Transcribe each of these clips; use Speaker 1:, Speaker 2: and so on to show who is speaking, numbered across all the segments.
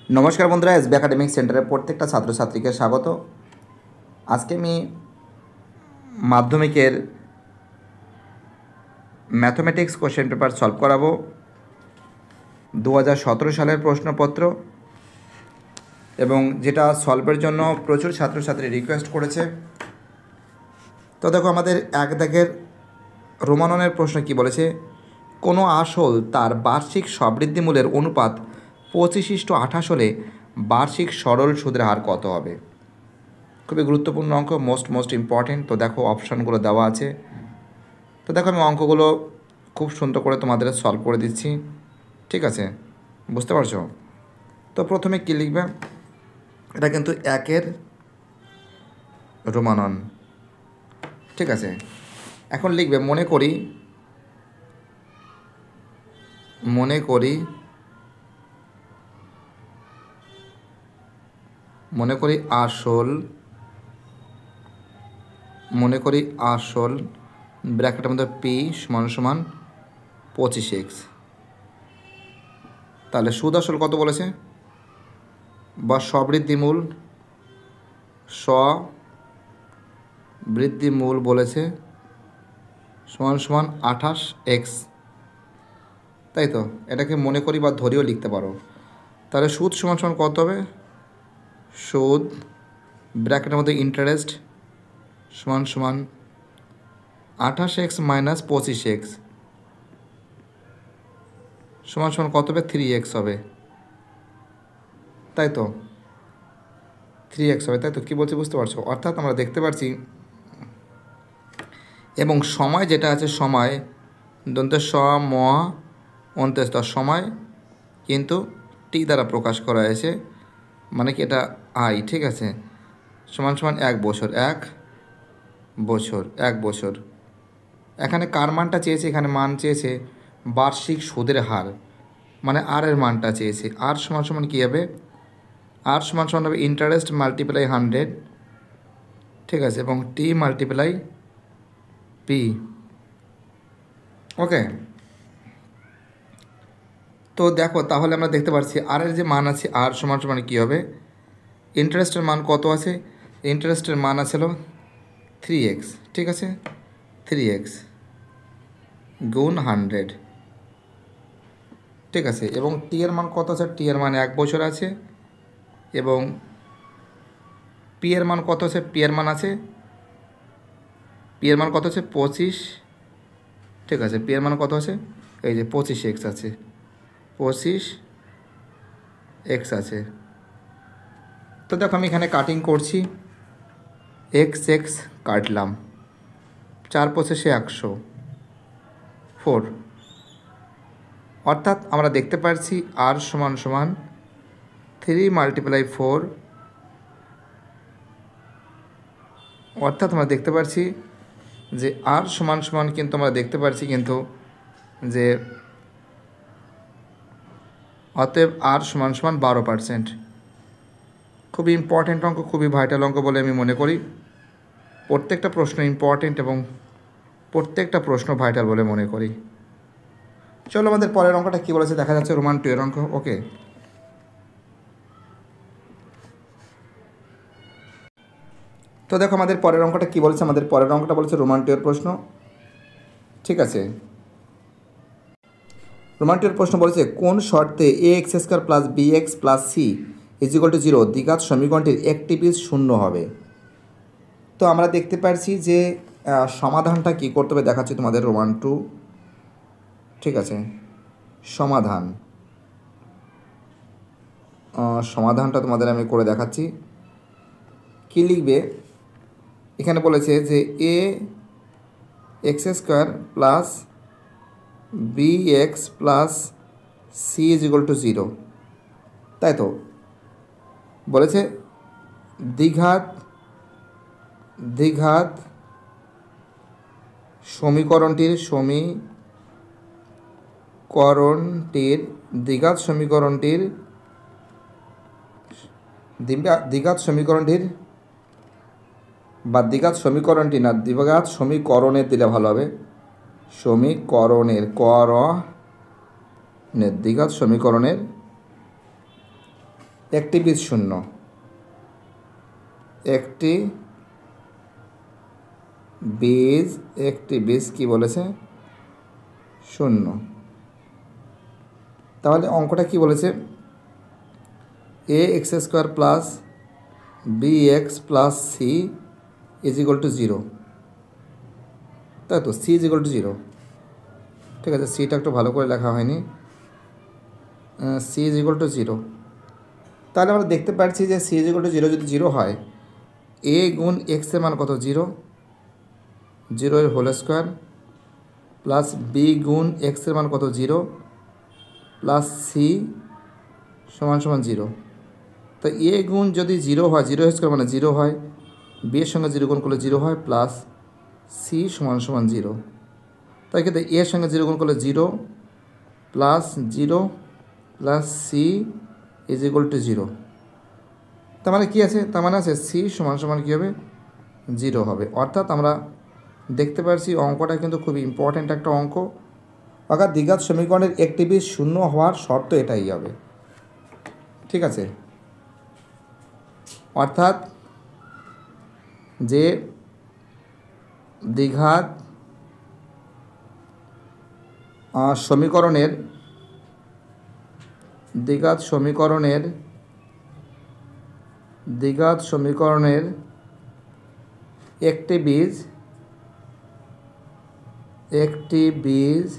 Speaker 1: নমস্কার বন্ধুরা, SB academic সেন্টারের প্রত্যেকটা ছাত্রছাত্রীকে স্বাগত। আজকে আমি মাধ্যমিকের ম্যাথমেটিক্স কোশ্চেন পেপার সলভ করাবো। 2017 সালের প্রশ্নপত্র, এবং যেটা সলভের জন্য প্রচুর ছাত্রছাত্রী রিকোয়েস্ট করেছে। তো দেখো, আমাদের এক দাগের রোমাননের প্রশ্ন কি বলেছে, কোনো আসল তার বার্ষিক সবৃদ্ধিমূলের অনুপাত 25:28 হলে বার্ষিক সরল সুদের হার কত হবে? খুবই গুরুত্বপূর্ণ অঙ্ক, মোস্ট ইম্পর্টেন্ট। তো দেখো, অপশানগুলো দেওয়া আছে। তো দেখো, আমি অঙ্কগুলো খুব সুন্দর করে তোমাদের সলভ করে দিচ্ছি, ঠিক আছে? বুঝতে পারছো? তো প্রথমে কী লিখবে, এটা কিন্তু একের রোমানন, ঠিক আছে? এখন লিখবে মনে করি আসল ব্র্যাকেটের মধ্যে পি সমান সমান 25x। তাহলে সুদ আসল কত বলেছে, বা সবৃদ্ধিমূল বলেছে সমান সমান 28x, তাই তো? এটাকে মনে করি বা ধরেও লিখতে পারো। তাহলে সুদ সমান সমান কত হবে, সুদ ব্র্যাকেটের মধ্যে ইন্টারেস্ট সমান সমান 28x মাইনাস 25x সমান সমান কত হবে, 3x হবে, তাই তো? 3x হবে, তাই তো? কী বলছি বুঝতে পারছো? অর্থাৎ আমরা দেখতে পাচ্ছি, এবং সময় যেটা আছে, সময় দন্তে সময় কিন্তু টি দ্বারা প্রকাশ করা হয়েছে, মানে কি এটা আই, ঠিক আছে? সমান সমান 1 বছর। এখানে কার মানটা চেয়েছে, এখানে মান চেয়েছে বার্ষিক সুদের হার, মানে আর এর মানটা চেয়েছে। আর সমান সমান কী হবে, আর সমান সমান হবে ইন্টারেস্ট মাল্টিপ্লাই 100, ঠিক আছে, এবং টি মাল্টিপ্লাই পি। ওকে, তো দেখো, তাহলে আমরা দেখতে পাচ্ছি আর এর যে মান আছে, আর সমান সমান কী হবে, ইন্টারেস্টের মান কত আছে, ইন্টারেস্টের মান আছে হলো 3x, ঠিক আছে? 3x গুণ 100, ঠিক আছে? এবং টি এর মান কত আছে, টি এর মান 1 বছর আছে, এবং পি এর মান কত আছে, পি এর মান কত আছে 25, ঠিক আছে? পি এর মান কত আছে, এই যে 25x আছে, 25x আছে। তো দেখো, আমি এখানে কাটিং করছি, x কাটলাম, 4 25 104, অর্থাৎ আমরা দেখতে পাচ্ছি আর সমান সমান 3 মাল্টিপ্লাই 4, অর্থাৎ আমরা দেখতে পাচ্ছি যে আর সমান সমান কিন্তু আমরা দেখতে পাচ্ছি কিন্তু যে অতএব আর সমান সমান 12%। খুবই ইম্পর্ট্যান্ট অঙ্ক, খুবই ভাইটাল অঙ্ক বলে আমি মনে করি। প্রত্যেকটা প্রশ্ন ইম্পর্ট্যান্ট এবং প্রত্যেকটা প্রশ্ন ভাইটাল বলে মনে করি। চলো, আমাদের পরের অঙ্কটা কী বলেছে দেখা যাচ্ছে, রোমান 2 এর অঙ্ক। ওকে, তো দেখো, আমাদের পরের অঙ্কটা কী বলেছে, আমাদের পরের অঙ্কটা বলেছে রোমান 2 এর প্রশ্ন, ঠিক আছে? রোমান 2 এর প্রশ্ন বলেছে, কোন শর্তে ax² plus bx plus c = 0 দ্বিঘাত সমীকরণটির একটি পিস শূন্য হবে? তো আমরা দেখতে পাচ্ছি যে সমাধানটা কী করতে হবে দেখাচ্ছি তোমাদের, রোমান 2, ঠিক আছে? সমাধানটা তোমাদের আমি করে দেখাচ্ছি। কী লিখবে, এখানে বলেছে যে ax² plus bx plus c = 0, তাই তো? বলেছে দ্বিঘাত সমীকরণটির দ্বিঘাত সমীকরণটির বা দ্বিঘাত সমীকরণটি না, দ্বিঘাত সমীকরণের দিলে ভালো হবে, দ্বিঘাত সমীকরণের একটি বীজ শূন্য, একটি বীজ কি বলেছে শূন্য। তাহলে অঙ্কটা কি বলেছে A X square plus B X plus C is equal to 0, তাই তো সি ইজ ইকুয়াল টু 0। ঠিক আছে, সিটা একটু ভালো করে লেখা হয়নি, সি ইজ ইকুয়াল টু 0। তাহলে আমরা দেখতে পাচ্ছি যে সি ইজ ইকুয়াল টু 0 যদি 0 হয়, এ গুণ এক্সের মান কত 0, 0 এর হোল স্কোয়ার প্লাস বি গুণ এক্সের মান কত 0 প্লাস সি সমান সমান 0। তো এ গুণ যদি 0 হয়, 0 স্কোয়ার মানে 0 হয়, বি এর সঙ্গে 0 গুণ করলে 0 হয়, প্লাস সি সমান সমান 0। তাই ক্ষেত্রে এর সঙ্গে 0 গুণ করলে 0 plus 0 plus C is equal to 0। তার মানে কী আছে, তার মানে আছে সি সমান সমান কী হবে 0 হবে। অর্থাৎ আমরা দেখতে পাচ্ছি অঙ্কটা কিন্তু খুবই ইম্পর্ট্যান্ট একটা অঙ্ক। অর্থাৎ দ্বিঘাত সমীকরণের একটি বীজ শূন্য হওয়ার শর্ত এটাই হবে। ঠিক আছে, অর্থাৎ যে দ্বিঘাত সমীকরণের একটি বীজ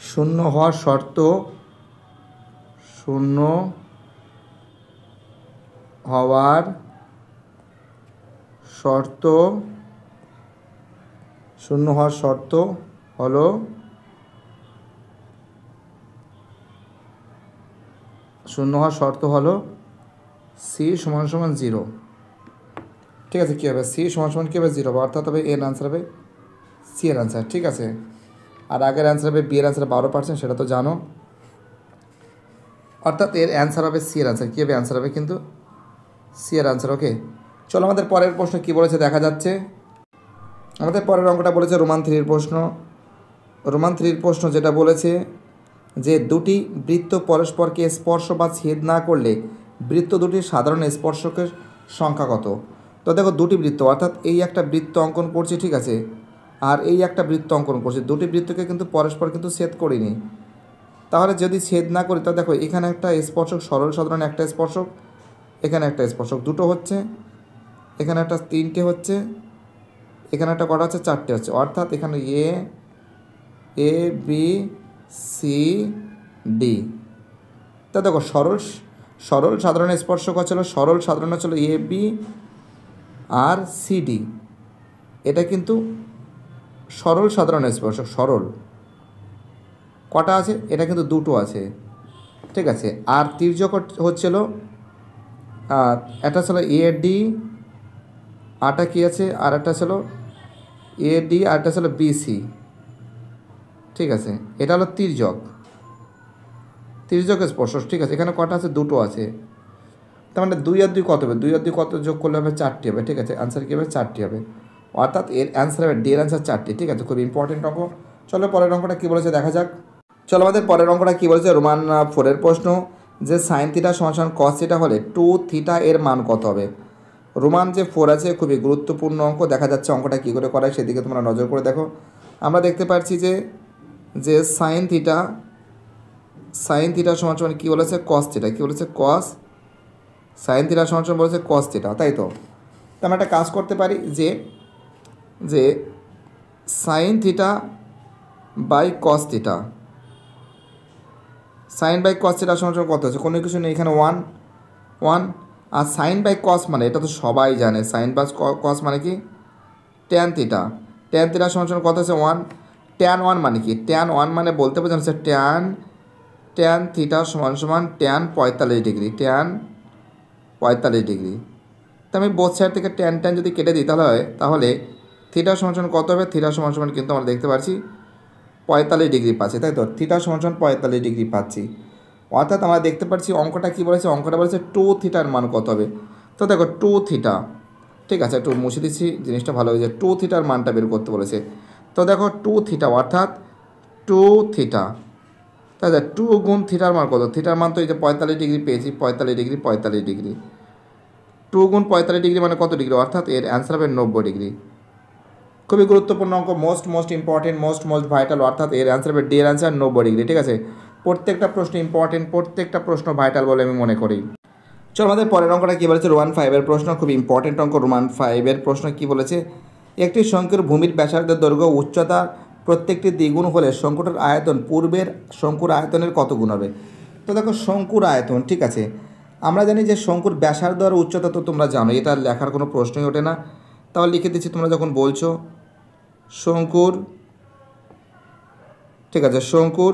Speaker 1: শূন্য হওয়ার শর্ত হলো সি সমান সমান 0। ঠিক আছে, কী হবে সি সমান সমান কী হবে 0 হবে, অর্থাৎ হবে এর আনসার হবে সি এর আনসার। ঠিক আছে, আর আগের অ্যান্সার হবে বি এর আনসার 12%, সেটা তো জানো। অর্থাৎ এর অ্যান্সার হবে সি এর আনসার। কী হবে অ্যান্সার হবে কিন্তু সি এর আনসার। ওকে, চলো আমাদের পরের প্রশ্ন কী বলেছে দেখা যাচ্ছে। আমাদের পরের অঙ্কটা বলেছে রোমান 3 প্রশ্ন যেটা বলেছে যে দুটি বৃত্ত পরস্পরকে স্পর্শ বা ছেদ না করলে বৃত্ত দুটির সাধারণ স্পর্শকের সংখ্যা কত। তো দেখো দুটি বৃত্ত, অর্থাৎ এই একটা বৃত্ত অঙ্কন করছি, ঠিক আছে, আর এই একটা বৃত্ত অঙ্কন করছি, দুটি বৃত্তকে কিন্তু পরস্পর কিন্তু ছেদ করিনি। তাহলে যদি ছেদ না করি, তাহলে দেখো এখানে একটা স্পর্শক সরল সাধারণ একটা স্পর্শক, এখানে একটা স্পর্শক দুটো হচ্ছে, এখানে একটা 3টে হচ্ছে, এখানে একটা কটা হচ্ছে 4টে হচ্ছে। অর্থাৎ এখানে এ বি সি ডি। তা দেখো সরল সাধারণ স্পর্শক হচ্ছিল, সরল সাধারণ হচ্ছিল A B R C D. এটা কিন্তু সরল সাধারণ স্পর্শক, সরল কটা আছে, এটা কিন্তু দুটো আছে। ঠিক আছে, আর তির্যক হচ্ছিল একটা ছিল এ ডি, আরটা কী আছে, আর একটা ছিল এ ডি, আর একটা ছিল বিসি। ঠিক আছে, এটা হলো তির্যক স্পর্শক। ঠিক আছে, এখানে কটা আছে, দুটো আছে। তার মানে 2 আর 2 কত হবে, 2 আর 2 কত যোগ করলে হবে 4টি হবে। ঠিক আছে, অ্যান্সার কী হবে 4টি হবে। অর্থাৎ এর অ্যান্সার হবে ডি এর অ্যান্সার 4টি। ঠিক আছে, খুব ইম্পর্টেন্ট অঙ্ক। চলো পরের অঙ্কটা কী বলেছে দেখা যাক। চলো আমাদের পরের অঙ্কটা কী বলেছে, রোমান 4 প্রশ্ন যে সাইন থিটা সমান কস থিটা হলে 2 থিটা এর মান কত হবে। রোমান যে 4 আছে খুবই গুরুত্বপূর্ণ অঙ্ক। দেখা যাচ্ছে অঙ্কটা কী করে করায় সেদিকে তোমরা নজর করে দেখো। আমরা দেখতে পাচ্ছি যে সাইন থিটা সমান কী বলেছে কস থিটা, কী বলেছে কস, সাইন থিটা সমান বলেছে কস থিটা, তাই তো। আমরা একটা কাজ করতে পারি যে sine theta by cos theta, sine by cos theta সমান কত হচ্ছে, কোনো কিছু নেই এখানে 1, আর সাইন বাই কস মানে এটা তো সবাই জানে, সাইন বাই কস মানে কি ট্যান থিটা সমান কত হচ্ছে 1, ট্যান 1 মানে কি, ট্যান 1 মানে বলতে বোঝানো হচ্ছে ট্যান থিটা সমান ট্যান 45 ডিগ্রি, ট্যান 45 ডিগ্রি। তো আমি বোথ সাইড থেকে ট্যান যদি কেটে দিই তাহলে থিটা সমান কত হবে, থিটা সমান কিন্তু আমরা দেখতে পাচ্ছি 45 ডিগ্রি পাচ্ছি, তাই তো, থিটা সমান 45 ডিগ্রি পাচ্ছি। অর্থাৎ আমরা দেখতে পাচ্ছি অঙ্কটা কী বলেছে, অঙ্কটা বলেছে 2 থিটার মান কত হবে। তো দেখো 2 থিটা, ঠিক আছে, একটু মুছে দিচ্ছি জিনিসটা ভালো হয়েছে, 2 থিটার মানটা বের করতে বলেছে। তো দেখো 2 থিটা, অর্থাৎ 2 থিটা তাহলে 2 গুণ থিটার মান কত? থিটার মান তো এই যে 45 ডিগ্রি পেয়েছি, 45 ডিগ্রি 45 ডিগ্রি, 2 গুণ 45 ডিগ্রি মানে কত ডিগ্রি? অর্থাৎ এর অ্যান্সার হবে 90 ডিগ্রি। খুবই গুরুত্বপূর্ণ অঙ্ক, মোস্ট ইম্পর্টেন্ট, মোস্ট ভাইটাল, অর্থাৎ এর অ্যান্সার হবে ডি এর অ্যান্সার 90 ডিগ্রি। ঠিক আছে, প্রত্যেকটা প্রশ্ন ইম্পর্টেন্ট, প্রত্যেকটা প্রশ্ন ভাইটাল বলে আমি মনে করি। চলো আমাদের পরের অঙ্কটা কী বলেছে? রোমান 5-এর প্রশ্ন, খুব ইম্পর্টেন্ট অঙ্ক। রোমান 5-এর প্রশ্ন কী বলেছে? একটি শঙ্কুর ভূমির ব্যাসার্ধের দৈর্ঘ্য উচ্চতা প্রত্যেকটি দ্বিগুণ হলে শঙ্কুটার আয়তন পূর্বের শঙ্কুর আয়তনের কত গুণ হবে? তো দেখো শঙ্কুর আয়তন, ঠিক আছে, আমরা জানি যে শঙ্কুর ব্যাসার্ধ আর উচ্চতা তো তোমরা জানো, এটা লেখার কোনো প্রশ্নই ওঠে না। তাহলে লিখে দিচ্ছি তোমরা যখন বলছো শঙ্কুর, ঠিক আছে, শঙ্কুর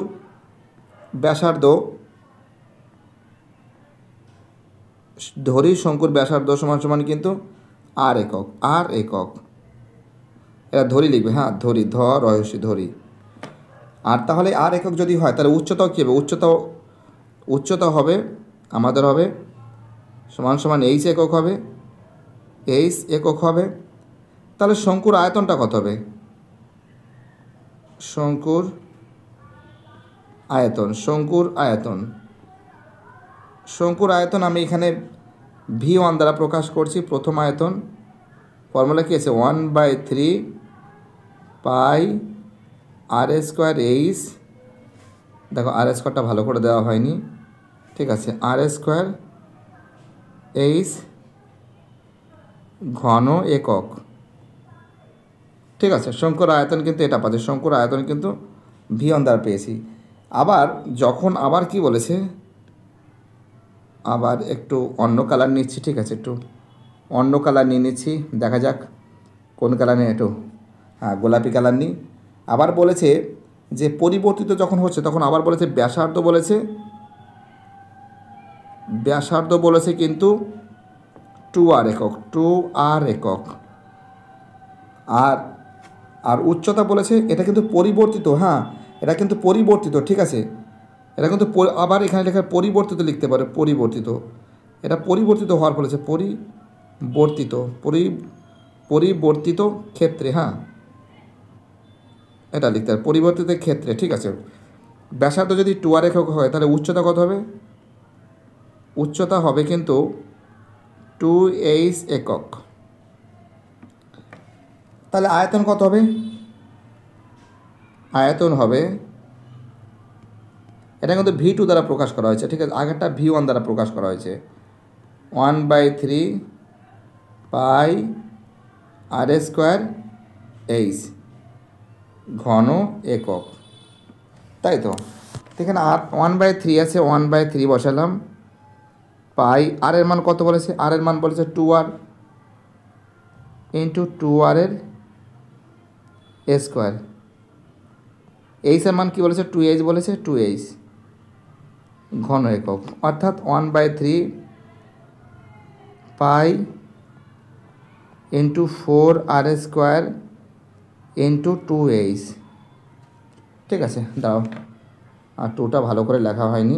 Speaker 1: ব্যাসার্ধ, ধরি শঙ্কুর ব্যাসার্ধ সমান সমান কিন্তু আর একক, আর একক, এরা ধরি লিখবে, হ্যাঁ ধরি, ধ রহস্য ধরি। আর তাহলে আর একক যদি হয় তাহলে উচ্চতাও কী হবে? উচ্চতা হবে আমাদের হবে সমান সমান এইচ একক হবে, এইচ একক হবে। তাহলে শঙ্কুর আয়তনটা কত হবে? শঙ্কুর আয়তন আমি এখানে V1 দ্বারা প্রকাশ করছি। প্রথম আয়তন ফর্মুলা কী আছে? 1/3 পাই আর স্কোয়ার এইচ, দেখো আর স্কোয়ারটা ভালো করে দেওয়া হয়নি, ঠিক আছে, আর স্কোয়ার এইচ ঘন একক। ঠিক আছে, শঙ্কুর আয়তন কিন্তু এটা পাচ্ছে, শঙ্কুর আয়তন কিন্তু V1 দ্বারা পেয়েছি। আবার যখন আবার কি বলেছে, আবার একটু অন্য কালার নিচ্ছি, ঠিক আছে, একটু অন্য কালার নিয়ে নিচ্ছি, দেখা যাক কোন কালার নিয়ে, একটু হ্যাঁ গোলাপি কালার নিই। আবার বলেছে যে পরিবর্তিত যখন হচ্ছে তখন আবার বলেছে ব্যাসার্ধ বলেছে কিন্তু 2R একক, 2R একক। আর উচ্চতা বলেছে এটা কিন্তু পরিবর্তিত, হ্যাঁ এটা কিন্তু পরিবর্তিত, ঠিক আছে, এটা কিন্তু আবার এখানে লেখা পরিবর্তিত লিখতে পারে, পরিবর্তিত, এটা পরিবর্তিত হওয়ার বলেছে, পরিবর্তিত ক্ষেত্রে, হ্যাঁ এটা লিখতে হবে পরিবর্তিত ক্ষেত্রে। ঠিক আছে, ব্যাসার্ধ যদি 2R একক হয় তাহলে উচ্চতা কত হবে? উচ্চতা হবে কিন্তু 2H একক। তাহলে আয়তন কত হবে? আয়তন হবে, এটা কিন্তু V2 দ্বারা প্রকাশ করা হয়েছে, ঠিক আছে, আগেরটা V1 দ্বারা প্রকাশ করা হয়েছে। 1/3 পাই আর স্কোয়ার এইচ ঘন একক, তাই তো। এখানে 1/3 আছে, 1/3 বসালাম, পাই আর এর মান কত বলেছে? আর এর মান বলেছে 2R ইন্টু 2R এর স্কোয়ার। এইচ এর মান কী বলেছে? 2H বলেছে, 2H ঘন একক, অর্থাৎ 1/3 pi into 4R square into 2H। ঠিক আছে, দাও, আর 2টা ভালো করে লেখা হয়নি,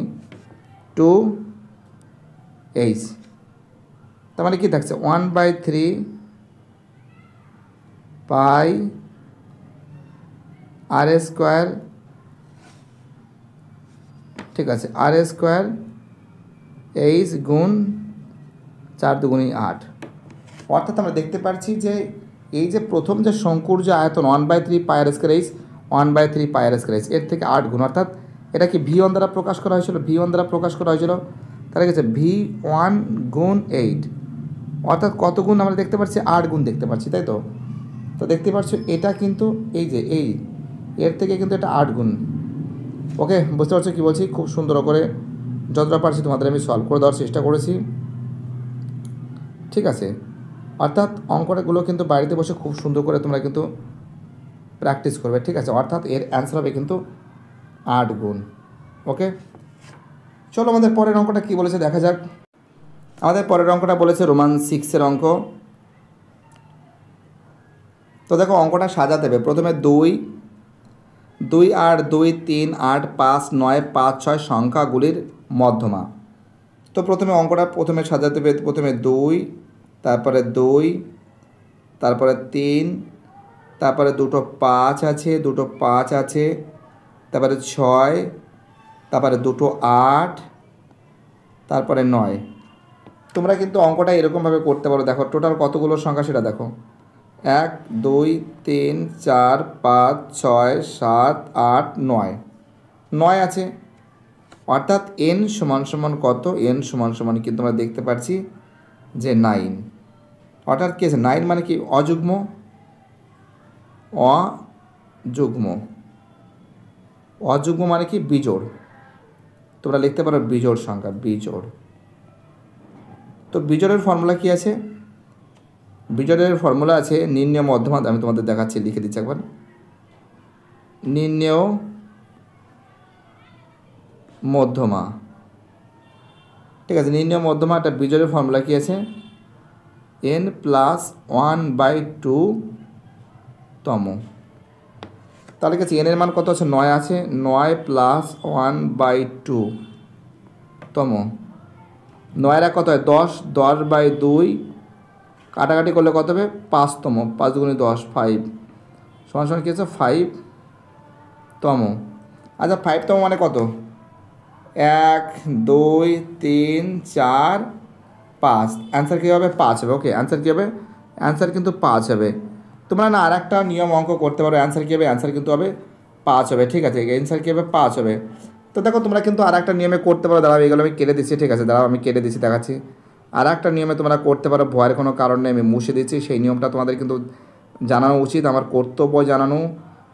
Speaker 1: 2H, তার মানে কী থাকছে? 1/3 পাই আর স্কোয়ার, ঠিক আছে, আর স্কোয়ার এইচ গুণ 4 দুগুণী 8। অর্থাৎ আমরা দেখতে পাচ্ছি যে এই যে প্রথম যে শঙ্কুর যে আয়তন 1/3 পাই আর স্কোয়ার এইচ, 1/3 পাই আর স্কোয়ার এইচ, এর থেকে 8 গুণ, অর্থাৎ এটা কি V1 দ্বারা প্রকাশ করা হয়েছিল, তাহলে গেছে V1 গুণ 8, অর্থাৎ কত গুণ আমরা দেখতে পাচ্ছি? 8 গুণ দেখতে পাচ্ছি, তাই তো। তো দেখতে পাচ্ছ এটা কিন্তু এই যে এর থেকে কিন্তু এটা 8 গুণ। ওকে, বুঝতে পারছো কী বলছি? খুব সুন্দর করে যতটা পারছি তোমাদের আমি সলভ করে দেওয়ার চেষ্টা করেছি, ঠিক আছে। অর্থাৎ অঙ্কটাগুলো কিন্তু বাড়িতে বসে খুব সুন্দর করে তোমরা কিন্তু প্র্যাকটিস করবে, ঠিক আছে। অর্থাৎ এর অ্যান্সার হবে কিন্তু 8 গুণ। ওকে, চলো আমাদের পরের অঙ্কটা কী বলেছে দেখা যাক। আমাদের পরের অঙ্কটা বলেছে রোমান 6-এর অঙ্ক। তো দেখো অঙ্কটা সাজাতে হবে, প্রথমে 2, 8, 2, 3, 8, 5, 9, 5, 6 সংখ্যাগুলির মধ্যমা। তো প্রথমে সাজাতে হবে, প্রথমে 2, তারপরে 2, তারপরে 3, তারপরে দুটো 5 আছে, তারপরে 6, তারপরে দুটো 8, তারপরে 9। তোমরা কিন্তু অঙ্কটা এরকমভাবে করতে পারো। দেখো টোটাল কতগুলো সংখ্যা সেটা দেখো, 1 2 3 4 5 6 7 8 9, 9 আছে, অর্থাৎ n সমান সমান কত, n সমান সমান কিন্তু আমরা দেখতে পাচ্ছি যে 9। অর্থাৎ কী আছে, 9 মানে কি অযুগ্ম, অযুগ্ম, অযুগ্ম মানে কি বিজোড়। তোমরা লিখতে পারো বিজোড় সংখ্যা, বিজোড়। তো বিজোড়ের ফর্মুলা কি আছে, বিজোড়ের ফর্মুলা আছে নির্ণয় মধ্যমা। আমি তোমাদের দেখাচ্ছি, লিখে দিচ্ছি একবার, নির্ণয় মধ্যমা। ঠিক আছে, নির্ণয় মধ্যমা একটা বিজোড়ের ফর্মুলা কি আছে, n+1/2 তম। তাহলে কি আছে, n এর মান কত আছে, 9 আছে, 9 + 1/2 তম। 9 কত হয় 10, 10/2 কাটাকাটি করলে কত হবে 5 তম, 5 × 10 5 সমান সমান কী আছে 5 তম। আচ্ছা 5 তম মানে কত, 1 2 3 4 5, অ্যান্সার কী হবে 5 হবে। ওকে, অ্যান্সার কী হবে, অ্যান্সার কিন্তু 5 হবে। তোমরা না আর একটা নিয়ম অঙ্ক করতে পারো, অ্যান্সার কী হবে, অ্যান্সার কিন্তু হবে 5 হবে। ঠিক আছে, অ্যান্সার কী হবে 5 হবে। তো দেখো তোমরা কিন্তু আর একটা নিয়মে করতে পারো, দাঁড়াও এগুলো আমি কেটে দিচ্ছি। ঠিক আছে, দাঁড়াও আমি কেটে দিচ্ছি, দেখাচ্ছি। আর একটা নিয়মে তোমরা করতে পারো, ভয়ের কোনো কারণ নেই, আমি মুছে দিচ্ছি। সেই নিয়মটা তোমাদের কিন্তু জানানো উচিত, আমার কর্তব্য জানানো,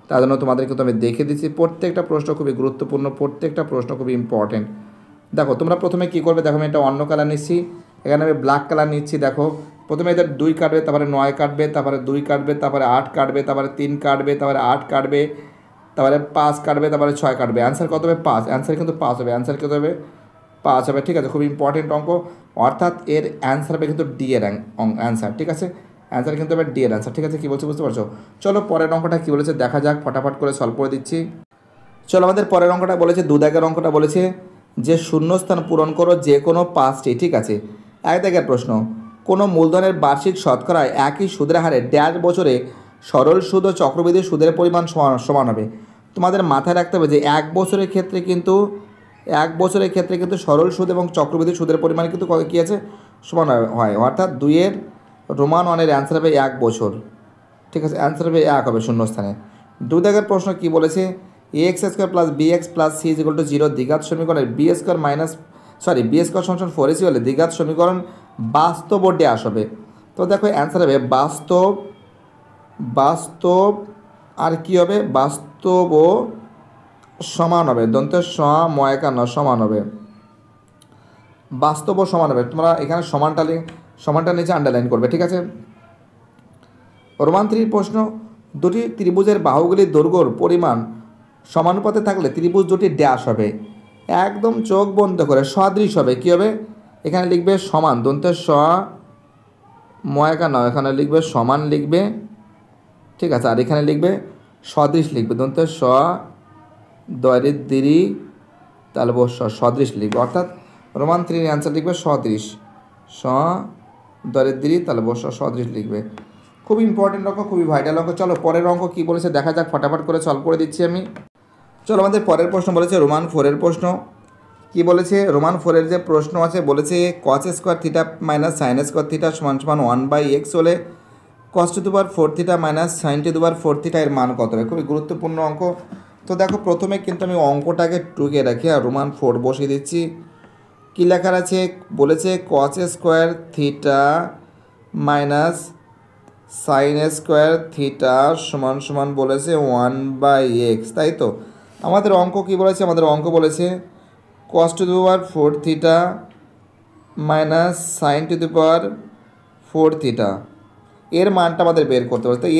Speaker 1: তার জন্য তোমাদের কিন্তু আমি দেখে দিচ্ছি। প্রত্যেকটা প্রশ্ন খুবই গুরুত্বপূর্ণ, প্রত্যেকটা প্রশ্ন খুবই ইম্পর্টেন্ট। দেখো তোমরা প্রথমে কী করবে, দেখো আমি একটা অন্য কালার নিচ্ছি, এখানে আমি ব্ল্যাক কালার নিচ্ছি। দেখো প্রথমে এদের 2 কাটবে, তারপরে 9 কাটবে, তারপরে 2 কাটবে, তারপরে 8 কাটবে, তারপরে 3 কাটবে, তারপরে 8 কাটবে, তারপরে 5 কাটবে, তারপরে 6 কাটবে। অ্যান্সার কত হবে 5, অ্যান্সার কিন্তু 5 হবে, অ্যান্সার কত হবে 5 হবে। ঠিক আছে, খুব ইম্পর্টেন্ট অঙ্ক, অর্থাৎ এর অ্যান্সার হবে কিন্তু ডি এর অ্যান্সার। ঠিক আছে, অ্যান্সার কিন্তু হবে ডি এর অ্যান্সার। ঠিক আছে, কী বলছে বুঝতে পারছো? চলো পরের অঙ্কটা কী বলেছে দেখা যাক, ফটাফট করে সলভ করে দিচ্ছি। চলো আমাদের পরের অঙ্কটা বলেছে, 2 দাগের অঙ্কটা বলেছে যে শূন্যস্থান পূরণ করো যে কোনো 5টি। ঠিক আছে, 1 দাগের প্রশ্ন, কোনো মূলধনের বার্ষিক শতকরায় একই সুদের হারে ড্যাশ বছরে সরল সুদ ও চক্রবৃদ্ধি সুদের পরিমাণ সমান হবে। তোমাদের মাথায় রাখতে হবে যে 1 বছরের ক্ষেত্রে কিন্তু সরল সুদ এবং চক্রবৃদ্ধি সুদের পরিমাণ কিন্তু কী আছে, সমান হয়। অর্থাৎ 2-এর রোমান 1-এর অ্যান্সার হবে 1 বছর। ঠিক আছে, অ্যান্সার হবে 1 হবে শূন্যস্থানে। 2 দাগের প্রশ্ন কী বলেছে, ax² + bx + c = 0 দ্বিঘাত সমীকরণের b² = 4ac হলে দ্বিঘাত সমীকরণ বাস্তব ও ড্যাশ হবে। তো দেখো অ্যান্সার হবে বাস্তব আর কি হবে, বাস্তব ও সমান হবে, দন্তের ময়কান্ন সমান হবে, বাস্তব ও সমান হবে। তোমরা এখানে সমানটা নিচে আন্ডারলাইন করবে। ঠিক আছে, রোমান 3 প্রশ্ন, দুটি ত্রিভুজের বাহুগুলির দৈর্ঘ্যর পরিমাণ সমানুপাতে থাকলে ত্রিভুজ দুটি ড্যাশ হবে, একদম চোখ বন্ধ করে সদৃশ হবে। কী হবে, এখানে লিখবে সমান, দন্তের ময়কান্ন, এখানে লিখবে সমান লিখবে। ঠিক আছে, আর এখানে লিখবে সদৃশ লিখবে, দন্তের দরিদ্রি, তাহলে সদৃশ লিখবে। অর্থাৎ রোমান 3 অ্যান্সার লিখবে সদৃশ, দরিদ্রি, তাহলে সদৃশ লিখবে। খুব ইম্পর্টেন্ট অঙ্ক, খুবই ভাইটাল অঙ্ক। চলো পরের অঙ্ক কী বলেছে দেখা যাক, ফটাফট করে সলভ করে দিচ্ছি আমি। চলো আমাদের পরের প্রশ্ন বলেছে রোমান 4-এর প্রশ্ন। কি বলেছে, রোমান 4-এর যে প্রশ্ন আছে বলেছে cos² θ - sin² θ = 1/x হলে cos⁴ θ - sin⁴ θ এর মান কত হবে। খুবই গুরুত্বপূর্ণ অঙ্ক। তো দেখো প্রথমে কিন্তু আমি অঙ্কটাকে টুকে রাখি আর রোমান 4 বসিয়ে দিচ্ছি। কী লেখার আছে বলেছে cos² θ - sin² θ সমান বলেছে 1/x, তাই তো? আমাদের অঙ্ক কী বলেছে, আমাদের অঙ্ক বলেছে cos⁴ θ - sin⁴ θ এর মানটা আমাদের বের করতে হবে। তো a²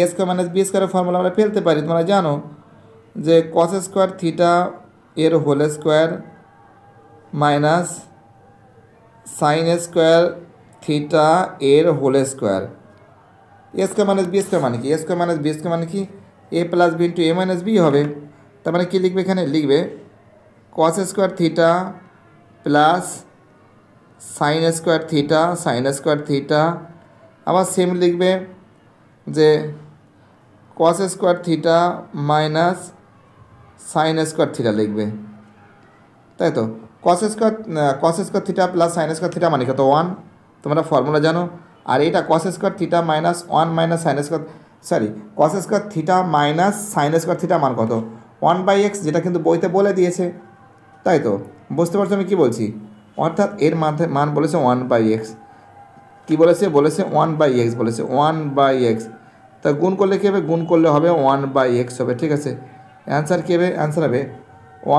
Speaker 1: - b² ফর্মুলা আমরা ফেলতে পারি, তোমরা জানো যে cos² θ এর হোল স্কোয়ার মাইনাস sin² θ এর হোল স্কোয়ার। a² - b² মানে কি, a² - b² মানে কি a + b × a - b হবে। তার মানে কী লিখবে, এখানে লিখবে cos² θ প্লাস sin² θ আবার সেম লিখবে যে cos² θ মাইনাস sin² θ লিখবে। তাই তো। Cos square theta plus sine square theta মানে কত 1, তোমরা ফর্মুলা জানো। আর এটা cos square theta minus 1 minus sine square, sorry cos square theta minus sine square theta মান কত 1/x, যেটা কিন্তু বইতে বলে দিয়েছে। তাই তো, বুঝতে পারছো আমি কী বলছি? অর্থাৎ এর মান বলেছে 1/x। কী বলেছে? বলেছে 1/x, বলেছে 1/x। তা গুণ করলে কী হবে? গুণ করলে হবে 1/x হবে, ঠিক আছে। অ্যান্সার কী হবে? অ্যান্সার হবে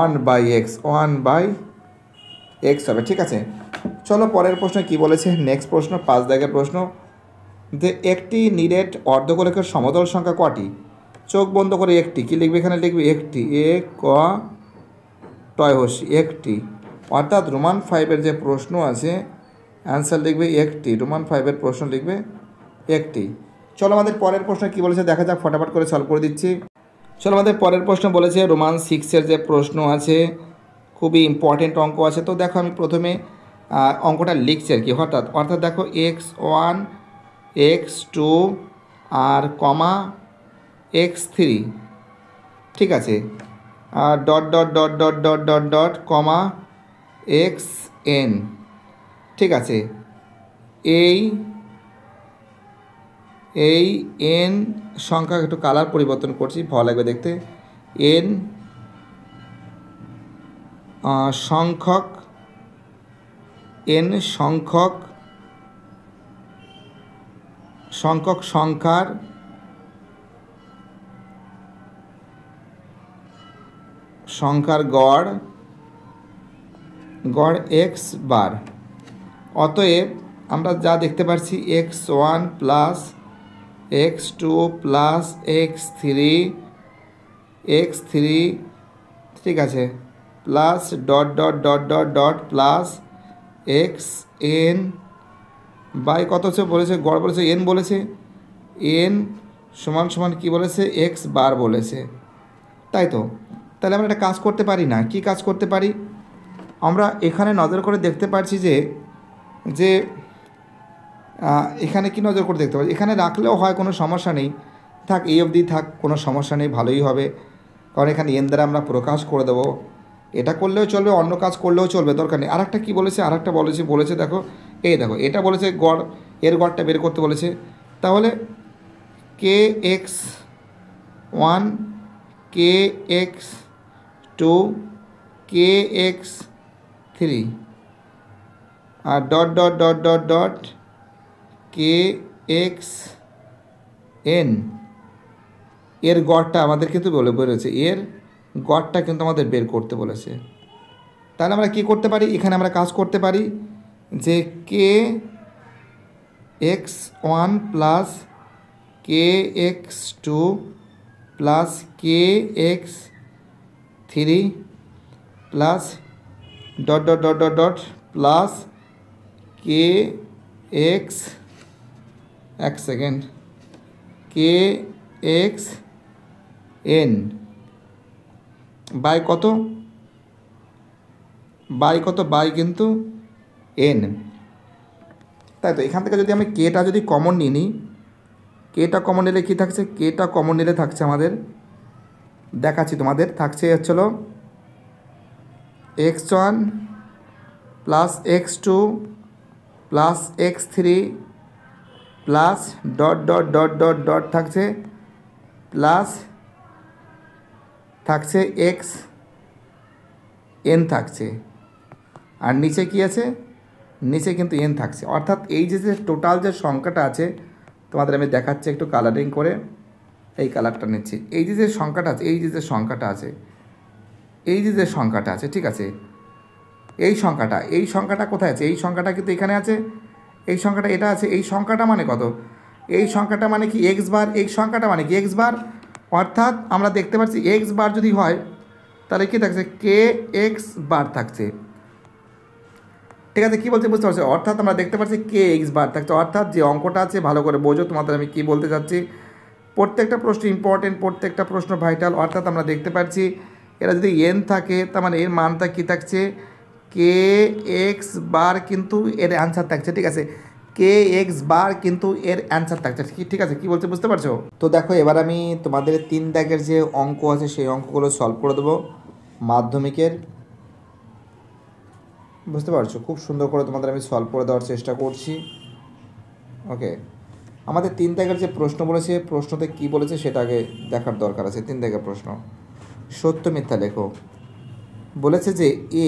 Speaker 1: 1/x, 1/x হবে, ঠিক আছে। চলো পরের প্রশ্ন কী বলেছে। নেক্সট প্রশ্ন 5 দাগের প্রশ্ন, যে একটি নিরেট অর্ধগোলকের সমতল সংখ্যা কটি? চোখ বন্ধ করে একটি, কী লিখবে এখানে? লিখবে একটি, একটি। অর্থাৎ রোমান 5-এর যে প্রশ্ন আছে অ্যান্সার লিখবে একটি, রোমান 5-এর প্রশ্ন লিখবে একটি। চলো আমাদের পরের প্রশ্ন কী বলেছে দেখা যাক, ফটাফট করে সলভ করে দিচ্ছি। চলো আমাদের পরের প্রশ্ন বলেছে রোমান 6-এর যে প্রশ্ন আছে, খুবই ইম্পর্টেন্ট অঙ্ক আছে। তো দেখো আমি প্রথমে অঙ্কটা লিখছি আর কি। অর্থাৎ দেখো x1 x2 আর কমা x3, ঠিক আছে, আর dot dot dot dot dot dot dot comma xn, ঠিক আছে। এই n সংখ্যা, একটু কালার পরিবর্তন করছি, ভালো লাগবে দেখতে। n সংখ্যক সংখ্যার গড় x বার। অতএব আমরা যা দেখতে পাচ্ছি x1 plus x2 plus x3, ঠিক আছে, plus dot dot dot dot dot plus xn by কত হচ্ছে বলেছে? গড় বলেছে n, বলেছে n সমান সমান কী বলেছে? x বার বলেছে, তাই তো। তাহলে আমরা একটা কাজ করতে পারি না? কি কাজ করতে পারি? আমরা এখানে নজর করে দেখতে পাচ্ছি যে এখানে কি নজর করে দেখতে পাচ্ছি, এখানে রাখলেও হয়, কোনো সমস্যা নেই, থাক এই অবধি থাক, কোনো সমস্যা নেই, ভালোই হবে। কারণ এখানে এন দ্বারা আমরা প্রকাশ করে দেবো। এটা করলেও চলবে, অন্য কাজ করলেও চলবে, দরকার নেই। আরেকটা কী বলেছে? আরেকটা বলেছে দেখো, দেখো এটা বলেছে গড়, এর গড়টা বের করতে বলেছে। তাহলে kx1 kx2 kx3 আর dot dot dot dot dot kxn, এর গড়টা আমাদের কিন্তু বলেছে, এর গড়টা কিন্তু আমাদের বের করতে বলেছে। তাহলে আমরা কি করতে পারি? এখানে আমরা কাজ করতে পারি যে kx1 plus kx2 plus kx3 plus dot dot dot dot dot plus kx, এক সেকেন্ড, kxn বাই কত? বাই কিন্তু n, তাই তো। এখান থেকে যদি আমি কেটা যদি কমন নিয়ে নিই, কেটা কমন নিলে কী থাকছে? কেটা কমন নিলে থাকছে আমাদের, দেখাচ্ছি তোমাদের, থাকছে হচ্ছিল x1 plus x2 plus x3 plus dot dot dot dot dot থাকছে প্লাস থাকছে xn থাকছে, আর নিচে কি আছে? নিচে কিন্তু n থাকছে। অর্থাৎ এই যে টোটাল যে সংখ্যাটা আছে, তোমাদের আমি দেখাচ্ছি একটু কালারিং করে, এই কালারটা নিচ্ছি। এই যে সংখ্যাটা আছে, এই যে সংখ্যাটা আছে, ঠিক আছে, এই সংখ্যাটা কোথায় আছে? এই সংখ্যাটা কিন্তু এখানে আছে, এই সংখ্যাটা এটা আছে। এই সংখ্যাটা মানে কত? এই সংখ্যাটা মানে কি x বার, এই সংখ্যাটা মানে কি x বার। অর্থাৎ আমরা দেখতে পাচ্ছি x বার যদি হয় তাহলে কি থাকছে? kx বার থাকছে, ঠিক আছে। কী বলছে বুঝতে পারছো? অর্থাৎ আমরা দেখতে পাচ্ছি kx বার থাকছে। অর্থাৎ যে অঙ্কটা আছে ভালো করে বোঝো, তোমাদের আমি কী বলতে চাচ্ছি। প্রত্যেকটা প্রশ্ন ইম্পর্টেন্ট, প্রত্যেকটা প্রশ্ন ভাইটাল। অর্থাৎ আমরা দেখতে পাচ্ছি এরা যদি n থাকে তার মানে এর মানটা কী থাকছে? kx বার কিন্তু এর অ্যান্সার থাকছে, ঠিক আছে, kx বার কিন্তু এর অ্যান্সার থাকছে, ঠিক আছে। কী বলছে বুঝতে পারছো? তো দেখো এবার আমি তোমাদের 3 দাগের যে অঙ্ক আছে সেই অঙ্কগুলো সলভ করে দেবো মাধ্যমিকের। বুঝতে পারছো? খুব সুন্দর করে তোমাদের আমি সলভ করে দেওয়ার চেষ্টা করছি। ওকে, আমাদের 3 দাগের যে প্রশ্ন বলেছে, প্রশ্নতে কি বলেছে সেটা আগে দেখার দরকার আছে। 3 দাগের প্রশ্ন, সত্য মিথ্যা লেখো। বলেছে যে এ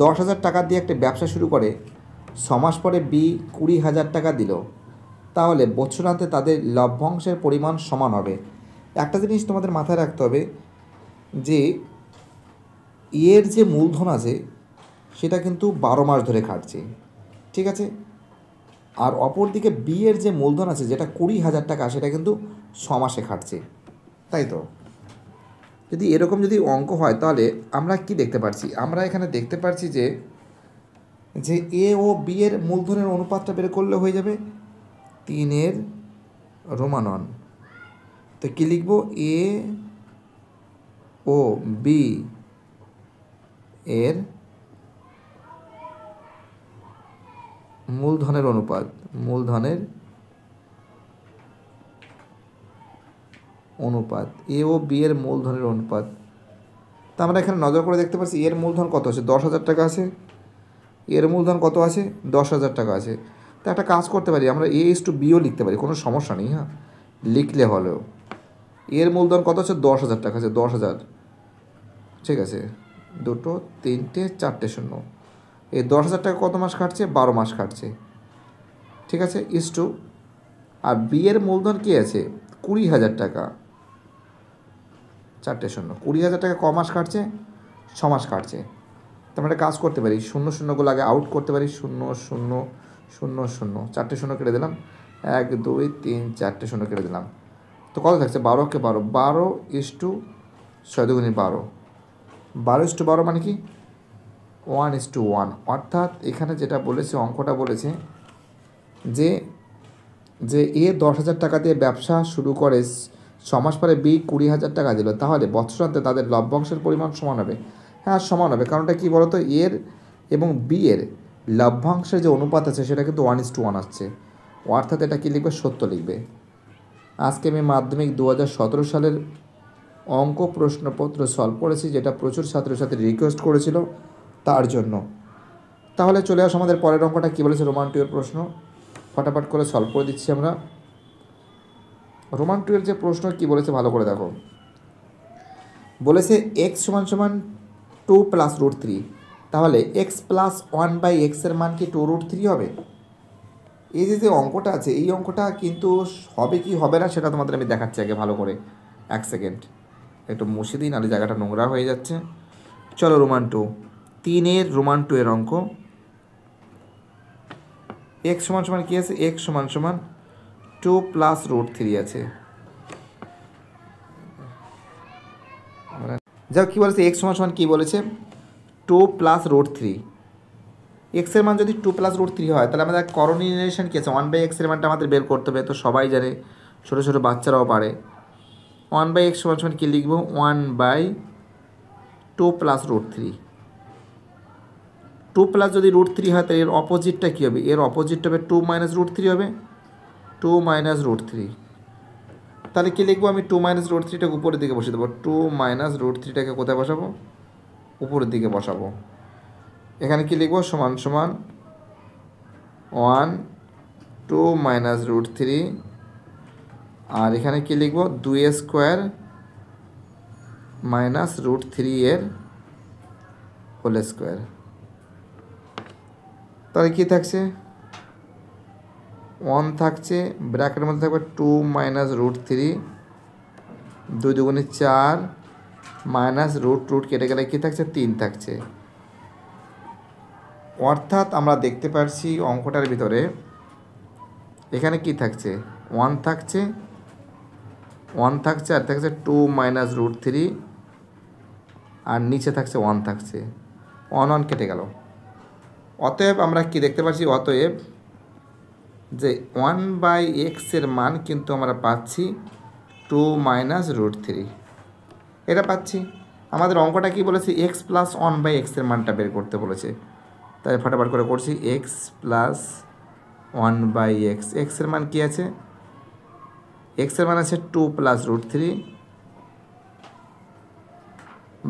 Speaker 1: 10,000 টাকা দিয়ে একটা ব্যবসা শুরু করে, 6 মাস পরে বি 20,000 টাকা দিল, তাহলে বছরান্তে তাদের লভ্যাংশের পরিমাণ সমান হবে। একটা জিনিস তোমাদের মাথায় রাখতে হবে যে এর যে মূলধন আছে সেটা কিন্তু 12 মাস ধরে খাটছে, ঠিক আছে? আর অপরদিকে বি এর যে মূলধন আছে যেটা 20,000 টাকা, সেটা কিন্তু 6 মাসে খাটছে, তাই তো? যদি এরকম যদি অঙ্ক হয় তাহলে আমরা কি দেখতে পাচ্ছি? আমরা এখানে দেখতে পাচ্ছি যে এ ও বি এর মূলধনের অনুপাতটা বের করলে হয়ে যাবে 3 রোমানন। তো কী লিখব? এ ও বি এর মূলধনের অনুপাত, এ ও বি এর মূলধনের অনুপাত। তা আমরা এখানে নজর করে দেখতে পাচ্ছি এর মূলধন কত আছে? 10,000 টাকা আছে। এর মূলধন কত আছে? 10,000 টাকা আছে। তো একটা কাজ করতে পারি, আমরা এ ইস টু বিও লিখতে পারি, কোনো সমস্যা নেই। হ্যাঁ, লিখলে হলেও এর মূলধন কত আছে? 10,000 টাকা আছে। 10,000, ঠিক আছে, 2 3 4 শূন্য। এই 10,000 টাকা কত মাস খাটছে? 12 মাস খাটছে, ঠিক আছে, ইস টু। আর বি এর মূলধন কী আছে? 20,000 টাকা, 4 শূন্য। 20,000 টাকা ক মাস কাটছে? 6 মাস কাটছে। তো আমরা একটা কাজ করতে পারি, শূন্য শূন্যগুলো আগে আউট করতে পারি। 0 0 0 0, 4 শূন্য কেটে দিলাম। 1 2 3 4 শূন্য কেটে দিলাম। তো কত থাকছে? 12 12, 12 ইস টু 6 2 12। 12 ইস টু 12 মানে কি? 1 ইস টু 1। অর্থাৎ এখানে যেটা বলেছে, অঙ্কটা বলেছে যে এ 10,000 টাকা দিয়ে ব্যবসা শুরু করে, 6 মাস পরে বি 20,000 টাকা দিল, তাহলে বৎসরান্তে তাদের লভ্যাংশের পরিমাণ সমান হবে। হ্যাঁ, সমান হবে, কারণটা কী বলতো? এর এবং বি এর লভ্যাংশের যে অনুপাত আছে সেটা কিন্তু 1 ইস টু 1 আসছে। অর্থাৎ এটা কী লিখবে? সত্য লিখবে। আজকে আমি মাধ্যমিক 2017 সালের অঙ্ক প্রশ্নপত্র সলভ করেছি, যেটা প্রচুর ছাত্রছাত্রী রিকোয়েস্ট করেছিল তার জন্য। তাহলে চলে আসো আমাদের পরের অঙ্কটা কী বলেছে, রোমান 2 এর প্রশ্ন। ফটাফট করে সলভ করে দিচ্ছি আমরা। রোমান 2 এর যে প্রশ্ন কী বলেছে ভালো করে দেখো। বলেছে এক্স সমান সমান 2 প্লাস রুট 3, তাহলে এক্স প্লাস 1/x এর মান কি 2√3 হবে? এই যে অঙ্কটা আছে, এই অঙ্কটা কিন্তু হবে কি হবে না সেটা তোমাদের আমি দেখাচ্ছি আগে ভালো করে। 1 সেকেন্ড, একটু মুছে দিই, নাহলে জায়গাটা নোংরা হয়ে যাচ্ছে। চলো, রোমান 2, 3 রোমান 2 এর অঙ্ক। এক্স সমান সমান কী আছে? এক্স সমান সমান 2 প্লাস রুট 3 আছে। যাও, কী বলেছে? এক্স সমান সমান কী বলেছে? 2 প্লাস রুট 3। এক্সের মান যদি 2 প্লাস রুট 3 হয়, তাহলে আমাদের করণীয় রিলেশন কী আছে? 1/x এর মানটা আমাদের বের করতে হবে, তো সবাই জানে, ছোটো ছোটো বাচ্চারাও পারে। 1/x সমান সমান কী লিখব? 1/2 প্লাস রুট 3। 2 প্লাস যদি রুট 3 হয়, তাহলে এর অপোজিটটা কী হবে? এর অপোজিটটা হবে 2 মাইনাস রুট 3 হবে। 2 মাইনাস রুট 3, তাহলে কী লিখবো? আমি 2 মাইনাস রুট 3টাকে উপরের দিকে বসিয়ে দেবো। 2 মাইনাস রুট 3টাকে কোথায় বসাবো? উপরের দিকে বসাবো। এখানে কী লিখবো? সমান সমান 1 2 মাইনাস রুট 3, আর এখানে কী লিখবো? 2 মাইনাস রুট 3 এর হোল স্কোয়ার। তাহলে কী থাকছে? 1 থাকছে, ব্র্যাকেটের মধ্যে থাকবে 2 মাইনাস রুট 3, 2 2 4, মাইনাস রুট কেটে গেলে কী থাকছে? 3 থাকছে। অর্থাৎ আমরা দেখতে পাচ্ছি অঙ্কটার ভিতরে এখানে কি থাকছে? 1 থাকছে, আর থাকছে 2 মাইনাস রুট 3, আর নিচে থাকছে 1 থাকছে। 1 কেটে গেল। অতএব আমরা কি দেখতে পাচ্ছি? অতএব যে 1/x এর মান কিন্তু আমরা পাচ্ছি 2 মাইনাস রুট 3, এটা পাচ্ছি। আমাদের অঙ্কটা কি বলেছে? এক্স প্লাস 1/x এর মানটা বের করতে বলেছে, তাই ফটাফট করে করছি। এক্স প্লাস 1/x, এক্সের মান কী আছে? এক্সের মান আছে 2 প্লাস রুট 3,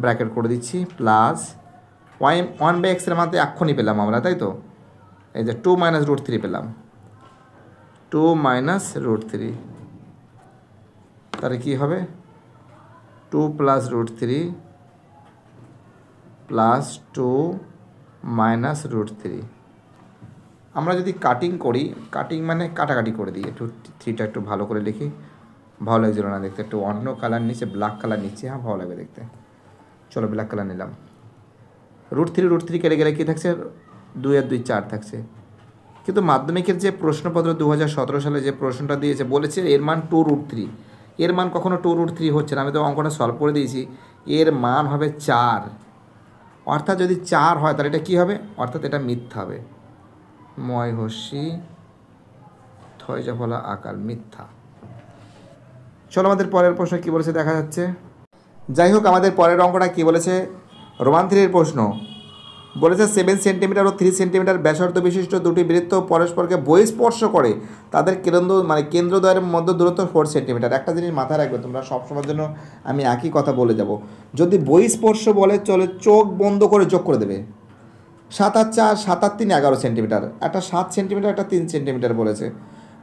Speaker 1: ব্র্যাকেট করে দিচ্ছি, প্লাস 1/x-এর মান তো এক্ষুনি পেলাম আমরা, তাই তো? এই যে 2 - √3 পেলাম, 2 - √3, তাহলে কী হবে 2 + √3 + 2 - √3। আমরা যদি কাটিং করি, কাটিং মানে কাটাকাটি করে দিই, একটু 3টা একটু ভালো করে লিখি, ভালো লাগছিল না দেখতে, একটু অন্য কালার নিচে ব্ল্যাক কালার নিচ্ছি, হ্যাঁ ভালো লাগবে দেখতে। চলো ব্ল্যাক কালার নিলাম। √3 কেটে গেলে কী থাকছে, 2 আর 2 4 থাকছে। কিন্তু মাধ্যমিকের যে প্রশ্নপত্র 2017 সালে যে প্রশ্নটা দিয়েছে, বলেছে এর মান 2√3, এর মান কখনো 2√3 হচ্ছে না। আমি তো অঙ্কটা সলভ করে দিয়েছি, এর মান হবে 4, অর্থাৎ যদি 4 হয় তাহলে এটা কী হবে, অর্থাৎ এটা মিথ্যা হবে। ময় হস্যি থয়জা ফলা আকার, মিথ্যা। চলো আমাদের পরের প্রশ্ন কী বলেছে দেখা যাচ্ছে। যাই হোক, আমাদের পরের অঙ্কটা কী বলেছে, রোমান 3-এর প্রশ্ন বলেছে 7 সেন্টিমিটার ও 3 সেন্টিমিটার ব্যাসার্ধ বিশিষ্ট দুটি বৃত্ত পরস্পরকে বহিঃস্পর্শ করে, তাদের কেন্দ্রদ্বয়ের মধ্যে দূরত্ব 4 সেন্টিমিটার। একটা জিনিস মাথায় রাখবে তোমরা সবসময়ের জন্য, আমি একই কথা বলে যাব। যদি বহিঃস্পর্শ বলে চলে, চোখ বন্ধ করে যোগ করে দেবে। 7 আর 4, 7 আর 3 11 সেন্টিমিটার, একটা 7 সেন্টিমিটার, একটা 3 সেন্টিমিটার বলেছে,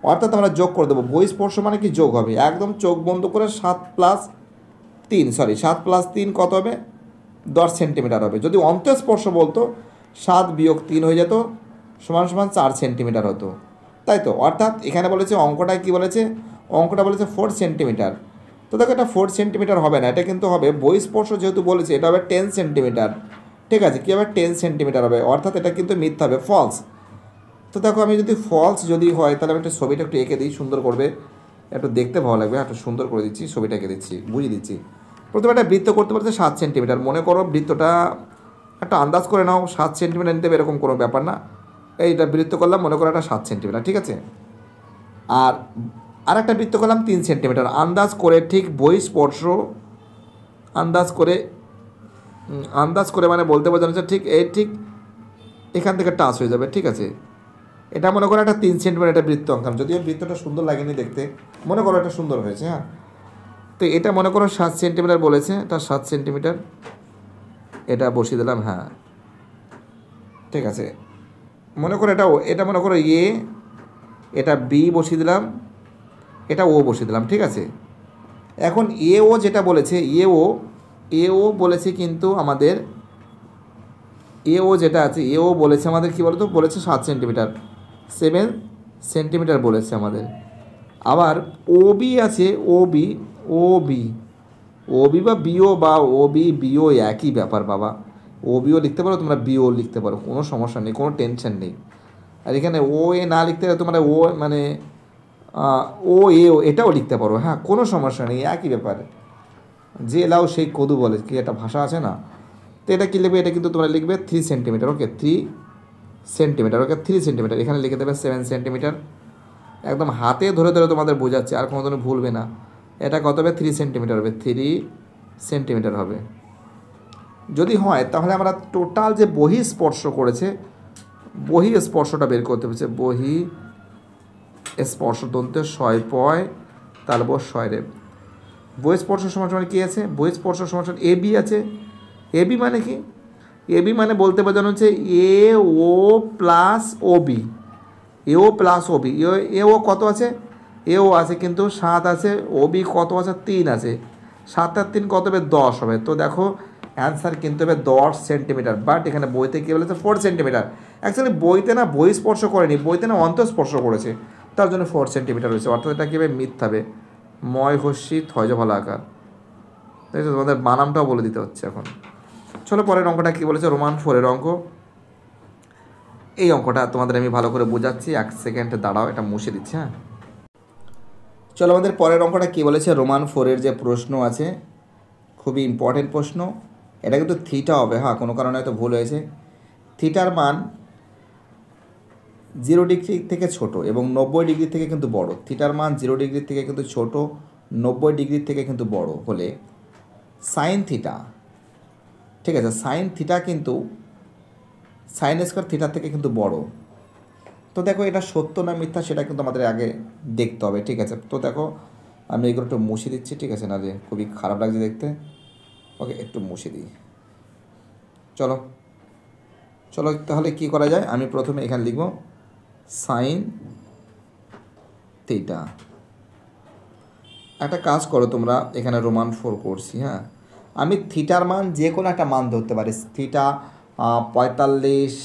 Speaker 1: অর্থাৎ আমরা যোগ করে দেবো। বহিঃস্পর্শ মানে কি যোগ হবে, একদম চোখ বন্ধ করে 7 + 3 কত হবে, 10 সেন্টিমিটার হবে। যদি অন্তঃস্পর্শ বলতো 7 - 3 হয়ে যেত, = 4 সেন্টিমিটার হতো, তাই তো? অর্থাৎ এখানে বলেছে অঙ্কটায় কী বলেছে, অঙ্কটা বলেছে 4 সেন্টিমিটার। তো দেখো এটা 4 সেন্টিমিটার হবে না, এটা কিন্তু হবে বহিঃস্পর্শ যেহেতু বলেছে, এটা হবে 10 সেন্টিমিটার। ঠিক আছে, কী হবে 10 সেন্টিমিটার হবে, অর্থাৎ এটা কিন্তু মিথ্যা হবে, ফলস। তো দেখো আমি যদি ফলস যদি হয় তাহলে আমি একটা ছবিটা একটু এঁকে দিই, সুন্দর করবে, একটু দেখতে ভালো লাগবে, একটু সুন্দর করে দিচ্ছি, ছবিটা এঁকে দিচ্ছি, বুঝিয়ে দিচ্ছি। প্রথমে একটা বৃত্ত করতে পারছে 7 সেন্টিমিটার, মনে করো বৃত্তটা একটা আন্দাজ করে নাও, 7 সেন্টিমিটার নিতে হবে এরকম কোনো ব্যাপার না। এইটা বৃত্ত করলাম, মনে করো একটা 7 সেন্টিমিটার, ঠিক আছে। আর একটা বৃত্ত করলাম 3 সেন্টিমিটার, আন্দাজ করে ঠিক বহিঃস্পর্শ, আন্দাজ করে মানে বলতে বোঝানো হচ্ছে ঠিক ঠিক এখান থেকে টাচ হয়ে যাবে, ঠিক আছে। এটা মনে করো একটা 3 সেন্টিমিটার একটা বৃত্ত আঁকলাম, যদিও বৃত্তটা সুন্দর লাগেনি দেখতে, মনে করো এটা সুন্দর হয়েছে, হ্যাঁ। তো এটা মনে করো 7 সেন্টিমিটার বলেছে, এটা 7 সেন্টিমিটার, এটা বসিয়ে দিলাম, হ্যাঁ ঠিক আছে। মনে করো এটা মনে করো এ, এটা বি বসিয়ে দিলাম, এটা ও বসিয়ে দিলাম, ঠিক আছে। এখন ও যেটা বলেছে, ও বলেছে কিন্তু আমাদের ও যেটা আছে, ও বলেছে আমাদের কী বলতো, বলেছে 7 সেন্টিমিটার, 7 সেন্টিমিটার বলেছে আমাদের। আবার ওবি আছে, ওবি বা বিও, বা ওবি বিও একই ব্যাপার বাবা, ওবিও লিখতে পারো তোমরা, বিও লিখতে পারো, কোনো সমস্যা নেই, কোনো টেনশন নেই। আর এখানে ও এ না লিখতে গেলে তোমরা ও মানে ও এ এটাও লিখতে পারো, হ্যাঁ কোনো সমস্যা নেই, একই ব্যাপার। যে লাও সেই কদু বলে কি একটা ভাষা আছে না। তো এটা কী লিখবে, এটা কিন্তু তোমরা লিখবে 3 সেন্টিমিটার, ওকে 3 সেন্টিমিটার, ওকে 3 সেন্টিমিটার, এখানে লিখে দেবে 7 সেন্টিমিটার। একদম হাতে ধরে ধরে তোমাদের বোঝাচ্ছে, আর কোনো দিনও ভুলবে না। এটা কত হবে, 3 সেন্টিমিটার হবে, 3 সেন্টিমিটার হবে। যদি হয় তাহলে আমরা টোটাল যে বহিঃস্পর্শ করেছে, বহিঃস্পর্শটা বের করতে হচ্ছে, বহিঃস্পর্শ দন্তে 6 পয় তালব 6 রেব। বহিঃস্পর্শ সমান কী আছে, বহিঃস্পর্শ সমান এ বি আছে। এ বি মানে কি, এ বি মানে বলতে বোঝানো হচ্ছে এ ও প্লাস ও বি, এ ও প্লাস ও বি। এ ও কত আছে, এ ও আছে কিন্তু 7 আছে, ও বি কত আছে 3 আছে, 7 আর 3 কত হবে 10 হবে। তো দেখো অ্যান্সার কিন্তু হবে 10 সেন্টিমিটার, বাট এখানে বইতে কী বলেছে 4 সেন্টিমিটার। অ্যাকচুয়ালি বইতে না বহিঃস্পর্শ করেনি, বইতে না অন্তঃস্পর্শ করেছে, তার জন্য 4 সেন্টিমিটার হয়েছে, অর্থাৎ এটা কী হবে মিথ্যা হবে, ময় হস্যি থয়জ ভালো আকার। তাই তো, তোমাদের বানামটাও বলে দিতে হচ্ছে এখন। চলো পরের অঙ্কটা কী বলেছে, রোমান 4-এর অঙ্ক। এই অঙ্কটা তোমাদের আমি ভালো করে বোঝাচ্ছি, 1 সেকেন্ড দাঁড়াও, এটা মুছে দিচ্ছি, হ্যাঁ। চলো আমাদের পরের অঙ্কটা কী বলেছে, রোমান 4-এর যে প্রশ্ন আছে, খুবই ইম্পর্টেন্ট প্রশ্ন। এটা কিন্তু থিটা হবে, হ্যাঁ কোনো কারণে হয়তো ভুল হয়েছে। থিটার মান 0 ডিগ্রি থেকে ছোট এবং 90 ডিগ্রি থেকে কিন্তু বড়। থিটার মান 0 ডিগ্রি থেকে কিন্তু ছোট, 90 ডিগ্রি থেকে কিন্তু বড় হলে সাইন থিটা, ঠিক আছে, সাইন থিটা কিন্তু সাইন স্কোয়ার থিটার থেকে কিন্তু বড়। তো দেখো এটা সত্য না মিথ্যা সেটা কিন্তু আমাদের আগে দেখতে হবে, ঠিক আছে। তো দেখো আমি এগুলো একটু মুছে দিচ্ছি, ঠিক আছে, না খুবই খারাপ লাগছে দেখতে, ওকে একটু মুছে দিই। চলো চলো তাহলে কি করা যায়, আমি প্রথমে এখানে লিখব সাইন থিটা। একটা কাজ করো তোমরা, এখানে রোমান 4 করছি, হ্যাঁ। আমি থিটার মান যে কোনো একটা মান ধরতে পারি, থিটা 45,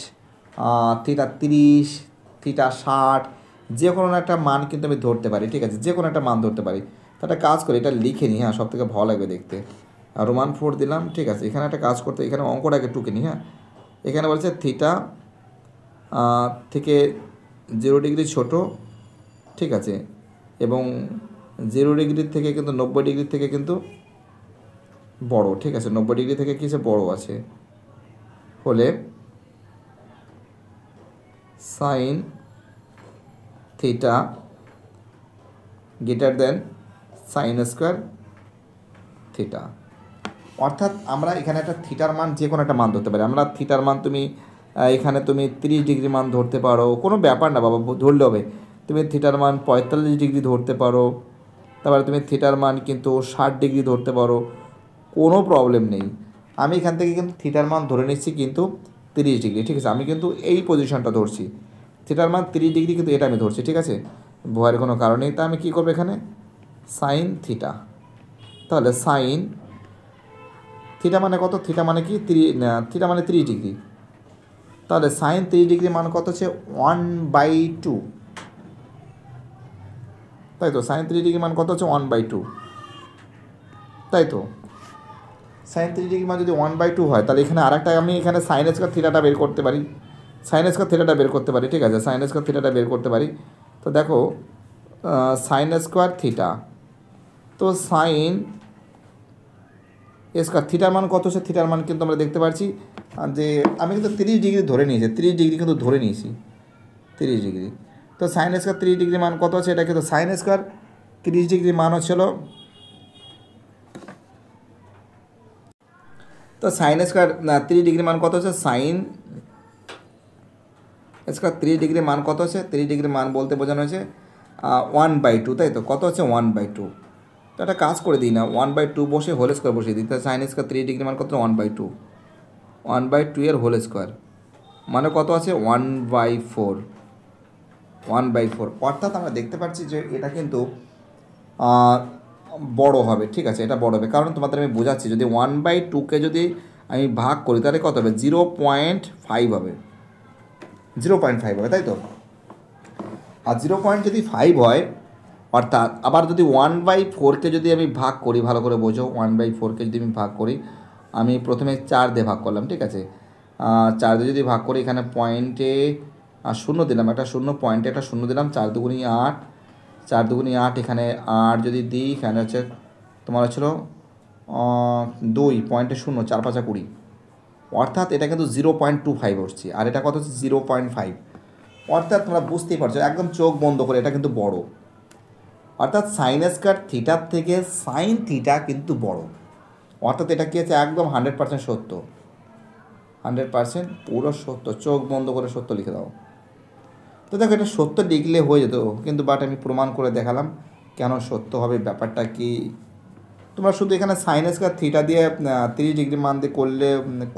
Speaker 1: থিটা 30, থিটা 60, যে কোনো একটা মান কিন্তু আমি ধরতে পারি, ঠিক আছে, যে কোনো একটা মান ধরতে পারি। তো একটা কাজ করি, এটা লিখে নিই, হ্যাঁ, সব থেকে ভালো লাগবে দেখতে। রোমান 4 দিলাম, ঠিক আছে। এখানে একটা কাজ করতে, এখানে অঙ্কটাকে টুকে নিই, হ্যাঁ। এখানে বলছে থিটা থেকে 0 ডিগ্রি ছোট, ঠিক আছে, এবং 0 ডিগ্রির থেকে কিন্তু 90 ডিগ্রির থেকে কিন্তু বড়, ঠিক আছে, 90 ডিগ্রি থেকে কিছু বড় আছে হলে sine theta greater than sine square theta. অর্থাৎ আমরা এখানে একটা থিটার মান যে কোনো একটা মান ধরতে পারি। আমরা থিটার মান তুমি এখানে তুমি 30 ডিগ্রি মান ধরতে পারো, কোনো ব্যাপার না বাবা, ধরলে হবে। তুমি থিটার মান 45 ডিগ্রি ধরতে পারো, তারপরে তুমি থিটার মান কিন্তু 60 ডিগ্রি ধরতে পারো, কোনো প্রবলেম নেই। আমি এখান থেকে কিন্তু থিটার মান ধরে নিচ্ছি কিন্তু 30 ডিগ্রি, ঠিক আছে। আমি কিন্তু এই পজিশনটা ধরছি, থিটার মান 30 ডিগ্রি, কিন্তু এটা আমি ধরছি, ঠিক আছে, ভয়ের কোনো কারণ নেই। তা আমি কী করবো এখানে সাইন থিটা, তাহলে সাইন থিটা মানে কত, থিটা মানে কি থিটা মানে 30 ডিগ্রি, তাহলে সাইন 30 ডিগ্রি মান কত হচ্ছে 1/2, তাই তো। সাইন 30 ডিগ্রি মান কত হচ্ছে 1/2, তাই তো। সাইন 30 ডিগ্রি মান যদি 1/2 হয়, তাহলে এখানে আরেকটা আমি এখানে সাইন স্কোয়ার থিটাটা বের করতে পারি, সাইন স্কোয়ার থিটাটা বের করতে পারি, ঠিক আছে, সাইন স্কোয়ার থিটাটা বের করতে পারি। তো দেখো সাইন স্কোয়ার থিটা, তো সাইন স্কোয়ার থিটার মান কত হচ্ছে, থিটার মান কিন্তু আমরা দেখতে পাচ্ছি যে আমি কিন্তু 30 ডিগ্রি ধরে নিয়েছি, 30 ডিগ্রি কিন্তু ধরে নিয়েছি, 30 ডিগ্রি। তো সাইন স্কোয়ার 30 ডিগ্রি মান কত আছে, এটা কিন্তু সাইন স্কোয়ার 30 ডিগ্রি মান হচ্ছিল, তো সাইন স্কোয়ার 30 ডিগ্রি মান কত হচ্ছে, সাইন স্কোয়ার 30 ডিগ্রি মান কত হচ্ছে, 30 ডিগ্রি মান বলতে বোঝানো হয়েছে 1/2, তাই তো। কত হচ্ছে 1/2, তো একটা কাজ করে দিই না, 1/2 বসে হোল স্কোয়ার বসিয়ে দিই, তাহলে সাইন স্কোয়ার 30 ডিগ্রি মান কত 1/2, 1/2 এর হোল স্কোয়ার মানে কত আছে 1/4, 1/4। অর্থাৎ আমরা দেখতে পাচ্ছি যে এটা কিন্তু বড় হবে, ঠিক আছে, এটা বড় হবে, কারণ তোমাদের আমি বোঝাচ্ছি, যদি 1/2কে যদি আমি ভাগ করি তাহলে কত হবে 0.5 হবে, 0.5 হবে, তাই তো। আর 0.5 হয়, অর্থাৎ আবার যদি 1/4কে যদি আমি ভাগ করি, ভালো করে বোঝো, 1/4কে যদি আমি ভাগ করি, আমি প্রথমে 4 দিয়ে ভাগ করলাম, ঠিক আছে, 4 দিয়ে যদি ভাগ করি, এখানে পয়েন্টে 0 দিলাম, একটা 0 পয়েন্টে একটা 0 দিলাম, 4 দুগুণি 8, 4 দুগুণি 8, এখানে 8 যদি দিই, এখানে হচ্ছে তোমার হচ্ছিল 2 পয়েন্টে 0, 4 5 20, অর্থাৎ এটা কিন্তু 0.25 হচ্ছে, আর এটা কত হচ্ছে 0.5। অর্থাৎ তোমরা বুঝতেই পারছো, একদম চোখ বন্ধ করে, এটা কিন্তু বড়। অর্থাৎ সাইন স্কোয়ার থিটার থেকে সাইন থিটা কিন্তু বড়, অর্থাৎ এটা কি আছে একদম 100% সত্য, 100% পুরো সত্য, চোখ বন্ধ করে সত্য লিখে দাও। তো দেখো এটা সত্য লিখলে হয়ে যেত, কিন্তু বাট আমি প্রমাণ করে দেখালাম কেন সত্য হবে, ব্যাপারটা কি। তোমরা শুধু এখানে সাইন স্কোয়ার থিটা দিয়ে 30 ডিগ্রি মান দিয়ে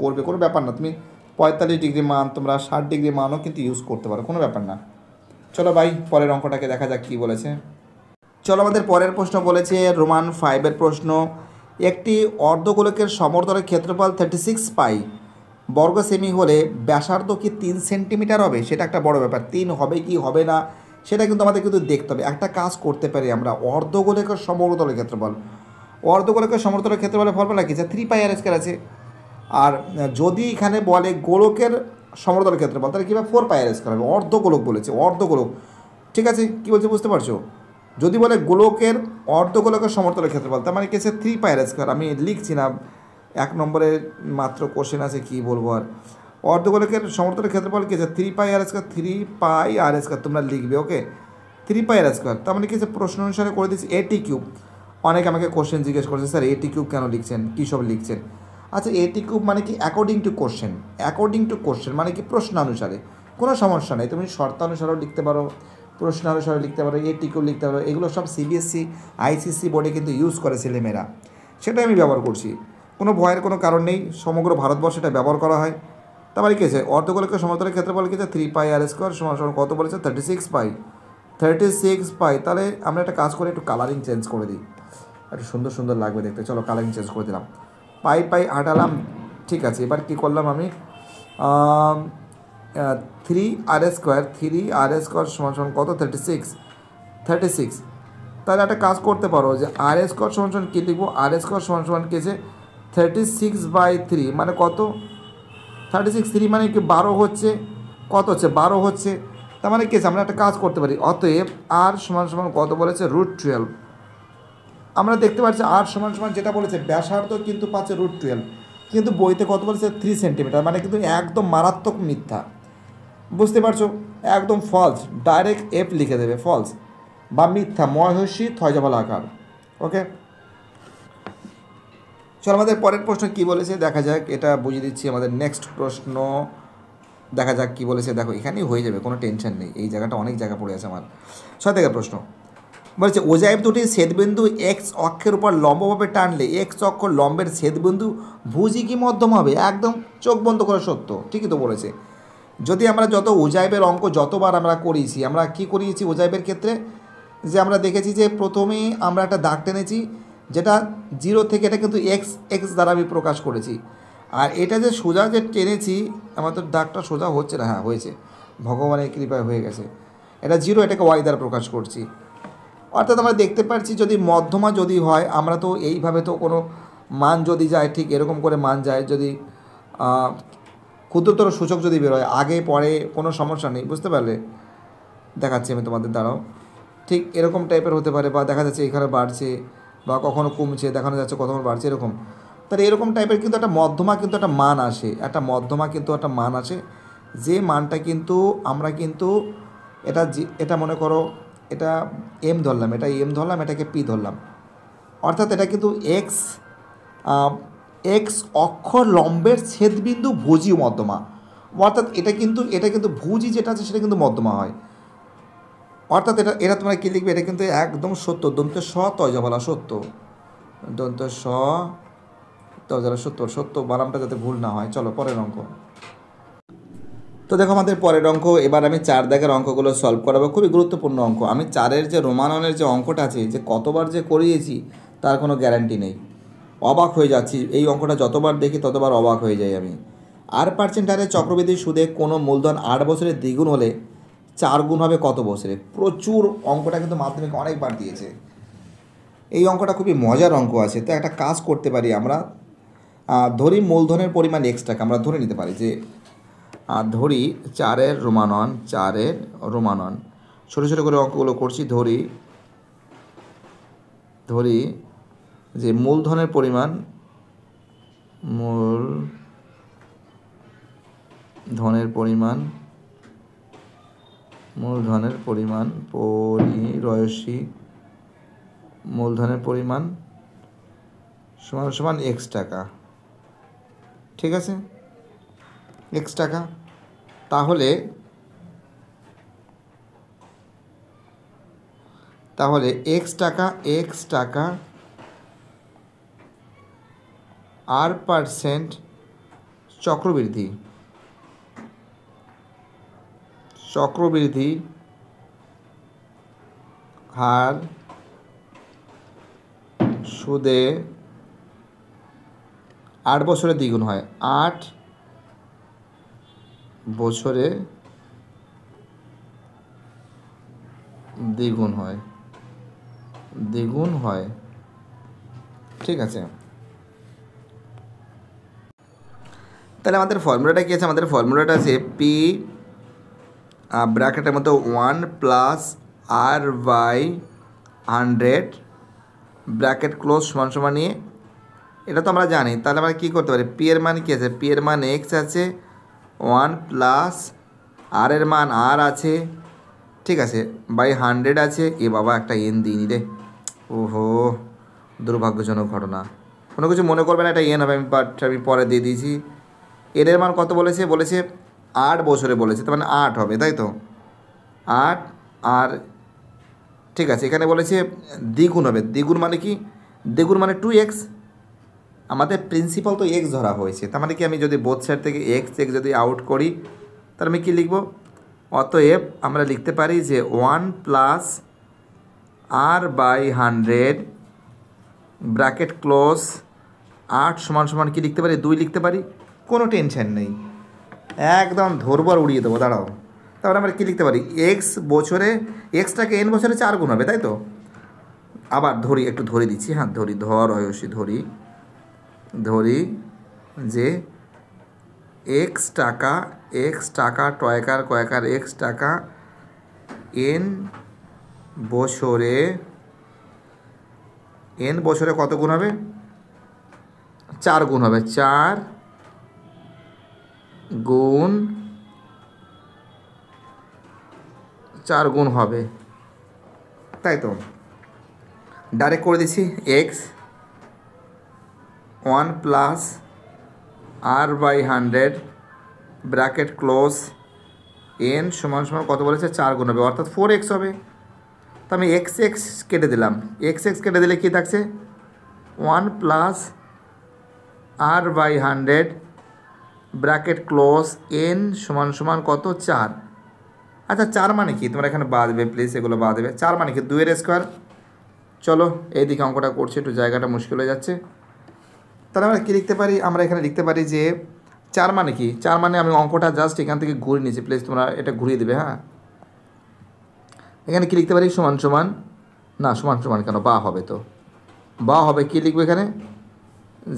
Speaker 1: করবে, কোনো ব্যাপার না। তুমি 45 ডিগ্রি মান, তোমরা 60 ডিগ্রি মানও কিন্তু ইউজ করতে পারো, কোনো ব্যাপার না। চলো ভাই পরের অঙ্কটাকে দেখা যাক কী বলেছে। চলো আমাদের পরের প্রশ্ন বলেছে রোমান 5-এর প্রশ্ন, একটি অর্ধগোলকের সমতলের ক্ষেত্রফল 36 পাই বর্গ সেমি হলে ব্যাসার্ধ কি 3 সেন্টিমিটার হবে, সেটা একটা বড় ব্যাপার। 3 হবে কি হবে না সেটা কিন্তু আমাদের কিন্তু দেখতে হবে। একটা কাজ করতে পারি আমরা, অর্ধগোলকের সমতলের ক্ষেত্রফল, অর্ধগোলকের সমতলের ক্ষেত্রফলের ফর্মুলা কি আছে, 3πr² আছে। আর যদি এখানে বলে গোলকের সমতলের ক্ষেত্রফল, তাহলে কী হবে 4πr² হবে। অর্ধগোলক বলেছে, অর্ধগোলক, ঠিক আছে, কী বলছে বুঝতে পারছো। যদি বলে গোলকের অর্ধগোলকের সমতলের ক্ষেত্রফল, তার মানে কি আছে 3πr²। আমি লিখছি না, 1 নম্বরের মাত্র কোশ্চেন আছে, কি বলবো আর। অর্ধগোলকের সমতলের ক্ষেত্রফল কি আছে 3πr², 3πr², তোমরা লিখবে, ওকে, 3πr²। তার মানে কি আছে প্রশ্ন অনুসারে করে দিচ্ছি AT³ অনেকে আমাকে কোশ্চেন জিজ্ঞেস করছে, স্যার AT³ কেন লিখছেন, কী সব লিখছেন। আচ্ছা AT³ মানে কি according to question, according to question মানে কি প্রশ্ন অনুসারে, কোনো সমস্যা নেই। তুমি শর্তানুসারেও লিখতে পারো, প্রশ্ন অনুসারে লিখতে পারো, AT³ লিখতে পারো। এগুলো সব CBSE ICC বোর্ডে কিন্তু ইউজ করে ছেলেমেয়েরা, সেটাই আমি ব্যবহার করছি, কোনো ভয়ের কোনো কারণ নেই। সমগ্র ভারতবর্ষে এটা ব্যবহার করা হয়, তারপরে কী আছে অর্ধগোলকের সমতলের ক্ষেত্রফল কী আছে 3 পাই আর স্কোয়ার সমান সমান কত বলেছে 36 পাই। তাহলে আমরা একটা কাজ করে একটু কালারিং চেঞ্জ করে দিই, একটু সুন্দর সুন্দর লাগবে দেখতে। চলো কালারিং চেঞ্জ করে দিলাম, পাই হাঁটালাম। ঠিক আছে, এবার কী করলাম আমি 3r² সমান সমান কত 36। তাহলে একটা কাজ করতে পারো যে r² সমান সমান কী লিখবো, r² সমান সমান কী আছে 36/3 মানে কত 36 মানে কি 12 হচ্ছে, কত হচ্ছে 12 হচ্ছে। তার মানে কি আছে আমরা একটা কাজ করতে পারি, অতএব r সমান সমান কত বলেছে √12। আমরা দেখতে পাচ্ছি r সমান সমান যেটা বলেছে ব্যাসার্ধ কিন্তু পাচ্ছে √12, কিন্তু বইতে কত বলেছে 3 সেন্টিমিটার, মানে কিন্তু একদম মারাত্মক মিথ্যা, বুঝতে পারছো, একদম ফলস, ডাইরেক্ট এফ লিখে দেবে ফলস বা মিথ্যা মহর্ষি থয়জাবাল আকার। ওকে, চলো আমাদের পরের প্রশ্ন কী বলেছে দেখা যাক, এটা বুঝিয়ে দিচ্ছি। আমাদের নেক্সট প্রশ্ন দেখা যাক কী বলেছে, দেখো এখানেই হয়ে যাবে, কোনো টেনশন নেই, এই জায়গাটা অনেক জায়গা পড়ে আছে আমার। 6 থেকে প্রশ্ন বলছে ওজাইব দুটি ছেদবিন্দু এক্স অক্ষের উপর লম্বভাবে টানলে এক্স অক্ষ লম্বের ছেদবিন্দু ভুজি কি মধ্যম হবে, একদম চোখ বন্ধ করে সত্য, ঠিকই তো বলেছে। যদি আমরা যত ওজাইবের অঙ্ক যতবার আমরা করিয়েছি, আমরা কি করিয়েছি ওজাইবের ক্ষেত্রে, যে আমরা দেখেছি যে প্রথমে আমরা একটা দাগ টেনেছি যেটা 0 থেকে, এটা কিন্তু এক্স দ্বারা আমি প্রকাশ করেছি, আর এটা যে সোজা যে টেনেছি আমার তো দাগটা সোজা হচ্ছে না, হ্যাঁ হয়েছে, ভগবানের কৃপায় হয়ে গেছে, এটা 0 এটাকে ওয়াই দ্বারা প্রকাশ করছি। অর্থাৎ আমরা দেখতে পাচ্ছি যদি মধ্যমা যদি হয়, আমরা তো এইভাবে তো কোনো মান যদি যায় ঠিক এরকম করে মান যায়, যদি ক্ষুদ্রতর সূচক যদি বেরোয় আগে পরে কোনো সমস্যা নেই, বুঝতে পারলে, দেখাচ্ছি আমি তোমাদের দ্বারাও, ঠিক এরকম টাইপের হতে পারে, বা দেখা যাচ্ছে এখানে বাড়ছে বা কখনো কমছে, দেখানো যাচ্ছে কখনো বাড়ছে এরকম। তাহলে এরকম টাইপের কিন্তু একটা মধ্যমা কিন্তু একটা মান আসে, একটা মধ্যমা কিন্তু একটা মান আসে, যে মানটা কিন্তু আমরা কিন্তু এটা মনে করো এটা এম ধরলাম, এটা এম ধরলাম, এটাকে পি ধরলাম, অর্থাৎ এটা কিন্তু এক্স অক্ষ লম্বের ছেদবিন্দু ভুজি মধ্যমা, অর্থাৎ এটা কিন্তু ভুজি যেটা আছে সেটা কিন্তু মধ্যমা হয়, অর্থাৎ এটা তোমরা কী লিখবে, এটা কিন্তু একদম সত্য, দন্ত স তয়জাবালা সত্য, দন্ত স তয়জাবালা সত্য বানামটা যাতে ভুল না হয়। চলো পরের অঙ্ক। তো দেখো আমাদের পরের অঙ্ক, এবার আমি 4 দাগের অঙ্কগুলো সলভ করাবো, খুবই গুরুত্বপূর্ণ অঙ্ক। আমি 4-এর যে রোমাননের যে অঙ্কটা আছে, যে কতবার যে করিয়েছি তার কোনো গ্যারান্টি নেই, অবাক হয়ে যাচ্ছি, এই অঙ্কটা যতবার দেখি ততবার অবাক হয়ে যাই আমি। r% হারে চক্রবৃদ্ধি সুদে কোনো মূলধন 8 বছরে দ্বিগুণ হলে 4 গুণ হবে কত বছরে। প্রচুর অঙ্কটা কিন্তু মাধ্যমিক অনেকবার দিয়েছে, এই অঙ্কটা খুবই মজার অঙ্ক আছে। তো একটা কাজ করতে পারি আমরা, ধরি মূলধনের পরিমাণ x টাকা, আমরা ধরে নিতে পারি যে ধরি 4-এর রোমানন, ছোটো ছোটো করে অঙ্কগুলো করছি, ধরি যে মূলধনের পরিমাণ সমান x টাকা, ঠিক আছে x টাকা। তাহলে x টাকা r% চক্রবৃদ্ধি হার সুদে 8 বছরে দ্বিগুণ হয়, 8 বছরে দ্বিগুণ হয়, ঠিক আছে। তাহলে আমাদের ফর্মুলাটা কী আছে, আমাদের ফর্মুলাটা আছে পি ব্র্যাকেটের মতো 1 + r/100 ব্র্যাকেট ক্লোজ সমান সমান নিয়ে, এটা তো আমরা জানি। তাহলে আমরা কী করতে পারি, পি এর মান কী আছে, পি এর মান x আছে, 1 + r এর মান r আছে, ঠিক আছে, বাই 100 আছে। এ বাবা একটা এন দিইনি রে, ওহো দুর্ভাগ্যজনক ঘটনা, কোনো কিছু মনে করবে না, এটা এন হবে, আমি পরে দিয়ে দিয়েছি। এর মান কত বলেছে 8 বছরে বলেছে, তার মানে 8 হবে, তাই তো 8 আর ঠিক আছে, এখানে বলেছে দ্বিগুণ হবে, দ্বিগুণ মানে কি, দ্বিগুণ মানে 2x, আমাদের প্রিন্সিপাল তো এক্স ধরা হয়েছে, তার মানে কি আমি যদি বোথ সাইড থেকে এক্স এক্স যদি আউট করি তাহলে আমি কী লিখব? অতএব আমরা লিখতে পারি যে 1 প্লাস r/100 ব্র্যাকেট ক্লোজ 8 সমান সমান কী লিখতে পারি? 2 লিখতে পারি। কোনো টেনশন নেই, একদম ধরবো আর উড়িয়ে দেবো। দাঁড়াও, তারপরে আমরা কী লিখতে পারি? এক্স বছরে, এক্সটাকে এন বছরে 4 গুণ হবে, তাই তো? আবার ধরি, একটু ধরে দিচ্ছি, হ্যাঁ ধরি যে এক্স টাকা টয়কার কয়কার এক্স টাকা এন বছরে কত গুণ হবে? 4 গুণ হবে। 4 গুণ হবে, তাই তো? ডাইরেক্ট করে দিচ্ছি x 1 plus r/100 bracket close N সমান সমান কত বলেছে? 4 গুণ হবে, অর্থাৎ 4x হবে। তো আমি এক্স কেটে দিলাম, এক্স কেটে দিলে কী থাকছে? 1 plus r/100 bracket close N সমান সমান কত? 4। আচ্ছা 4 মানে কি? তোমরা এখানে বাঁধবে প্লিজ, এগুলো বাঁধবে। 4 মানে কি? 2 এর স্কোয়ার। চলো এইদিকে অঙ্কটা করছি, একটু জায়গাটা মুশকিল হয়ে যাচ্ছে। তাহলে আমরা কী লিখতে পারি? আমরা এখানে লিখতে পারি যে 4 মানে কি? 4 মানে আমি অঙ্কটা জাস্ট এখান থেকে ঘুরিয়ে নিয়েছি, প্লিজ তোমরা এটা ঘুরিয়ে দেবে। হ্যাঁ, এখানে কী লিখতে পারি? সমান সমান কেন? বা হবে তো, বা হবে। কী লিখবো এখানে?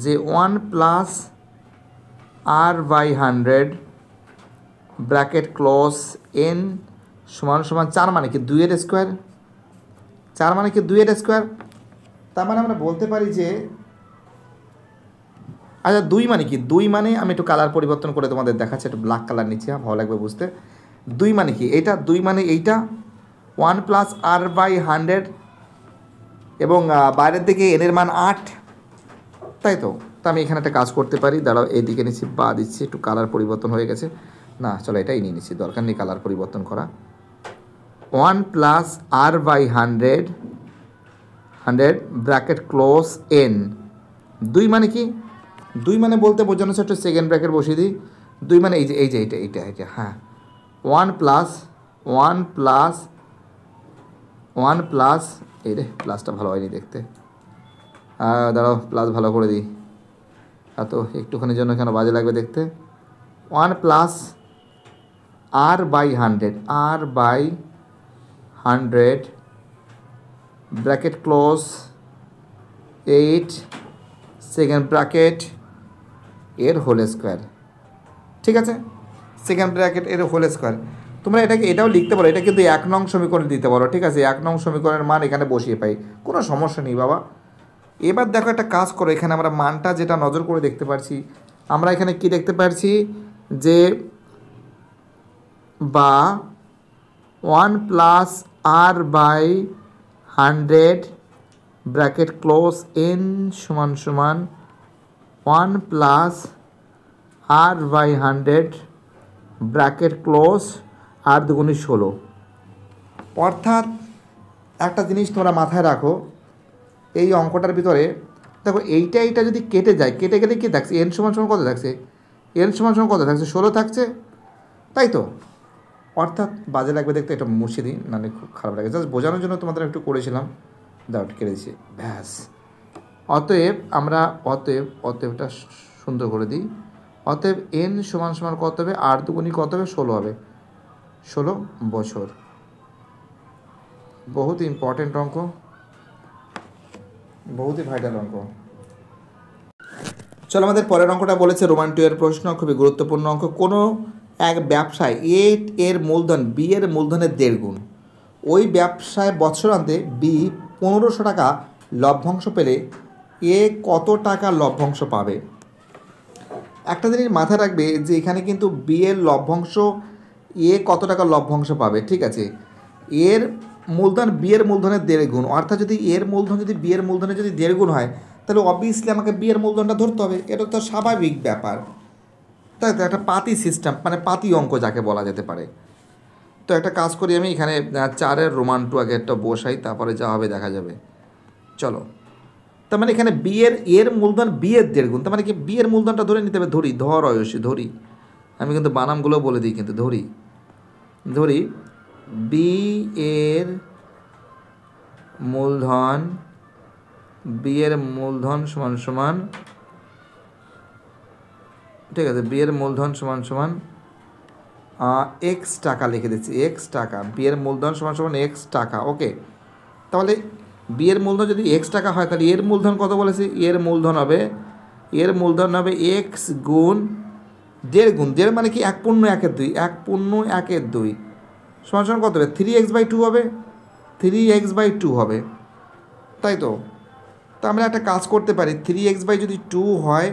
Speaker 1: যে 1 plus r/100 bracket close N সমান সমান 4 মানে কি? 2 এর স্কোয়ার। 4 মানে কি? 2 এর স্কোয়ার। তার মানে আমরা বলতে পারি যে, আচ্ছা 2 মানে কি? 2 মানে আমি একটু কালার পরিবর্তন করে তোমাদের দেখাচ্ছি, একটু ব্ল্যাক কালার নিচ্ছি, ভালো লাগবে বুঝতে। 2 মানে কি? এইটা 2 মানে এইটা 1 প্লাস r/100 এবং বাইরের দিকে এনের মান 8, তাই তো? তো আমি এখানে একটা কাজ করতে পারি, দাঁড়াও এইদিকে নিচ্ছি, বা দিচ্ছি, একটু কালার পরিবর্তন হয়ে গেছে। না চলো এটাই নিয়ে নিচ্ছি, দরকার নেই কালার পরিবর্তন করা। 1 plus r/100 bracket close N. 2 মানে কি? 2 মানে বলতে বোঝানো হচ্ছে, একটু সেকেন্ড ব্র্যাকেট বসিয়ে দিই। 2 মানে এইটা, হ্যাঁ। 1 প্লাস এই রে, প্লাসটা ভালো হয়নি দেখতে, দাঁড়াও প্লাস ভালো করে দিই, তো একটুখানির জন্য কেন বাজে লাগবে দেখতে। 1 plus r/100 bracket close 8 second bracket এর হোল স্কোয়ার, ঠিক আছে? সেকেন্ড ব্র্যাকেট এর হোল স্কোয়ার। তোমরা এটাও লিখতে পারো, এটা কিন্তু 1 নং সমীকরণ দিতে পারো, ঠিক আছে? 1 নং সমীকরণের মান এখানে বসিয়ে পাই, কোনো সমস্যা নেই বাবা। এবার দেখো একটা কাজ করো, এখানে আমরা মানটা যেটা নজর করে দেখতে পাচ্ছি, আমরা এখানে কি দেখতে পাচ্ছি? যে বা 1 plus r/100 bracket close N সমান সমান 1 প্লাস r/100 ব্র্যাকেট ক্লোজ 8 দুগুণে 16। অর্থাৎ একটা জিনিস তোমরা মাথায় রাখো, এই অঙ্কটার ভিতরে দেখো এইটা যদি কেটে যায়, কেটে গেলে কী থাকছে? এন সমান সমান কত থাকছে? এন সমান সমান কত থাকছে? 16 থাকছে, তাই তো? অর্থাৎ বাজে লাগবে দেখতে, এটা মুছে দিই, নাহলে খুব খারাপ লাগে। জাস্ট বোঝানোর জন্য তোমাদের একটু করেছিলাম, দাও কেটে দিচ্ছি, ব্যাস। অতএবটা সুন্দর করে দিই। অতএব এন সমান সমান কত হবে? 8 দুগুণী কত হবে? 16 হবে, 16 বছর। বহুত ইম্পর্টেন্ট অঙ্ক, বহুতই ভাইটাল অঙ্ক। চলো আমাদের পরের অঙ্কটা বলেছে রোমান 2 এর প্রশ্ন, খুবই গুরুত্বপূর্ণ অঙ্ক। কোনো এক ব্যবসায় এ এর মূলধন বি এর মূলধনের 1.5 গুণ। ওই ব্যবসায় বছরান্তে বি 1500 টাকা লভ্যাংশ পেলে এ কত টাকা লভ্যাংশ পাবে? একটা জিনিস মাথায় রাখবে যে এখানে কিন্তু বি এর লভ্যাংশ, এ কত টাকা লভ্যাংশ পাবে, ঠিক আছে? এর মূলধন বি এর মূলধনের 1.5 গুণ, অর্থাৎ যদি এর মূলধন যদি বি এর মূলধনের যদি 1.5 গুণ হয়, তাহলে অবভিয়াসলি আমাকে বি এর মূলধনটা ধরতে হবে, এটা তো স্বাভাবিক ব্যাপার, তাই তো? একটা পাতি সিস্টেম, মানে পাতি অঙ্ক যাকে বলা যেতে পারে। তো একটা কাজ করি, আমি এখানে 4 রোমান 2 আগে একটা বসাই, তারপরে যা হবে দেখা যাবে। চলো, তার মানে এখানে বি এর মূলধন বি এর 1.5 গুণ, তার মানে কি বি এর মূলধনটা ধরে নিতে হবে, ধরি ধর অয়সী ধরি, আমি কিন্তু বানামগুলো বলে দিই, কিন্তু ধরি বি এর মূলধন সমান সমান, ঠিক আছে, বি এর মূলধন সমান সমান এক্স টাকা লিখে দিচ্ছি, এক্স টাকা, বি এর মূলধন সমান সমান এক্স টাকা। ওকে, তাহলে বি এর মূলধন যদি এক্স টাকা হয় তাহলে এর মূলধন কত বলেছি, এর মূলধন হবে এক্স গুণ 1.5 গুণ, 1.5 মানে কি 1/2, 1/2 সমান সমান কত হবে, 3x/2 হবে, 3x/2 হবে, তাই তো। তা আমরা একটা কাজ করতে পারি, 3x/2 হয়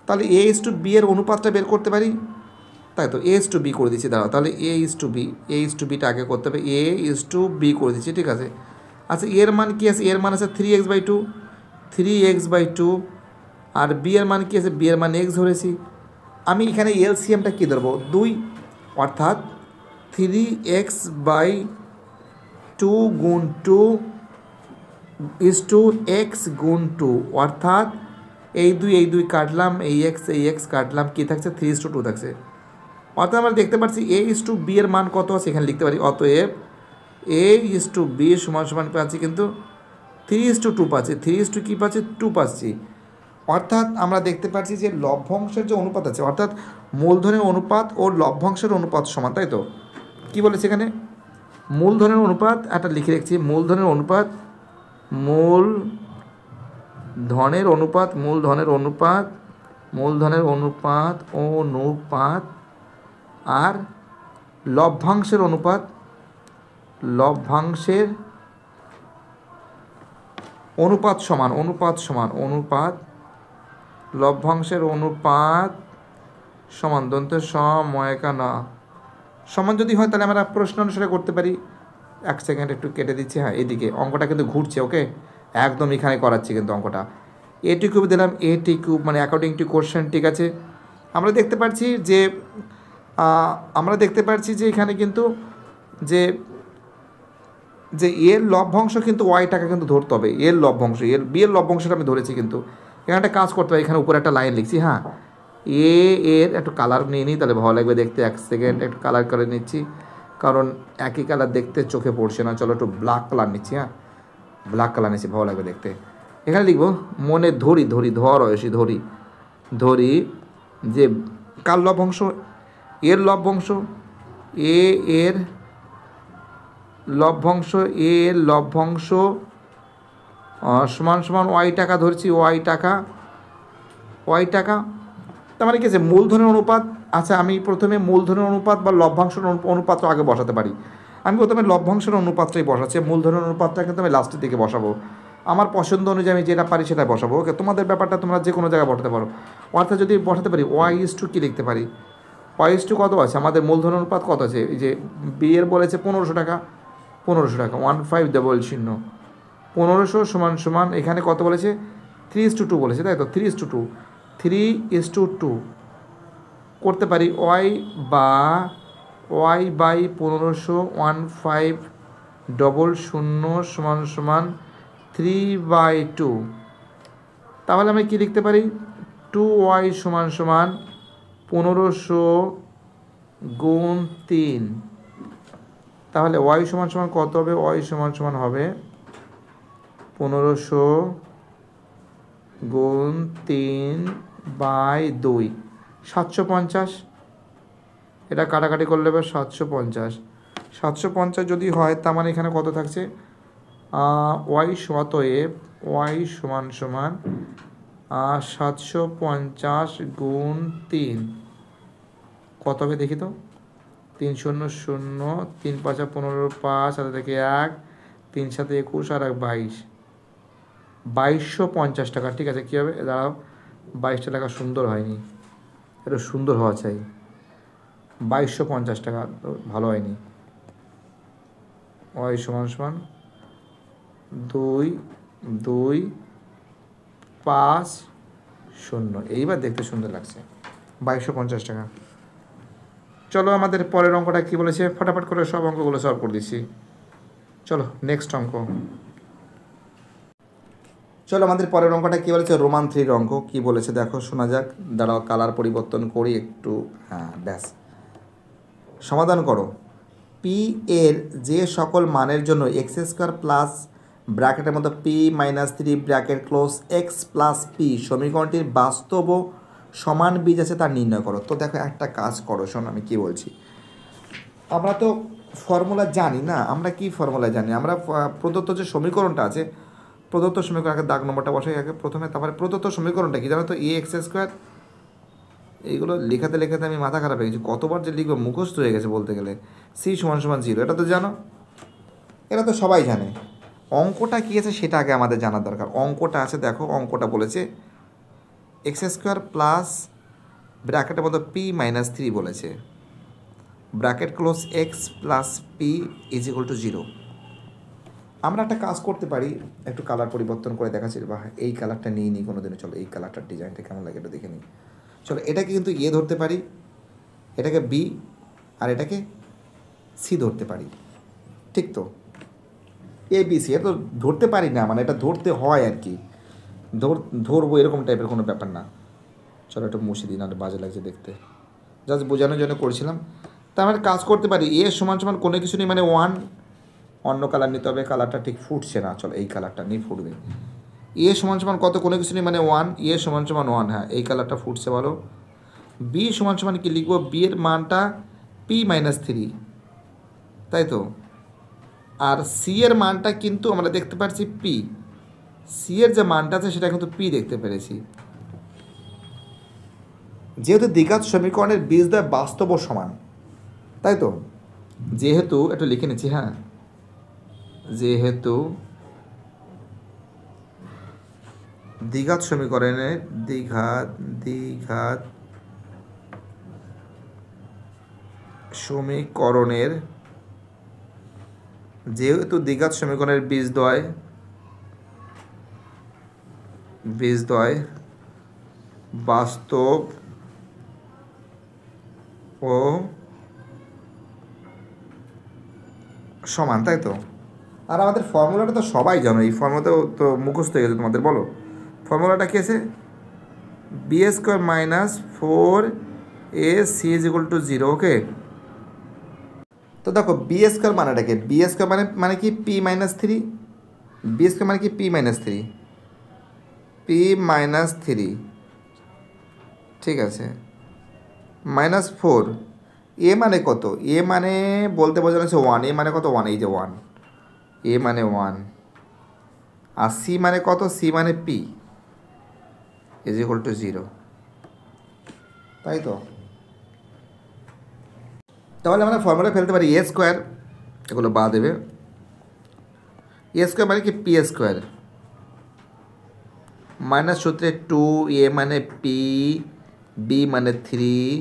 Speaker 1: তাহলে a/b এর অনুপাতটা বের করতে পারি, তাই তো, a/b করে দিচ্ছি, দাঁড়াও, তাহলে a/bটা আগে করতে হবে, a/b করে দিচ্ছি, ঠিক আছে। আচ্ছা এর মান কী আছে, এর মান আছে 3x/2, আর বি এর মান কী আছে, বি এর মান x ধরেছি। আমি এখানে এলসিএমটা কী ধরবো, 2, অর্থাৎ 3x/2 গুণ 2 x গুণ 2, অর্থাৎ এই দুই কাটলাম, এই এক্স কাটলাম, কী থাকছে, 3:2 থাকছে। অর্থাৎ আমরা দেখতে পাচ্ছি a/b এর মান কত আছে এখানে লিখতে পারি, অতএব a/b সমান সমান পাচ্ছি কিন্তু 3:2 পাচ্ছি, 3 কী পাচ্ছি, 2 পাচ্ছি। অর্থাৎ আমরা দেখতে পাচ্ছি যে লভ্যাংশের যে অনুপাত আছে, অর্থাৎ মূলধনের অনুপাত ও লভ্যাংশের অনুপাত সমান, তাই তো। কী বলেছে এখানে, মূলধনের অনুপাত, একটা লিখে রাখছি, মূলধনের অনুপাত আর লভ্যাংশের অনুপাত সমান, লভ্যাংশের অনুপাত সমান, দন্তে সময়কা না সমান যদি হয় তাহলে আমরা প্রশ্ন অনুসারে করতে পারি। 1 সেকেন্ড একটু কেটে দিচ্ছি, হ্যাঁ এদিকে অঙ্কটা কিন্তু ঘুরছে, ওকে, একদম এখানে করাচ্ছি কিন্তু অঙ্কটা, a/3 দিলাম, a/3 মানে অ্যাকর্ডিং টু কোশ্চেন, ঠিক আছে। আমরা দেখতে পাচ্ছি যে এখানে কিন্তু যে এর লভ্যাংশ কিন্তু ওয়াই টাকা কিন্তু ধরতে হবে, এর লভ্যাংশ, বি এর লভ্যাংশটা আমি ধরেছি, কিন্তু এখানে একটা কাজ করতে হবে, এখানে উপরে একটা লাইন লিখছি, হ্যাঁ এর একটু কালার নিয়ে নিই তাহলে ভালো লাগবে দেখতে। 1 সেকেন্ড একটু কালার করে নিচ্ছি, কারণ একই কালার দেখতে চোখে পড়ছে না, চলো একটু ব্ল্যাক কালার নিচ্ছি, হ্যাঁ ব্ল্যাক কালার নিচ্ছি, ভালো লাগবে দেখতে। এখানে লিখবো মনে ধরি যে কার লভ্যাংশ, এর লভ্যাংশ, এর লভ্যাংশ সমান সমান ওয়াই টাকা ধরছি, ওয়াই টাকা, তার মানে কি আছে, মূলধনের অনুপাত। আচ্ছা আমি প্রথমে মূলধনের অনুপাত বা লভ্যাংশের অনুপাতটা আগে বসাতে পারি, আমি প্রথমে লভ্যাংশের অনুপাতটাই বসাচ্ছি, মূলধনের অনুপাতটা কিন্তু আমি লাস্টের দিকে বসাবো, আমার পছন্দ অনুযায়ী আমি যেটা পারি সেটা বসাবো, ওকে। তোমাদের ব্যাপারটা তোমরা যে কোনো জায়গায় বসাতে পারো, অর্থাৎ যদি বসাতে পারি y/2 কী লিখতে পারি, y/2 কত আছে, আমাদের মূলধনের অনুপাত কত আছে, এই যে বি এর বলেছে 1500 টাকা, 1500 সমান সমান এখানে কত বলেছে, 3:2 বলেছে, তাই তো, 3:2 করতে পারি, y/1500 সমান সমান 3/2, তাহলে আমি কি লিখতে পারি, 2y সমান সমান 1500 গুণ 3, তাহলে y সমান সমান কত হবে, y সমান সমান হবে 1500 গুণ 3/2, 750, এটা কাটাকাটি করলে এবার 750 যদি হয়, তার মানে এখানে কত থাকছে, y সমান সমান 750 গুণ 3 কত হবে দেখি তো, 3 0 0, 3 5 15, 5 হাতে থেকে 1, 3 7 21 আর 1 22, 2250 টাকা, ঠিক আছে। কী হবে, দাঁড়াও, 22টা টাকা সুন্দর হয়নি, এটা সুন্দর হওয়া চাই, 2250 টাকা ভালো হয়নি, y সমান সমান 2 2 5 0, এইবার দেখতে সুন্দর লাগছে, 2250 টাকা। চলো আমাদের পরের অঙ্কটা কী বলেছে, ফটাফট করে সব অঙ্কগুলো সলভ করে দিচ্ছি, চলো নেক্সট অঙ্ক। চলো আমাদের পরের অঙ্কটা কী বলেছে, রোমান 3 অঙ্ক কী বলেছে দেখো, শোনা যাক। দাঁড়াও কালার পরিবর্তন করি একটু, হ্যাঁ ব্যাস। সমাধান করো। পি এর যে সকল মানের জন্য এক্স স্কোয়ার প্লাস ব্র্যাকেটের মধ্যে P minus 3 bracket close x plus P সমীকরণটির বাস্তব ও সমান বীজ আছে তা নির্ণয় করো। তো দেখো একটা কাজ করো, শোনো আমি কী বলছি। আমরা তো ফর্মুলা জানি না, আমরা কি ফর্মুলা জানি, আমরা প্রদত্ত যে সমীকরণটা আছে, প্রদত্ত সমীকরণ আগে দাগ নম্বরটা বসাই আগে প্রথমে, তারপরে প্রদত্ত সমীকরণটা কি জানো তো, এ এক্স স্কোয়ার। এইগুলো লেখাতে লেখাতে আমি মাথা খারাপ হয়ে গেছি, কতবার যে লিখবো মুখস্থ হয়ে গেছে বলতে গেলে। সি সমান সমান 0, এটা তো জানো, এটা তো সবাই জানে। অঙ্কটা কী আছে সেটা আগে আমাদের জানার দরকার। অঙ্কটা আছে দেখো, অঙ্কটা বলেছে এক্স স্কোয়ার প্লাস ব্র্যাকেটের মধ্যে পি মাইনাস 3 বলেছে, bracket close x plus P is equal to 0। আমরা একটা কাজ করতে পারি, একটু কালার পরিবর্তন করে দেখাচ্ছি। বা এই কালারটা নিয়ে নিই কোনো দিনও, চলো এই কালারটার ডিজাইনটা কেমন লাগে এটা দেখে নিই। চলো এটাকে কিন্তু এ ধরতে পারি, এটাকে বি, আর এটাকে সি ধরতে পারি, ঠিক তো? এ বি সি এটা তো ধরতে পারি না, মানে এটা ধরতে হয় আর কি, ধরবো এরকম টাইপের কোনো ব্যাপার না। চলো একটু মুছে দিই, নাহলে বাজে লাগছে দেখতে, জাস্ট বোঝানোর জন্য করেছিলাম। তা আমরা কাজ করতে পারি, এ সমান সমান কোনো কিছু নেই মানে 1, অন্য কালার নিতে হবে, কালারটা ঠিক ফুটছে না, চলো এই কালারটা নিয়ে ফুটবে। এ সমান সমান কত, কোনো কিছু নেই মানে 1, এ সমান সমান 1, হ্যাঁ এই কালারটা ফুটছে বলো। বি সমান সমান কি লিখবো, বি এর মানটা পি মাইনাস 3, তাই তো। আর সি এর মানটা কিন্তু আমরা দেখতে পাচ্ছি পি, সি এর যে মানটা আছে সেটা কিন্তু পি দেখতে পেরেছি। যেহেতু দ্বিঘাত সমীকরণের বীজদ্বয় বাস্তব ও সমান, তাই তো, যেহেতু একটু লিখে নিচ্ছি, হ্যাঁ যেহেতু দ্বিঘাত সমীকরণের দ্বিঘাত সমীকরণের যেহেতু দ্বিঘাত সমীকরণের বীজদ্বয় বাস্তব ও সমান, তাই তো। আর আমাদের ফর্মুলাটা তো সবাই জানো, এই ফর্মুলাটাও তো মুখস্থ হয়ে গেছে তোমাদের, বলো ফর্মুলাটা কী আছে, B square minus 4ac is equal to 0, okay. তো দেখো বি স্কোয়ার মানেটাকে, বি স্কোয়ার মানে কি পি মাইনাস 3, বি স্কোয়ার মানে কি পি মাইনাস 3, পি মাইনাস 3, ঠিক আছে, মাইনাস 4, এ মানে কত, এ মানে বলতে বোঝানো হচ্ছে 1, এ মানে কত 1, এই যে 1, এ মানে 1, আর সি মানে কত, সি মানে পি ইজ ইকুয়াল টু 0, তাই তো। তাহলে আমরা ফর্মুলা ফেলতে পারি এ স্কোয়ার, এগুলো বাদ দেবে, এ স্কোয়ার মানে কি পি স্কোয়ার মাইনাস সূত্রে 2, এ মানে পি, বি মানে 3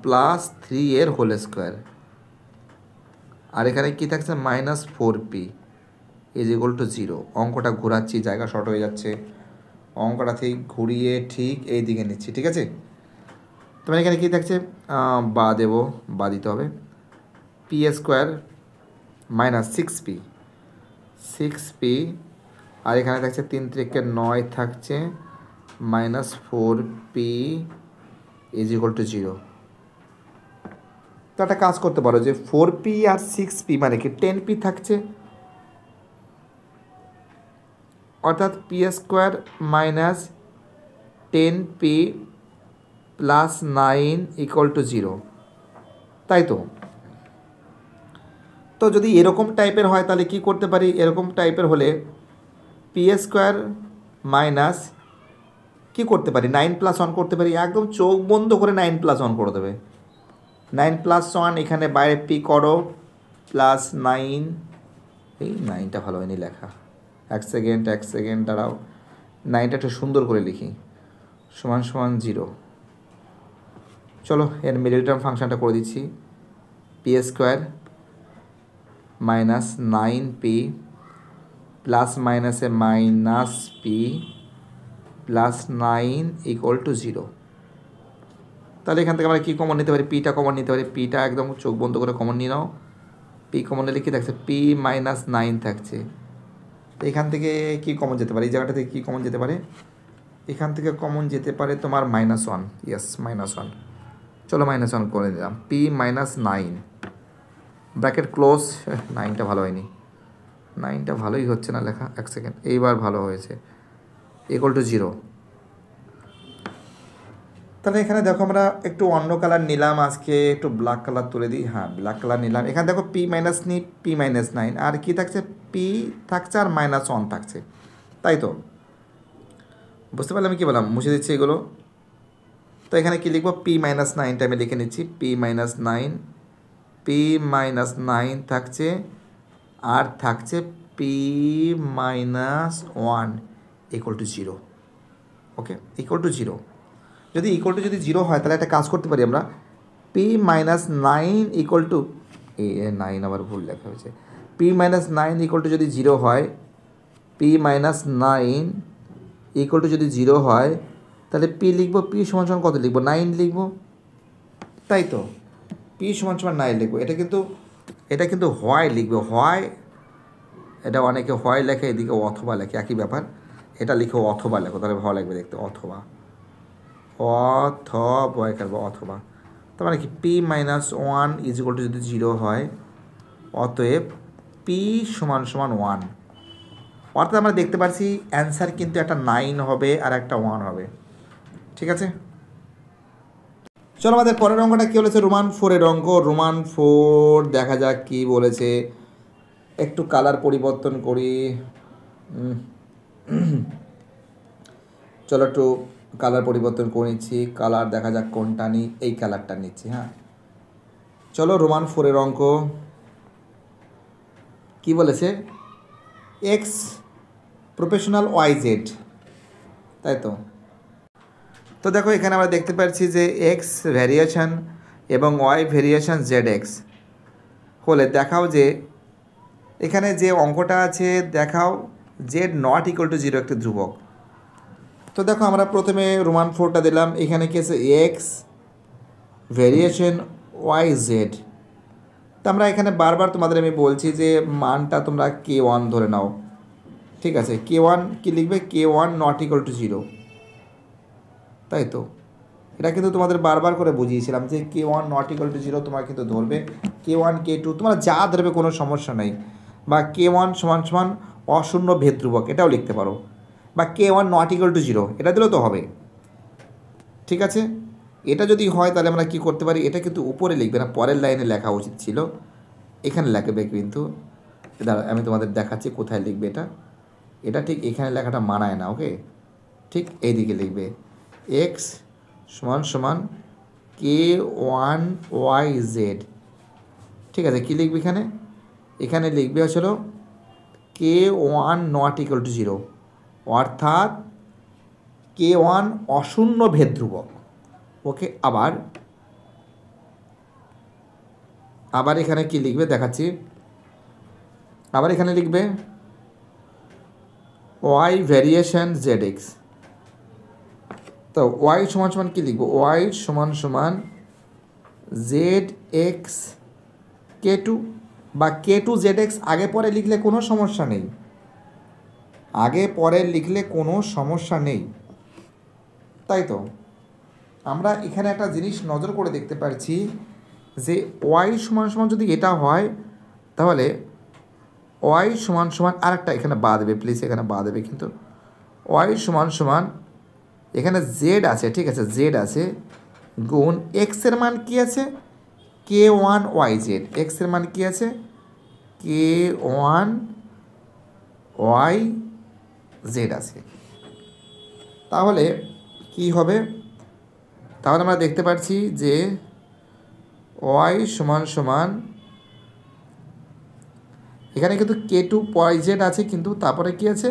Speaker 1: প্লাস 3 এর হোল স্কোয়ার, আর এখানে কী থাকছে minus 4p is equal to 0। অঙ্কটা ঘোরাচ্ছি, জায়গা শর্ট হয়ে যাচ্ছে, অঙ্কটা ঠিক ঘুরিয়ে ঠিক এই দিকে নিচ্ছি, ঠিক আছে। তোমার এখানে কী থাকছে, বা দিতে হবে, পি স্কোয়ার মাইনাস 6p, আর এখানে থাকছে 3 × 9 থাকছে minus 4p is equal to 0। তো একটা কাজ করতে পারো যে 4p আর 6p মানে কি 10p থাকছে, অর্থাৎ P square minus 10p plus 9 equal to 0, তাই তো। তো যদি এরকম টাইপের হয় তাহলে কি করতে পারি, এরকম টাইপের হলে পি স্কোয়ার মাইনাস কী করতে পারি, 9 + 1 করতে পারি, একদম চোখ বন্ধ করে 9 + 1 করে দেবে। 9 + 1 এখানে বাইরে পি করো প্লাস 9, এই 9টা ভালো হয়নি লেখা, এক সেকেন্ড দাঁড়াও, 9টা একটু সুন্দর করে লিখি, সমান সমান 0। চলো এর মিডল টার্ম ফাংশনটা করে দিচ্ছি, P square minus 9p plus মাইনাসে minus P plus 9 equal to 0। তাহলে এখান থেকে আমরা কী কমন নিতে পারি, পিটা কমন নিতে পারি, পিটা একদম চোখ বন্ধ করে কমন নিয়ে নাও, পি কমন নিলে কী থাকছে, পি মাইনাস 9 থাকছে, এখান থেকে কি কমন যেতে পারে, এই জায়গাটা থেকে কী কমন যেতে পারে, এখান থেকে কমন যেতে পারে তোমার -1, ইয়েস -1। চলো -1 করে দিলাম, p-9 ব্র্যাকেট ক্লোজ। 9টা ভালো হয়নি, 9টা ভালোই হচ্ছে না লেখা, এক সেকেন্ড, এইবার ভালো হয়েছে, =0। তাহলে এখানে দেখো আমরা একটু অন্য কালার নিলাম, আজকে একটু ব্ল্যাক কালার তুলে দিই, হ্যাঁ ব্ল্যাক কালার নিলাম। এখানে দেখো p-9 আর কি থাকছে, p থাকছে আর -1 থাকছে, তাই তো বুঝতে পারলে আমি কী বললাম, মুছে দিচ্ছি এগুলো। তো এখানে কী লিখবো, p-9টা আমি লিখে নিচ্ছি, p-9 থাকছে, আর থাকছে p-1 =0। ওকে, =0। যদি যদি 0 হয় তাহলে একটা কাজ করতে পারি আমরা, p-9 9 আবার ভুল লেখা হয়েছে, p-9 যদি 0 হয়, p-9 যদি 0 হয় তাহলে p লিখবো, p সমান কত লিখবো, 9 লিখবো, তাই তো p সমান 9 লিখবো। এটা কিন্তু হয় লিখবে, হয়, এটা অনেকে হয় লেখে, এদিকে অথবা লেখে, একই ব্যাপার, এটা লিখো অথবা লেখো, তাহলে ভালো লাগবে দেখতে, অথবা অথবা। তার মানে কি, p-1 যদি 0 হয়, অতএব p সমান 1। অর্থাৎ আমরা দেখতে পাচ্ছি অ্যান্সার কিন্তু একটা 9 হবে আর একটা 1 হবে, ঠিক আছে। চলো আমাদের পরের অঙ্কটা কী বলেছে, রোমান 4-এর অঙ্ক। রোমান 4 দেখা যাক কী বলেছে, একটু কালার পরিবর্তন করি, চলো একটু কালার পরিবর্তন করে নিচ্ছি, কালার দেখা যাক কোনটা নিই, এই কালারটা নিচ্ছি, হ্যাঁ। চলো রোমান 4-এর অঙ্ক কী বলেছে, এক্স প্রফেশনাল YZ, তাই তো। তো দেখো এখানে আমরা দেখতে পাচ্ছি যে এক্স ভ্যারিয়েশন এবং ওয়াই ভ্যারিয়েশন ZX হলে দেখাও যে এখানে যে অঙ্কটা আছে, দেখাও z ≠ 0 একটি ধ্রুবক। তো দেখো আমরা প্রথমে রোমান 4টা দিলাম, এখানে কি আছে, এক্স ভ্যারিয়েশন YZ। তো আমরা এখানে বারবার তোমাদের আমি বলছি যে মানটা তোমরা k1 ধরে নাও, ঠিক আছে। k1 কি লিখবে, k1 ≠ 0, তাই তো। এটা কিন্তু তোমাদের বারবার করে বুঝিয়েছিলাম যে k1 ≠ 0 তোমার কিন্তু ধরবে, k1 k2 তোমরা যা ধরবে কোনো সমস্যা নেই, বা k1 = অশূন্য ভেদ ধ্রুবক এটাও লিখতে পারো, বা k1 ≠ 0 এটা দিলেও তো হবে, ঠিক আছে। এটা যদি হয় তাহলে আমরা কি করতে পারি, এটা কিন্তু উপরে লিখবে না, পরের লাইনে লেখা উচিত ছিল, এখানে লেখবে কিন্তু, দাঁড়া আমি তোমাদের দেখাচ্ছি কোথায় লিখবে। এটা ঠিক এখানে লেখাটা মানায় না, ওকে, ঠিক এইদিকে লিখবে, এক্স সমান k1 YZ, ঠিক আছে। কী লিখবে এখানে, এখানে লিখবে হলো k1 ≠ 0, অর্থাৎ k1 অশূন্য ভেদ ধ্রুবক, ওকে। আবার এখানে কি লিখবে দেখাচ্ছি, আবার এখানে লিখবে y ভ্যারিয়েশন ZX। তো y সমান কী লিখবো, y সমান ZX k2 বা k2 ZX, আগে পরে লিখলে কোনো সমস্যা নেই, আগে পরে লিখলে কোনো সমস্যা নেই, তাই তো। আমরা এখানে একটা জিনিস নজর করে দেখতে পাচ্ছি যে y সমান যদি এটা হয় তাহলে y সমান আরেকটা এখানে বাদ দেবে, প্লিজ এখানে বাদ দেবে কিন্তু, y সমান এখানে z আছে, ঠিক আছে, z আছে, গুণ এক্সের মান কী আছে, k1 YZ, এক্সের মান কী আছে, k1 YZ আছে। তাহলে কি হবে, তাহলে আমরা দেখতে পাচ্ছি যে y সমান এখানে কিন্তু k2 YZ আছে, কিন্তু তারপরে কি আছে,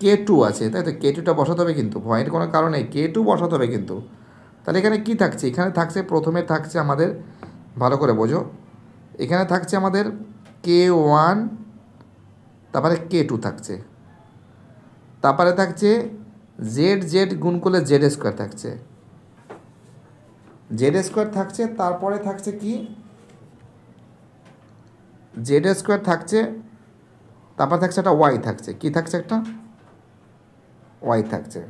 Speaker 1: k2 আছে, তাই তো। k2টা বসাতে হবে কিন্তু, ভয়ের কোনো কারণ নেই, k2 বসাতে হবে কিন্তু। তাহলে এখানে কি থাকছে, এখানে থাকছে, প্রথমে থাকছে আমাদের, ভালো করে বোঝো, এখানে থাকছে আমাদের k1, তারপরে k2 থাকছে, তারপরে থাকছে z গুণ করলে z² থাকছে, z² থাকছে, তারপরে থাকছে কি, z² থাকছে, তারপর থাকছে একটা ওয়াই থাকছে, কি থাকছে, একটা ওয়াই থাকছে।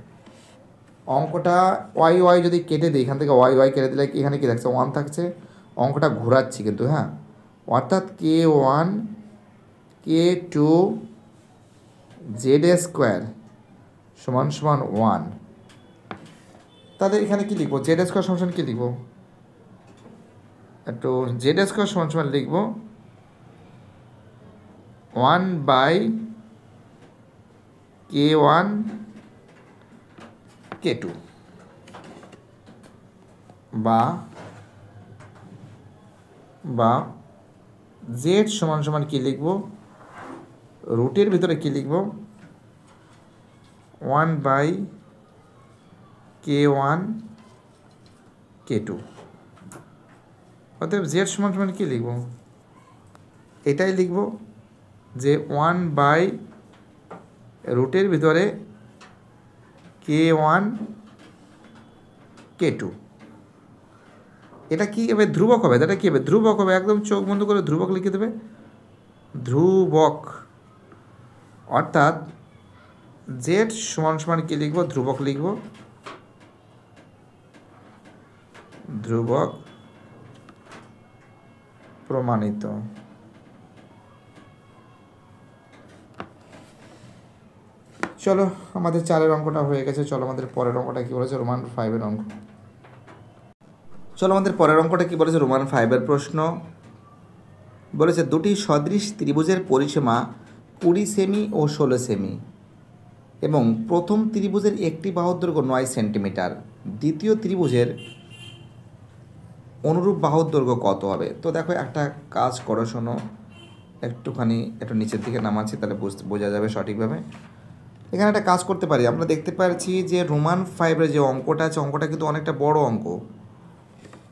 Speaker 1: অঙ্কটা ওয়াই ওয়াই যদি কেটে দিই, এখান থেকে ওয়াই ওয়াই কেটে দিলে এখানে কী থাকছে, ওয়ান থাকছে। অঙ্কটা ঘোরাচ্ছি কিন্তু, হ্যাঁ, অর্থাৎ K1 K2 জেড স্কোয়ার সমান সমান 1। তাহলে এখানে কী লিখবো, জেড স্কোয়ার সমান কী লিখবো, একটু জেড স্কোয়ার সমান সমান লিখবো 1/K1 K2, বা জেড সমান সমান কী লিখবো, রুটের ভিতরে কী লিখবো 1/K1 K2। অতএব জেড সমান সমান কী লিখবো, এটাই লিখবো যে 1 রুটের ভিতরে K1 K2। এটা কি হবে, ধ্রুবক হবে, এটা কী হবে, ধ্রুবক হবে, একদম চোখ বন্ধ করে ধ্রুবক লিখে দেবে, ধ্রুবক। অর্থাৎ জেড সমান সমান কী লিখবো, ধ্রুবক লিখবো, ধ্রুবক প্রমাণিত। চলো আমাদের 4-এর অঙ্কটা হয়ে গেছে। চলো আমাদের পরের অঙ্কটা কী বলেছে, রোমান 5-এর অঙ্ক। চলো আমাদের পরের অঙ্কটা কী বলেছে, রোমান 5-এর প্রশ্ন বলেছে দুটি সদৃশ ত্রিভুজের পরিসীমা 20 সেমি ও 16 সেমি এবং প্রথম ত্রিভুজের একটি বাহুর দৈর্ঘ্য 9 সেন্টিমিটার, দ্বিতীয় ত্রিভুজের অনুরূপ বাহুর দৈর্ঘ্য কত হবে। তো দেখো একটা কাজ করো, শোনো, একটু নিচের দিকে নামাচ্ছি, তাহলে বোঝা যাবে সঠিকভাবে। এখানে একটা কাজ করতে পারি, আমরা দেখতে পাচ্ছি যে রোমান 5-এর যে অঙ্কটা আছে, অঙ্কটা কিন্তু অনেকটা বড় অঙ্ক।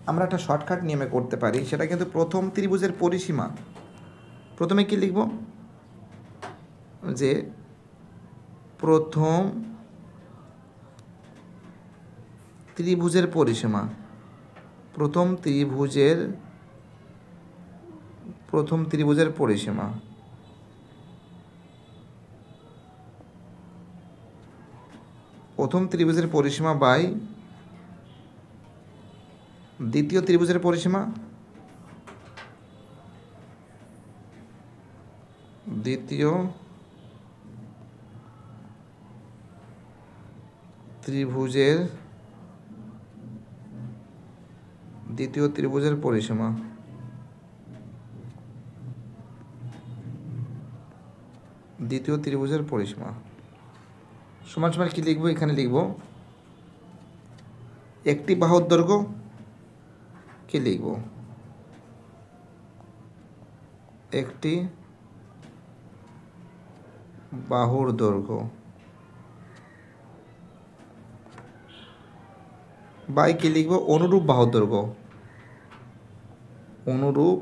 Speaker 1: আমরা একটা শর্টকাট নিয়মে করতে পারি, সেটা কিন্তু প্রথম ত্রিভুজের পরিসীমা। প্রথমে কি লিখব, যে প্রথম ত্রিভুজের পরিসীমা, প্রথম ত্রিভুজের পরিসীমা, প্রথম ত্রিভুজের পরিসীমা বাই দ্বিতীয় ত্রিভুজের পরিসীমা, দ্বিতীয় ত্রিভুজের পরিসীমা। দ্বিতীয় ত্রিভুজের পরিসীমা সমান সমান কি লিখবো, এখানে লিখবো একটি বাহুর দৈর্ঘ্য, কি লিখবো, একটি বাহুর দৈর্ঘ্য বাই কি লিখবো, অনুরূপ বাহুর দৈর্ঘ্য, অনুরূপ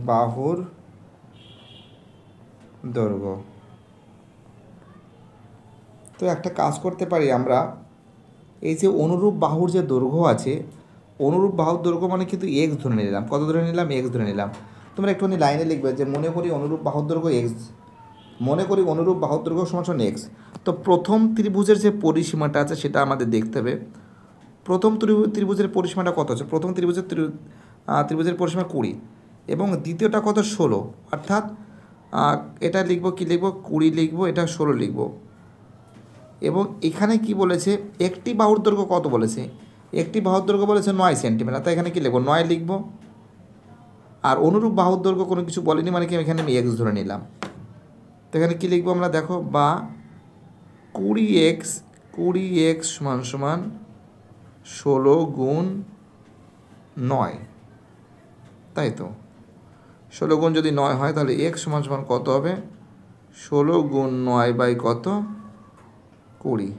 Speaker 1: বাহুর দৈর্ঘ্য। তো একটা কাজ করতে পারি আমরা, এই যে অনুরূপ বাহুর যে দৈর্ঘ্য আছে, অনুরূপ বাহুর দৈর্ঘ্য মানে কিন্তু এক্স ধরে নিলাম, কত ধরে নিলাম, এক্স ধরে নিলাম। তোমরা একটুখানি লাইনে লিখবে যে মনে করি অনুরূপ বাহুর দৈর্ঘ্য এক্স, মনে করি অনুরূপ বাহুর দৈর্ঘ্য সমান সমান এক্স। তো প্রথম ত্রিভুজের যে পরিসীমাটা আছে সেটা আমাদের দেখতে হবে। প্রথম ত্রিভুজের পরিসীমাটা কত আছে, প্রথম ত্রিভুজের পরিসীমা 20 এবং দ্বিতীয়টা কত, 16। অর্থাৎ এটা লিখবো, কি লিখবো, 20 লিখবো, এটা 16 লিখবো। এবং এখানে কি বলেছে, একটি বাহুর দৈর্ঘ্য কত বলেছে, একটি বাহুর দৈর্ঘ্য বলেছে 9 সেন্টিমিটার, তাই এখানে কি লিখবো, 9 লিখবো। আর অনুরূপ বাহুর দৈর্ঘ্য কোনো কিছু বলেনি, মানে কি এখানে আমি এক্স ধরে নিলাম। তো এখানে কী লিখবো আমরা, দেখো, বা 20x সমান সমান 16 গুণ 9, তাই তো 16 গুণ যদি 9 হয় তাহলে x সমান সমান কত হবে, 16 গুণ 9 বাই কত, 20,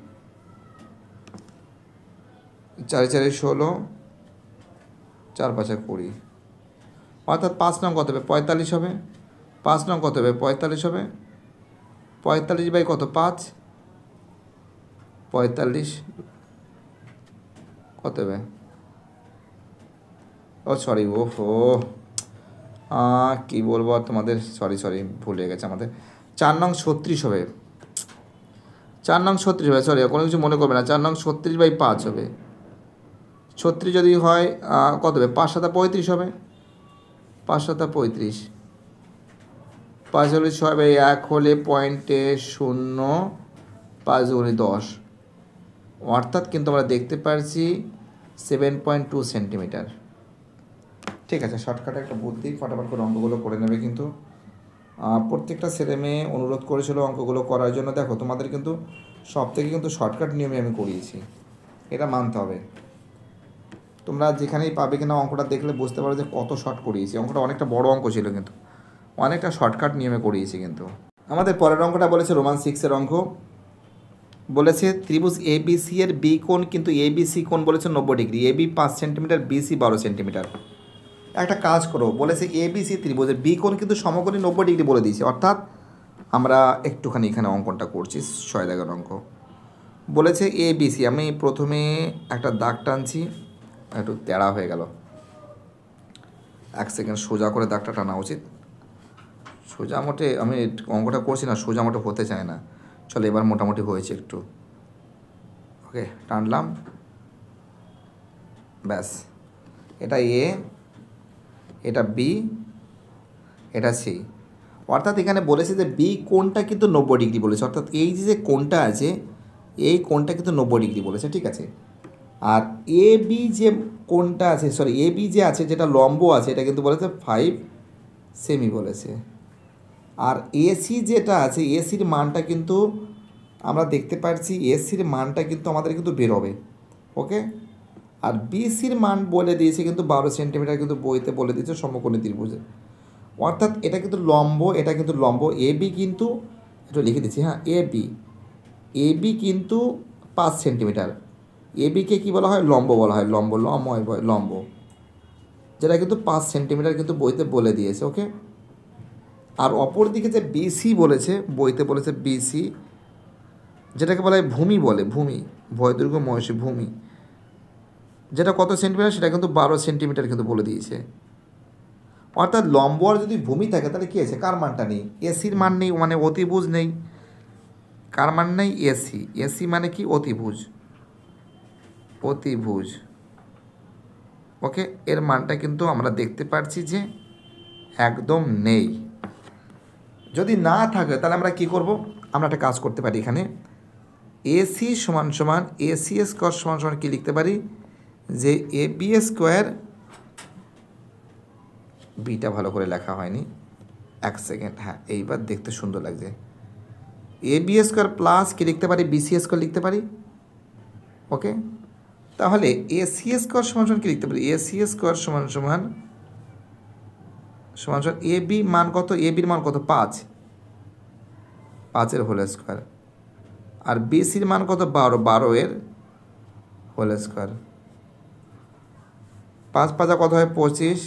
Speaker 1: 4 4 16, 4 5 20, অর্থাৎ 5 নং কত হবে, 45 হবে, 5 নং কত হবে, 45 হবে, 45 বাই কত, 5, 45 কত হবে, ও সরি, ওহো কী বলবো আর তোমাদের, সরি ভুলে গেছে আমাদের। 4 নং 36 হবে, 4 নং 36 হবে, সরি কোনো কিছু মনে করবে না। 4 নং 36/5 হবে। 36 যদি হয় কত হবে, 5 7 35 হবে, 5 7 35, 5 হলে 6/1 হলে পয়েন্টে 0, 5 হলে 10, অর্থাৎ কিন্তু আমরা দেখতে পারছি 7.2 সেন্টিমিটার। ঠিক আছে, শর্টকাটে একটা বুদ্ধি, ফটাফট করে অঙ্কগুলো করে নেবে। কিন্তু প্রত্যেকটা ছেলে মেয়ে অনুরোধ করেছিল অঙ্কগুলো করার জন্য। দেখো তোমাদের কিন্তু সব থেকে কিন্তু শর্টকাট নিয়মে আমি করিয়েছি, এটা মানতে হবে। তোমরা যেখানেই পাবে কিনা অঙ্কটা দেখলে বুঝতে পারো যে কত শর্ট করিয়েছি। অঙ্কটা অনেকটা বড় অঙ্ক ছিল, কিন্তু অনেকটা শর্টকাট নিয়মে করিয়েছি। কিন্তু আমাদের পরের অঙ্কটা বলেছে রোমান 6-এর অঙ্ক। বলেছে ত্রিভুজ এবিসি এর বি কোণ, কিন্তু এবিসি কোণ বলেছে 90 degree, AB 5 centimetre, BC 12 centimetre. একটা কাজ করো, বলেছে এবিসি ত্রিভুজের বি কোণ কিন্তু সমকোণী 90 ডিগ্রি বলে দিয়েছে। অর্থাৎ আমরা একটুখানি এখানে অঙ্কনটা করছি, 6 দাগের অঙ্ক। বলেছে এবিসি, আমি প্রথমে একটা দাগ টানছি, একটু তেড়া হয়ে গেল, 1 সেকেন্ড, সোজা করে দাগটা টানা উচিত। সোজা মোটে আমি অঙ্কটা করছি না, সোজা মোটে হতে চায় না। চলো এবার মোটামুটি হয়েছে একটু, ওকে টানলাম, ব্যাস। এটা এ, এটা বি, এটা সি। অর্থাৎ এখানে বলেছে যে বি কোণটা কিন্তু 90 ডিগ্রি বলেছে। অর্থাৎ এই যে কোণটা আছে, এই কোণটা কিন্তু 90 ডিগ্রি বলেছে, ঠিক আছে। আর এ বি যে কোণটা আছে, সরি এ বি যে আছে যেটা লম্ব আছে, এটা কিন্তু বলেছে 5 সেমি বলেছে। আর এসি যেটা আছে, এসির মানটা কিন্তু আমরা দেখতে পাচ্ছি, এসির মানটা কিন্তু আমাদের কিন্তু বেরোবে, ওকে। আর বিসির মান বলে দিয়েছে কিন্তু 12 সেন্টিমিটার, কিন্তু বইতে বলে দিয়েছে সমকোণী ত্রিভুজে। অর্থাৎ এটা কিন্তু লম্ব, এটা কিন্তু লম্ব। এ বি কিন্তু একটু লিখে দিচ্ছি, হ্যাঁ, এ বি কিন্তু 5 সেন্টিমিটার। এ বিকে কী বলা হয়, লম্ব বলা হয়, লম্ব, যেটা কিন্তু 5 সেন্টিমিটার কিন্তু বইতে বলে দিয়েছে, ওকে। আর অপর দিকে যে বিসি বলেছে, বইতে বলেছে বিসি, যেটাকে বলা হয় ভূমি বলে, ভূমি, ভয়দুর্গ ময়সী ভূমি, যেটা কত সেন্টিমিটার, সেটা কিন্তু 12 সেন্টিমিটার কিন্তু বলে দিয়েছে। অর্থাৎ লম্ব আর যদি ভূমি থাকে তাহলে কী আছে, কার মানটা নেই, এসির মান নেই, মানে অতিভুজ নেই। কার মান নেই, এসি, এসি মানে কি, অতিভুজ, অতিভুজ, ওকে। এর মানটা কিন্তু আমরা দেখতে পাচ্ছি যে একদম নেই। যদি না থাকে তাহলে আমরা কি করব, আমরা একটা কাজ করতে পারি, এখানে এসি সমান সমান এসি স্কোয়ার সমান সমান কী লিখতে পারি, যে এ বি স্কোয়ার, বিটা ভালো করে লেখা হয়নি, 1 সেকেন্ড, হ্যাঁ এইবার দেখতে সুন্দর লাগছে। এ বি স্কোয়ার প্লাস কী লিখতে পারি, বিসি স্কোয়ার লিখতে পারি, ওকে। তাহলে এসি স্কোয়ার সমান সমান কী লিখতে পারি, এসি স্কোয়ার সমান সমান এ বি মান কত, এ বির মান কত, 5, 5-এর হোল স্কোয়ার। আর বিসির মান কত, 12, 12-এর হোল স্কোয়ার। 5 5 কত হয়, 25,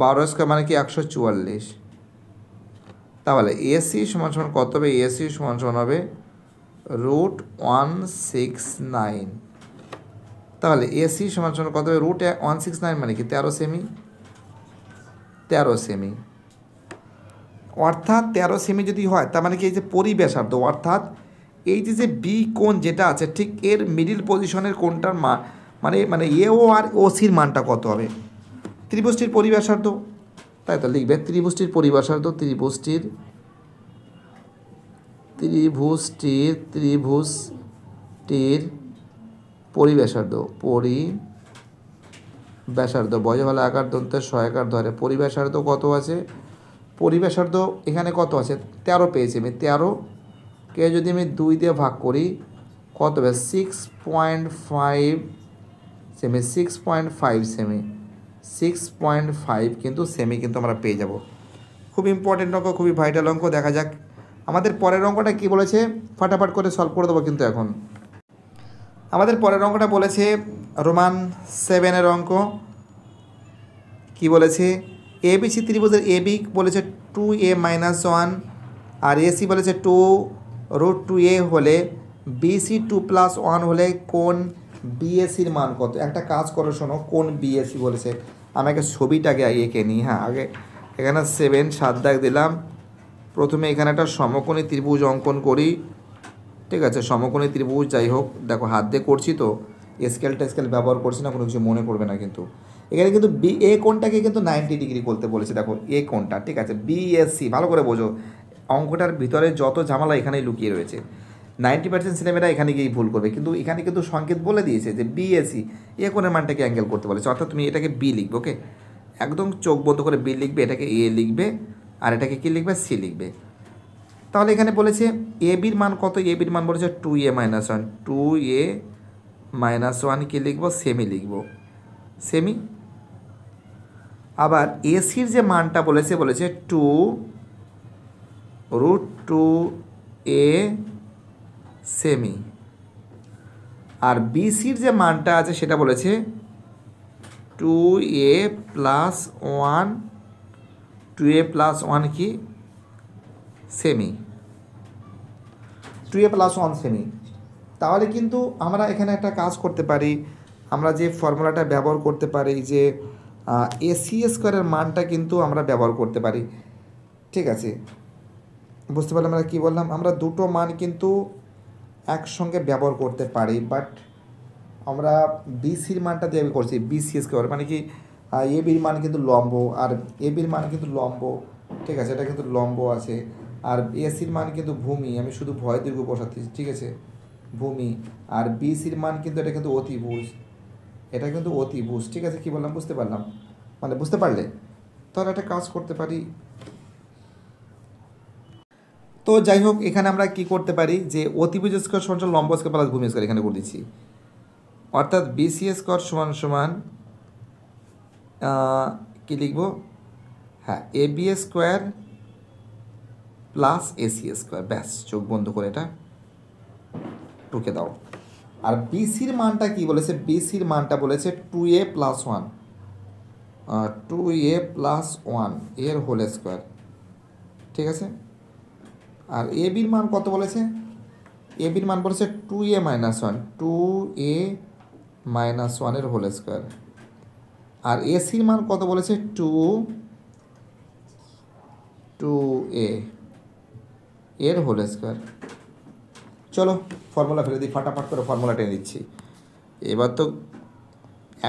Speaker 1: 12 স্কোয়ার মানে কি 144। তাহলে এসি সমান সমান কত হবে, এসি সমান সমান হবে √169। তাহলে এসি সমান সমান কত হবে, √169 মানে কি 13 সেমি, 13 সেমি। অর্থাৎ 13 সেমি যদি হয়, তার মানে কি এই যে পরিব্যাসার্ধ, অর্থাৎ এই যে বি কোণ যেটা আছে, ঠিক এর মিডিল পজিশনের কোণটার মানে এও আর ওসির মানটা কত হবে, ত্রিভুজটির পরিব্যাসার্ধ, তাই তো লিখবে ত্রিভুজটির পরিব্যাসার্ধ, ত্রিভুজটির পরিব্যাসার্ধ, বয় ভালো আকার দন্তের সহায়কার ধরে, পরিব্যাসার্ধ কত আছে, পরিব্যাসার্ধ এখানে কত আছে, 13 পেয়েছি আমি। 13কে যদি আমি 2 দিয়ে ভাগ করি কত হবে, 6.5 সেমি, 6.5 সেমি, 6.5 কিন্তু সেমি কিন্তু আমরা পেয়ে যাব। খুব ইম্পর্টেন্ট অঙ্ক, খুবই ভাইটাল অঙ্ক। দেখা যাক আমাদের পরের অঙ্কটা কী বলেছে, ফাটাফাট করে সলভ করে দেবো। কিন্তু এখন আমাদের পরের অঙ্কটা বলেছে রোমান 7-এর অঙ্ক। কি বলেছে, এবিসি ত্রিভুজের এবি বলেছে 2a - 1, আর এসি বলেছে 2√2a হলে বিসি 2 + 1 হলে কোণ বিএসির মান কত। একটা কাজ করো, শোনো, কোন বিএসি বলেছে, আমাকে ছবিটাকে এঁকে নিই। হ্যাঁ, আগে এখানে 7 7 দাগ দিলাম। প্রথমে এখানে একটা সমকোণী ত্রিভুজ অঙ্কন করি। ঠিক আছে, সমকোণী ত্রিভুজ, যাই হোক, দেখো হাত দিয়ে করছি তো, স্কেল টেস্কেল ব্যবহার করছি না, কোনো কিছু মনে করবে না কিন্তু। এখানে কিন্তু এ কোণটাকে কিন্তু 90 ডিগ্রি করতে বলেছে, দেখো এ কোণটা। ঠিক আছে, বিএসসি ভালো করে বোঝো, অঙ্কটার ভিতরে যত ঝামেলা এখানেই লুকিয়ে রয়েছে। 90% ছেলেমেয়েরা এখানে গিয়েই ভুল করবে, কিন্তু এখানে কিন্তু সংকেত বলে দিয়েছে যে বিএসসি এ কোণের মানটাকে অ্যাঙ্গেল করতে বলেছে, অর্থাৎ তুমি এটাকে বি লিখবে। ওকে, একদম চোখ বন্ধ করে বি লিখবে, এটাকে এ লিখবে, আর এটাকে কী লিখবে, সি লিখবে। তাহলে এখানে বলেছে এ বির মান কত, এ বির মান বলেছে 2a-1, 2a-1 কি লিখবো, সেমি লিখবো, সেমি। আবার এসির যে মানটা বলেছে 2√2a সেমি। আর বিসির যে মানটা আছে সেটা বলেছে 2a+1, 2a+1 কি, সেমি, 2a+1 সেমি। তাহলে কিন্তু আমরা এখানে একটা কাজ করতে পারি, আমরা যে ফর্মুলাটা ব্যবহার করতে পারি, যে এসি স্কোয়ারের মানটা কিন্তু আমরা ব্যবহার করতে পারি। ঠিক আছে, বুঝতে পারলাম আমরা কী বললাম, আমরা দুটো মান কিন্তু একসঙ্গে ব্যবহার করতে পারি, বাট আমরা বিসির মানটা দিয়ে করছি, বিসি স্কোয়ার মানে কি, এ বির মান কিন্তু লম্ব, আর এ বির মান কিন্তু লম্ব। ঠিক আছে, এটা কিন্তু লম্ব আছে, আর এসির মান কিন্তু ভূমি, আমি শুধু ভয় দীর্ঘ বসাচ্ছি। ঠিক আছে, ভূমি। আর বিসির মান কিন্তু এটা কিন্তু অতিভুজ, এটা কিন্তু অতিভুজ। ঠিক আছে, কী বললাম বুঝতে পারলাম, মানে বুঝতে পারলে? তাহলে একটা কাজ করতে পারি। তো যাই হোক, এখানে আমরা কি করতে পারি, যে অতিভুজ স্কোয়ার সমান লম্ব স্কোয়ার প্লাস ভূমি স্কোয়ার এখানে করে দিচ্ছি, অর্থাৎ বিসি স্কোয়ার সমান সমান কী লিখব, হ্যাঁ, A B square plus AC square, ব্যাস, চোখ বন্ধ করে এটা টুকে দাও। আর বিসির মানটা কি বলেছে, বিসির মানটা বলেছে 2a+1, 2a+1 এর হোল স্কোয়ার। ঠিক আছে, আর এ বির মান কত বলেছে, এ বির মান বলেছে 2a-1, 2a-1 এর হোল স্কোয়ার। আর এসির মান কত বলেছে, 2a এর হোল স্কোয়ার। চলো ফর্মুলা ফেলে দিই, ফাটাফাট করে ফর্মুলা টেনে দিচ্ছি, এবার তো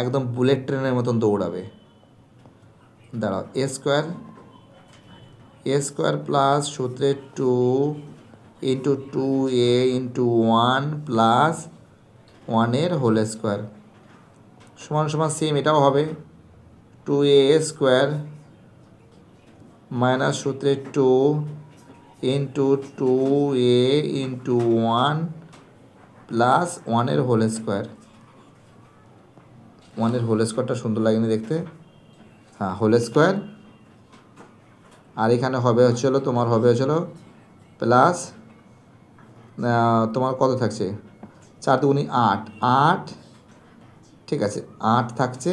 Speaker 1: একদম বুলেট ট্রেনের মতন দৌড়াবে। দাঁড়াও, এ স্কোয়ার প্লাস সূত্রে 2 × 2a × 1+1 এর হোল স্কোয়ার সমান সমান সেম এটাও হবে 2a স্কোয়ার মাইনাস সূত্রে 2 × 2a × 1+1 এর হোল স্কোয়ার। 1 এর হোল স্কোয়ারটা সুন্দর লাগেনি দেখতে, হ্যাঁ, হোল স্কোয়ার। আর এখানে হবে হচ্ছিলো তোমার, হবে হচ্ছিলো প্লাস, তোমার কত থাকছে, 4 × 2 = 8, ঠিক আছে, 8 থাকছে।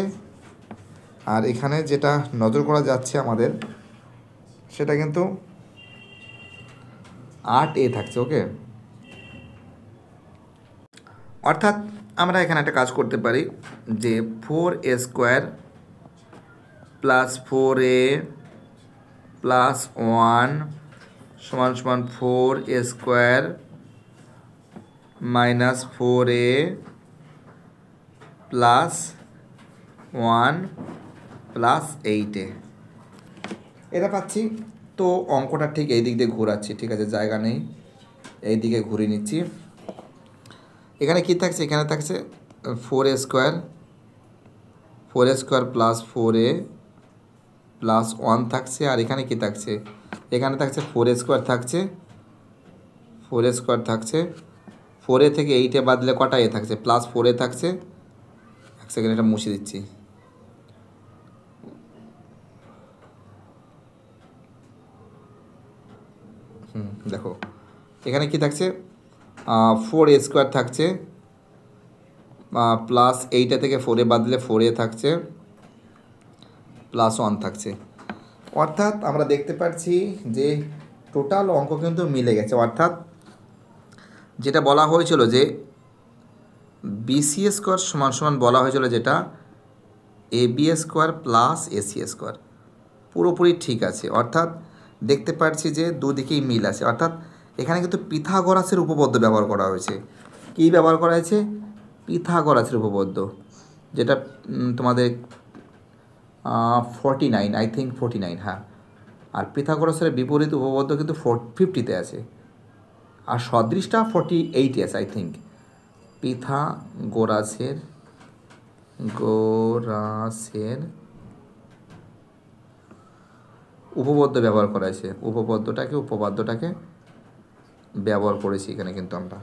Speaker 1: আর এখানে যেটা নজর করা যাচ্ছে আমাদের, সেটা কিন্তু 8a থাকছে। ওকে, অর্থাৎ আমরা এখানে একটা কাজ করতে পারি, যে 4a square plus 4a plus 1 সমান সমান 4a square minus 4a plus 1 plus 8a, এটা পাচ্ছি। তো অঙ্কটা ঠিক এই দিক দিয়ে ঘোরাচ্ছি, ঠিক আছে, জায়গা নেই, এই দিকে ঘুরিয়ে নিচ্ছি। এখানে কী থাকছে, এখানে থাকছে 4a square plus 4a plus 1 থাকছে। আর এখানে কি থাকছে, এখানে থাকছে 4a স্কোয়ার থাকছে, 4a স্কোয়ার থাকছে। 4a থেকে 8a বাদ দিলে কটা এ থাকছে, প্লাস 4a থাকছে। এক সেকেন্ড, এটা মুছে দিচ্ছি। দেখো এখানে কি থাকছে, 4a স্কোয়ার থাকছে, প্লাস 8a থেকে 4a বাদ দিলে 4a থাকছে, প্লাস 1 থাকছে। অর্থাৎ আমরা দেখতে পাচ্ছি যে টোটাল অঙ্ক কিন্তু মিলে গেছে। অর্থাৎ যেটা বলা হয়েছিল যে বিসি স্কোয়ার সমান সমান বলা হয়েছিল যেটা AB square plus AC square, পুরোপুরি ঠিক আছে। অর্থাৎ দেখতে পাচ্ছি যে দুদিকেই মিল আছে, অর্থাৎ এখানে কিন্তু পিথাগোরাসের উপপাদ্য ব্যবহার করা হয়েছে। কী ব্যবহার করা হয়েছে? পিথাগোরাসের উপপাদ্য, যেটা তোমাদের 49, আই থিঙ্ক 49, হ্যাঁ। আর পিথাগোরাসের বিপরীত উপপাদ্য কিন্তু 50-তে আছে, আর সদৃশটা 48-এ আছে আই থিঙ্ক। পিথাগোরাসের উপপাদ্য ব্যবহার করা হয়েছে, উপপাদ্যটাকে ব্যবহার করেছি এখানে কিন্তু আমরা।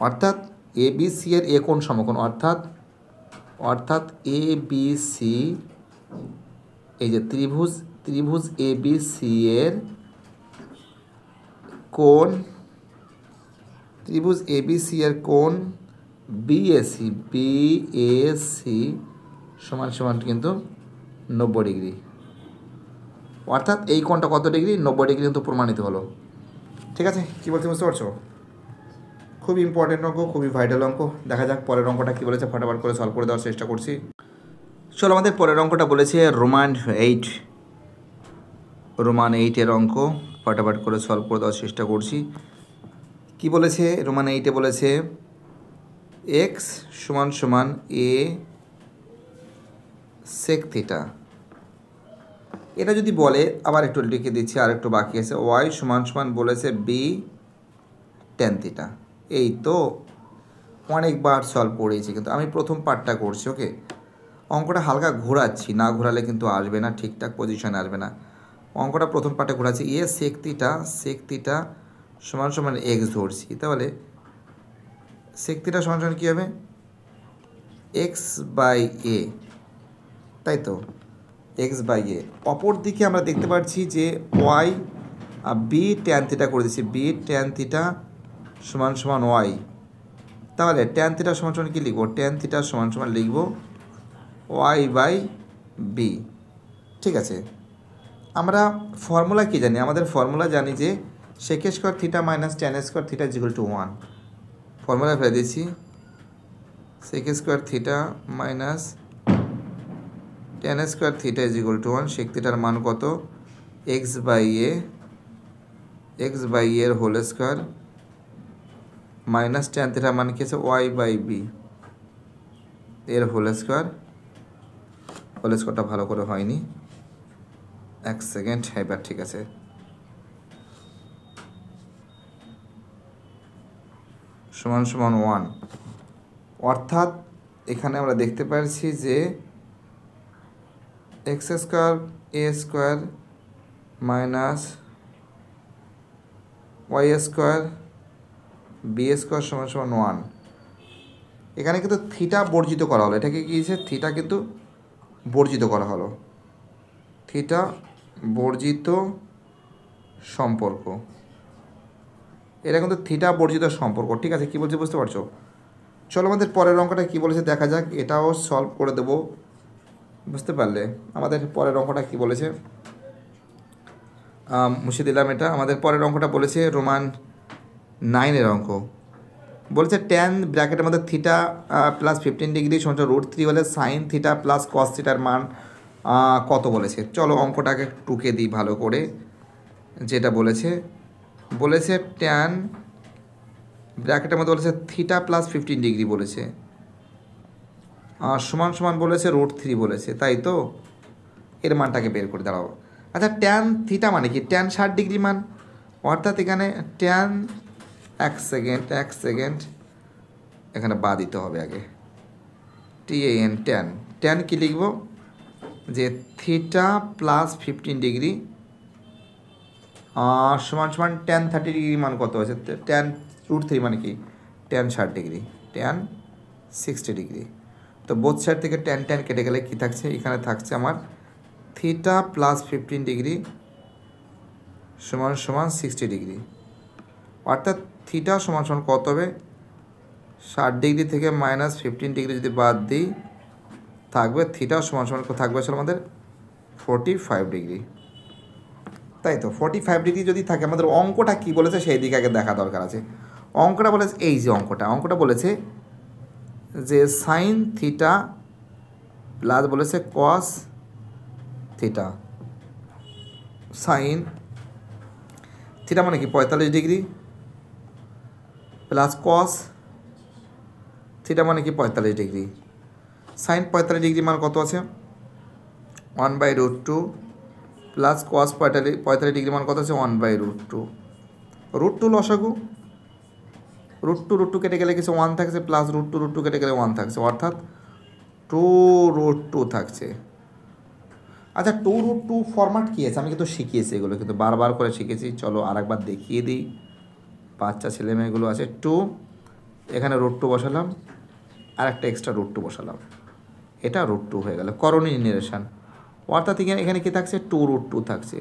Speaker 1: অর্থাৎ এ বি সি এর এ কোণ সমকোণ, অর্থাৎ এ বি সি, এই যে ত্রিভুজ এ বি সি এর কোণ, ত্রিভুজ এ বি সি এর কোণ বিএসি সমান সমান কিন্তু 90 ডিগ্রি। অর্থাৎ এই কোণটা কত ডিগ্রি? 90 ডিগ্রি কিন্তু প্রমাণিত হলো। ঠিক আছে, কী বলতে বুঝতে পারছো? খুব ইম্পর্টেন্ট অঙ্ক, খুবই ভাইটাল অঙ্ক। দেখা যাক পরের অঙ্কটা কী বলেছে, ফটাফট করে সলভ করে দেওয়ার চেষ্টা করছি। চলো, আমাদের পরের অঙ্কটা বলেছে রোমান 8-এর অঙ্ক, ফটাফট করে সলভ করে দেওয়ার চেষ্টা করছি। কি বলেছে? রোমান 8-এ বলেছে এক্স সমান সমান এ সেক থিটা। এটা যদি বলে, আবার একটু লিখে দিচ্ছি, আর একটু বাকি আছে। ওয়াই সমান সমান বলেছে বি ট্যান থিটা। এই তো অনেকবার সলভ করেছি, কিন্তু আমি প্রথম পার্টটা করছি। ওকে, অঙ্কটা হালকা ঘোরাচ্ছি, না ঘোরালে কিন্তু আসবে না, ঠিকঠাক পজিশনে আসবে না। অঙ্কটা প্রথম পার্টে ঘোরাচ্ছি। এ সেক থিটা সমান সমান এক্স ধরছি, তাহলে সেক থিটা সমান সমান কী হবে? এক্স বাই এ, তাই তো, এক্স বাই এ। অপর দিকে আমরা দেখতে পাচ্ছি যে ওয়াই বি ট্যান থিটা করে দিচ্ছি, বি ট্যান থিটা সমান সমান ওয়াই। তাহলে ট্যান থিটা সমান সমান কী লিখব? ট্যান থিটা সমান সমান লিখব ওয়াই বাই বি। ঠিক আছে, আমরা ফর্মুলা কী জানি? আমাদের ফর্মুলা জানি যে sec square theta minus tan square theta is equal to 1। Formula ফেলে দিচ্ছি, sec square theta minus tan square theta is equal to 1। Sec থিটার মান কত? এক্স বাই এর হোল স্কোয়ার মাইনাস ট্যান থিটার মান কি আছে? ওয়াই বাই বি এর হোল স্কোয়ারটা ভালো করে হয়নি, এক সেকেন্ড, এবার ঠিক আছে। সমান সমান 1। অর্থাৎ এখানে আমরা দেখতে পাচ্ছি যে X square A square minus Y square B square সমান সমান 1। এখানে কিন্তু থিটা বর্জিত করা হলো। এটাকে কী হয়েছে? থিটা কিন্তু বর্জিত করা হলো, থিটা বর্জিত সম্পর্ক। এটা কিন্তু থিটা বর্জিত সম্পর্ক। ঠিক আছে, কী বলছে বুঝতে পারছো? চলো, আমাদের পরের অঙ্কটা কী বলেছে দেখা যাক, এটাও সলভ করে দেবো। বুঝতে পারলে আমাদের পরের অঙ্কটা কী বলেছে? মুছে দিলাম এটা। আমাদের পরের অঙ্কটা বলেছে রোমান 9-এর অঙ্ক। বলেছে ট্যান ব্র্যাকেটের মধ্যে থিটা প্লাস 15 ডিগ্রি সমান √3 হলে সাইন থিটা প্লাস কস থিটার মান কত বলেছে। চলো অঙ্কটাকে টুকে দিই ভালো করে। যেটা বলেছে ট্যান ব্র্যাকেটের মধ্যে বলেছে থিটা প্লাস 15 ডিগ্রি বলেছে, সমান সমান বলেছে √3 বলেছে, তাই তো। এর মানটাকে বের করে দাঁড়াবো। আচ্ছা, ট্যান থিটা মানে কি? ট্যান 60 ডিগ্রি মান। অর্থাৎ এখানে ট্যান, এক সেকেন্ড, এখানে বা দিতে হবে আগে, TAN, ট্যান কি লিখব? যে থিটা প্লাস 15 ডিগ্রি সমান সমান ট্যান 30 ডিগ্রি মান কত আছে? ট্যান √3 মানে কি? Tan 60 degree, tan 60 degree. তো বোথ সাইড থেকে ট্যান কেটে গেলে কি থাকছে? এখানে থাকছে আমার থিটা প্লাস 15 ডিগ্রি সমান সমান 60 ডিগ্রি। অর্থাৎ থিটা সমান সমান কত হবে? 60 ডিগ্রি থেকে মাইনাস 15 ডিগ্রি যদি বাদ দিই, থাকবে থিটা সমান সমান থাকবে আসলে আমাদের 45 ডিগ্রি, তাই তো। 45 ডিগ্রি যদি থাকে, আমাদের অঙ্কটা কী বলেছে সেই দিকে আগে দেখা দরকার আছে। অঙ্কটা বলেছে এই যে অঙ্কটা বলেছে যে সাইন থিটা প্লাস বলেছে কস থিটা, সাইন থিটা মানে কি 45 ডিগ্রি প্লাস কস থিটা মানে কি 45 ডিগ্রি। সাইন 45 ডিগ্রি মান কত আছে 1/√2 প্লাস কস 45 ডিগ্রি মান কত আছে 1/√2, √2 লসাগু, √2 কেটে গেলে কিছু 1 থাকছে, প্লাস √2 কেটে গেলে 1 থাকছে, অর্থাৎ 2√2 থাকছে। আচ্ছা 2√2 ফরম্যাট কী আছে, আমি কিন্তু শিখিয়েছি এগুলো, কিন্তু বারবার করে শিখেছি। চলো আরেকবার দেখিয়ে দিই, বাচ্চা ছেলেমেয়েগুলো আছে। 2 এখানে √2 বসালাম, আর একটা এক্সট্রা √2 বসালাম, এটা √2 হয়ে গেল করণীয় নিরেশন। অর্থাৎ এখানে কী থাকছে 2√2 থাকছে,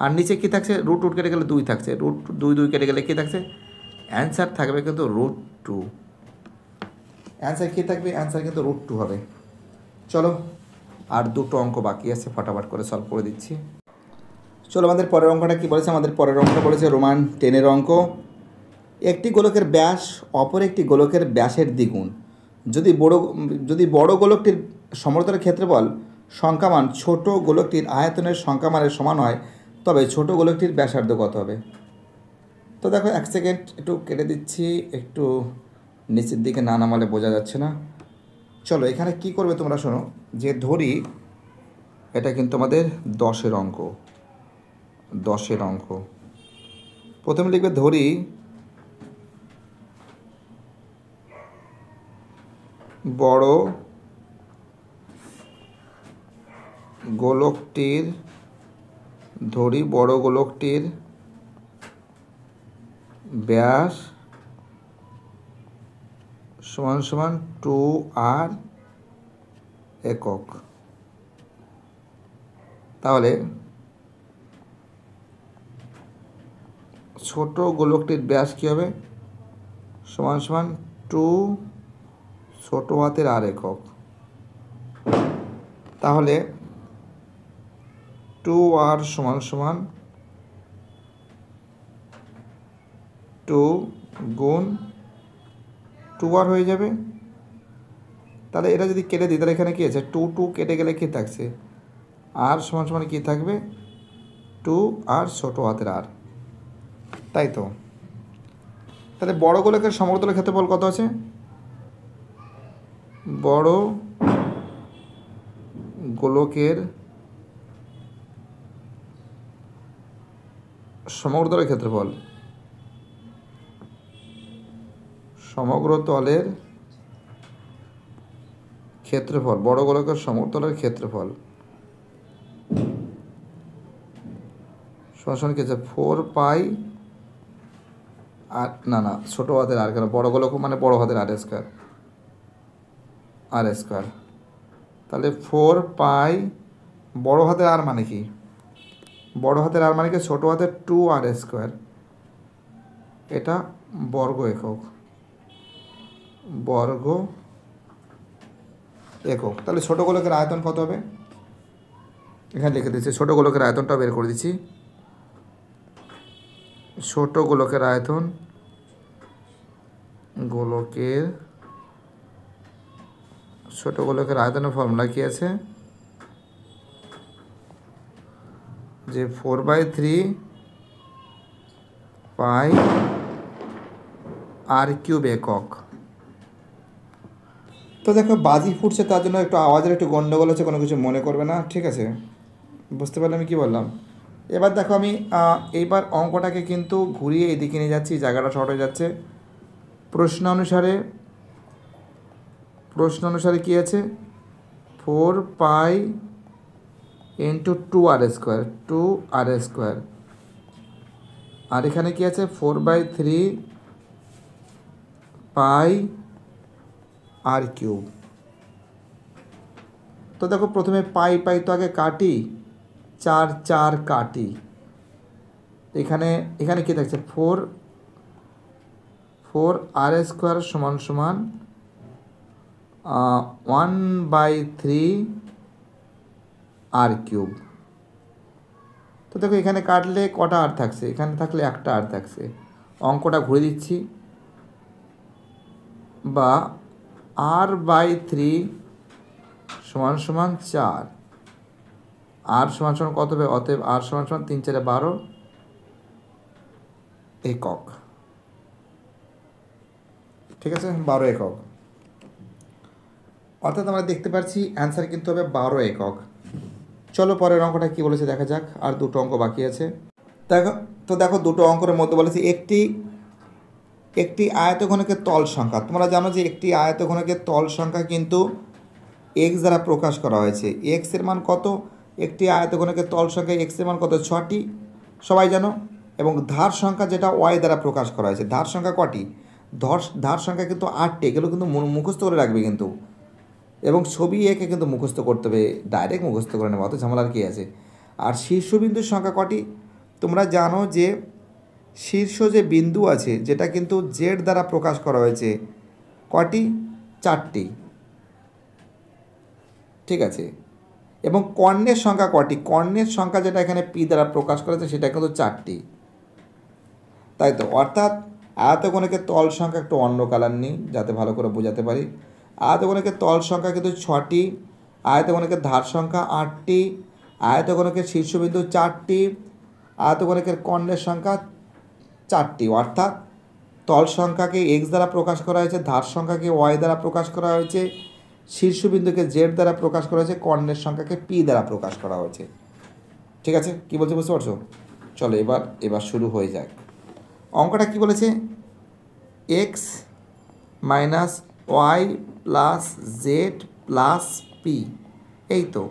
Speaker 1: আর নিচে কী থাকছে √2 কেটে গেলে 2 থাকছে, √2 কেটে গেলে কী থাকছে, অ্যান্সার থাকবে কিন্তু √2। অ্যান্সার কী থাকবে, অ্যান্সার কিন্তু √2 হবে। চলো আর দুটো অঙ্ক বাকি আছে, ফটাফট করে সলভ করে দিচ্ছি। চলো আমাদের পরের অঙ্কটা কী বলেছে, আমাদের পরের অঙ্কটা বলেছে রোমান 10-এর অঙ্ক। একটি গোলকের ব্যাস অপর একটি গোলকের ব্যাসের দ্বিগুণ যদি বড় গোলকটির সমতলের ক্ষেত্রফল সংখ্যামান ছোট গোলকটির আয়তনের সংখ্যামানের সমান হয়, তবে ছোট গোলকটির ব্যাসার্ধ কত হবে। তো দেখো 1 সেকেন্ড একটু কেটে দিচ্ছি, একটু নিচের দিকে না নামালে বোঝা যাচ্ছে না। চলো এখানে কি করবে তোমরা শোনো, যে ধরি এটা কিন্তু আমাদের 10-এর অঙ্ক, 10-এর অঙ্ক। প্রথমে লিখবে ধরি বড় গোলকটির ব্যাস সমান সমান 2r একক। তাহলে ছোট গোলকটির ব্যাস কী হবে, সমান সমান 2 ছোট হাতের r একক। তাহলে 2r সমান সমান 2 গুণ 2r হয়ে যাবে। তাহলে এটা যদি কেটে দিই, তাহলে এখানে কী আছে 2 কেটে গেলে কী থাকছে, r সমান সমান কী থাকবে 2r ছোট হাতের r, তাই তো। তাহলে বড় গোলকের সমতলের ক্ষেত্রফল কত আছে, বড় গোলকের সমগ্রতলের ক্ষেত্রফল, সমগ্রতলের ক্ষেত্রফল, বড় গোলকের সমতলের ক্ষেত্রফল সমান কি আছে 4π আর না ছোটো হাতের আর, কেন বড় গোলক মানে বড় হাতের r স্কোয়ার। তাহলে 4π বড় হাতের r মানে কি, বড় হাতের r মানে কি ছোটো হাতের 2r স্কোয়ার, এটা বর্গ একক, বর্গ একক। তাহলে ছোটো গোলকের আয়তন কত হবে, এখানে লিখে দিচ্ছি, ছোটো গোলকের আয়তনটা বের করে দিচ্ছি। ছোট গোলকের আয়তন, ছোট গোলকের আয়তনের ফর্মুলা কি আছে, যে 4/3 পাই r³ একক। তো দেখো বাজি ফুটছে, তার জন্য একটু আওয়াজের একটু গন্ডগোল হচ্ছে, কোনো কিছু মনে করবে না, ঠিক আছে, বুঝতে পারলে আমি কী বললাম। এবার দেখো আমি এইবার অঙ্কটাকে কিন্তু ঘুরিয়ে এদিকে নিয়ে যাচ্ছি, জায়গাটা শর্ট হয়ে যাচ্ছে। প্রশ্ন অনুসারে কী আছে 4π × 2r স্কোয়ার, আর এখানে কি আছে 4/3 পাই r³। তো দেখো প্রথমে পাই তো আগে কাটি, 4 কাটি, এখানে কি থাকছে 4r স্কোয়ার সমান সমান 1/3 r³। তো দেখো এখানে কাটলে কটা আর থাকছে, এখানে থাকলে একটা আর থাকছে। অঙ্কটা ঘুরে দিচ্ছি, বা r/3 সমান সমান 4, r সমান সমান কত হবে? অতএব r সমান সমান 3 4 12 একক। ঠিক আছে, 12 একক। অর্থাৎ আমরা দেখতে পাচ্ছি অ্যান্সার কিন্তু হবে 12 একক। চলো পরের অঙ্কটা কী বলেছে দেখা যাক, আর দুটো অঙ্ক বাকি আছে। দেখো দুটো অঙ্কের মধ্যে বলেছে একটি আয়তঘনকের তল সংখ্যা। তোমরা জানো যে একটি আয়তঘনকের তল সংখ্যা কিন্তু এক্স দ্বারা প্রকাশ করা হয়েছে। এক্সের মান কত? একটি আয়তঘনকের তল সংখ্যা এক্সের মান কত? 6টি, সবাই জানো। এবং ধার সংখ্যা যেটা ওয়াই দ্বারা প্রকাশ করা হয়েছে। ধার সংখ্যা কটি? ধার সংখ্যা কিন্তু 8টি। এগুলো কিন্তু মুখস্থ করে রাখবে কিন্তু। এবং ছবি এঁকে কিন্তু মুখস্থ করতে হবে, ডাইরেক্ট মুখস্থ করে নেবে, অত ঝামেলার কী আছে। আর শীর্ষবিন্দুর সংখ্যা কটি? তোমরা জানো যে শীর্ষ যে বিন্দু আছে যেটা কিন্তু জেড দ্বারা প্রকাশ করা হয়েছে, কটি? 4টি। ঠিক আছে। এবং কর্ণের সংখ্যা কটি? কর্ণের সংখ্যা যেটা এখানে পি দ্বারা প্রকাশ করা হয়েছে সেটা কিন্তু 4টি। তাই তো, অর্থাৎ আয়তঘনকের তল সংখ্যা একটু অন্য কালার নিই যাতে ভালো করে বোঝাতে পারি। আয়তঘনকের তল সংখ্যা কিন্তু 6টি, আয়তঘনকের ধার সংখ্যা 8টি, আয়তঘনকের শীর্ষবিন্দু 4টি, আয়তঘনকের কর্ণের সংখ্যা 4টি। অর্থাৎ তল সংখ্যাকে এক্স দ্বারা প্রকাশ করা হয়েছে, ধার সংখ্যাকে ওয়াই দ্বারা প্রকাশ করা হয়েছে, শীর্ষবিন্দুকে জেড দ্বারা প্রকাশ করা হয়েছে, কর্ণের সংখ্যাকে পি দ্বারা প্রকাশ করা হয়েছে। ঠিক আছে, কী বলছে বুঝতে পারছো? চলো এবার শুরু হয়ে যাক। অঙ্কটা কি বলেছে? X minus Y plus Z plus P. এই তো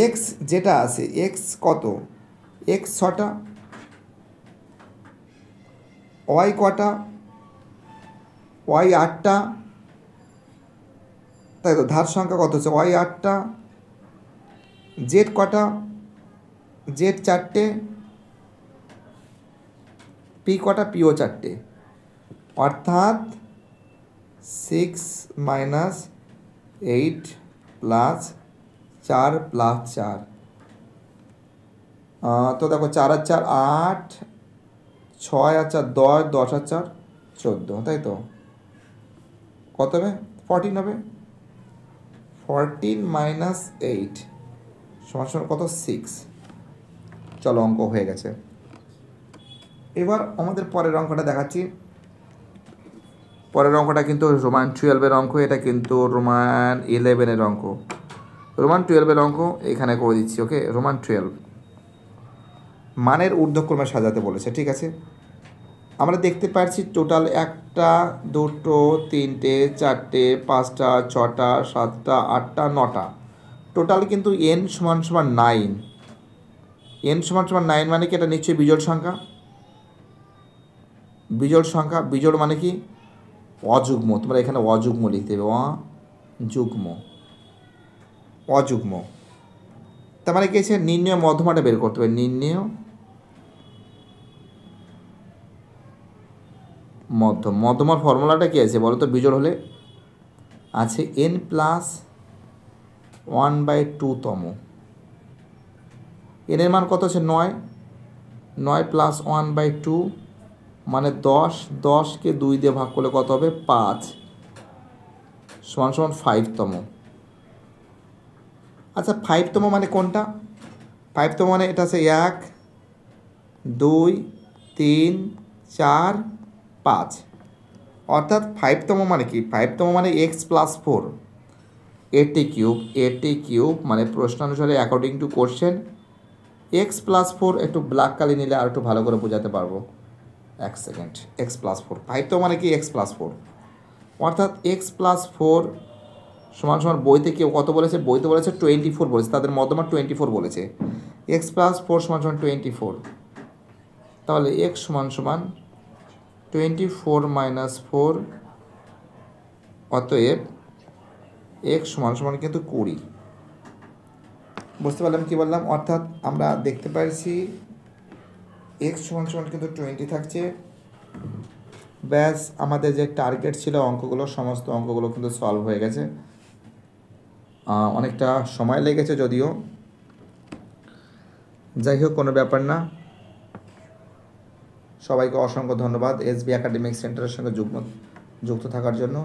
Speaker 1: এক্স যেটা আছে, এক্স কত? এক্স 6টা, ওয়াই কটা? ওয়াই 8টা। তাই তো, ধার সংখ্যা কত হচ্ছে? ওয়াই 8টা। জেড কটা? জেড 4টে। পি কটা? পিও 4টে। অর্থাৎ 6 মাইনাস 8 প্লাস 4 প্লাস 4। তো দেখো 4 আর 4 8, 6 আর 4 10, 10 আর 4 14, তাই তো। কত হবে? 14 হবে। 14 মাইনাস 8 সমান সমান কত? 6। চলো অঙ্ক হয়ে গেছে। এবার আমাদের পরের অঙ্কটা দেখাচ্ছি। পরের অঙ্কটা কিন্তু রোমান 12-এর অঙ্ক, এটা কিন্তু রোমান 11-এর অঙ্ক। রোমান 12-এর অঙ্ক এখানে করে দিচ্ছি। ওকে, রোমান 12 মানের ঊর্ধ্বক্রমে সাজাতে বলেছে। ঠিক আছে, আমরা দেখতে পাচ্ছি টোটাল 1টা 2টো 3টে 4টে 5টা 6টা 7টা 8টা 9টা, টোটাল কিন্তু n সমান সমান 9। n সমান সমান 9 মানে কি? এটা নিশ্চয়ই বিজোড় সংখ্যা। বিজোড় সংখ্যা, বিজোড় মানে কি? অযুগ্ম। তোমরা এখানে অযুগ্ম লিখতে হবে, অযুগ্ম, অযুগ্ম। তার মানে কি আছে? নির্ণয় মধ্যমাটা বের করতে হবে। নির্ণয় মধ্যমার ফর্মুলাটা কি আছে বলো তো? বিজোড় হলে আছে n+1/2তম। এর মান কত আছে? 9। 9 + 1/2 মানে 10। 10কে 2 দিয়ে ভাগ করলে কত হবে? 5 সমান সমান 5তম। আচ্ছা, 5তম মানে কোনটা? 5তম মানে এটা আছে 1 2 3 4 5। অর্থাৎ 5তম মানে কি? 5তম মানে x+4 এটি কিউব মানে প্রশ্নানুসারে অ্যাকর্ডিং টু কোশ্চেন x+4। একটু ব্ল্যাক কালি নিলে আর একটু ভালো করে বোঝাতে পারবো। 1 সেকেন্ড। x+4, 5তম মানে কি? x+4। অর্থাৎ x+4 সমান সমান বইতে কেউ কত বলেছে? বইতে বলেছে 24 বলেছে, তাদের মধ্যমা 24 বলেছে। x+4 সমান সমান 24। তাহলে x সমান সমান 24 - 4, অতএব x সমান সমান কিন্তু 20। বুঝতে পারলাম কি বললাম? অর্থাৎ আমরা দেখতে পাচ্ছি x সমান সমান কিন্তু 20 থাকছে। ব্যাস, আমাদের যে টার্গেট ছিল অঙ্কগুলো, সমস্ত অঙ্কগুলো কিন্তু সলভ হয়ে গেছে। অনেকটা সময় লেগেছে যদিও, যাই হোক কোনো ব্যাপার না। সবাইকে অসংখ্য ধন্যবাদ এসবি একাডেমিক সেন্টারের সঙ্গে যুক্ত থাকার জন্য।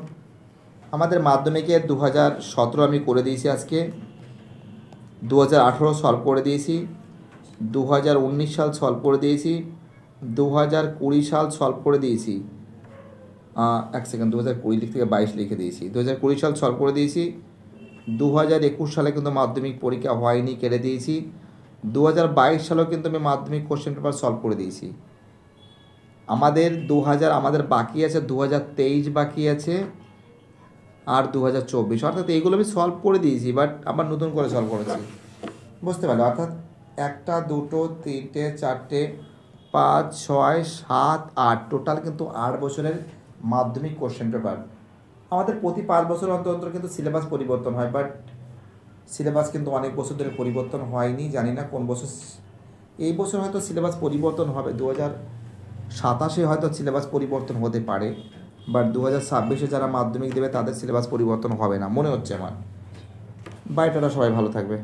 Speaker 1: আমাদের মাধ্যমিকে 2017 আমি করে দিয়েছি, আজকে 2018 সলভ করে দিয়েছি, 2019 সাল সলভ করে দিয়েছি, 2020 সাল সলভ করে দিয়েছি, এক সেকেন্ড, 2020 থেকে 22 লিখে দিয়েছি, 2020 সাল সলভ করে দিয়েছি, 2021 সালে কিন্তু মাধ্যমিক পরীক্ষা হয়নি, কেটে দিয়েছি, 2022 সালেও কিন্তু আমি মাধ্যমিক কোশ্চেন পেপার সলভ করে দিয়েছি। আমাদের আমাদের বাকি আছে 2023 বাকি আছে, আর 2024, অর্থাৎ এইগুলো আমি সলভ করে দিয়েছি, বাট আবার নতুন করে সলভ করেছি, বুঝতে পারলে? অর্থাৎ 1 2 3 4 5 6 7 8, টোটাল কিন্তু 8 বছরের মাধ্যমিক কোশ্চেন পেপার। আমাদের প্রতি 5 বছর অন্তর অন্তর কিন্তু সিলেবাস পরিবর্তন হয়, বাট সিলেবাস কিন্তু অনেক বছর ধরে পরিবর্তন হয়নি, জানি না কোন বছর। এই বছর হয়তো সিলেবাস পরিবর্তন হবে, 2027 হয়তো সিলেবাস পরিবর্তন হতে পারে, বাট 2026 যারা মাধ্যমিক দেবে তাদের সিলেবাস পরিবর্তন হবে না মনে হচ্ছে আমার। বাই টাটা, সবাই ভালো থাকবে।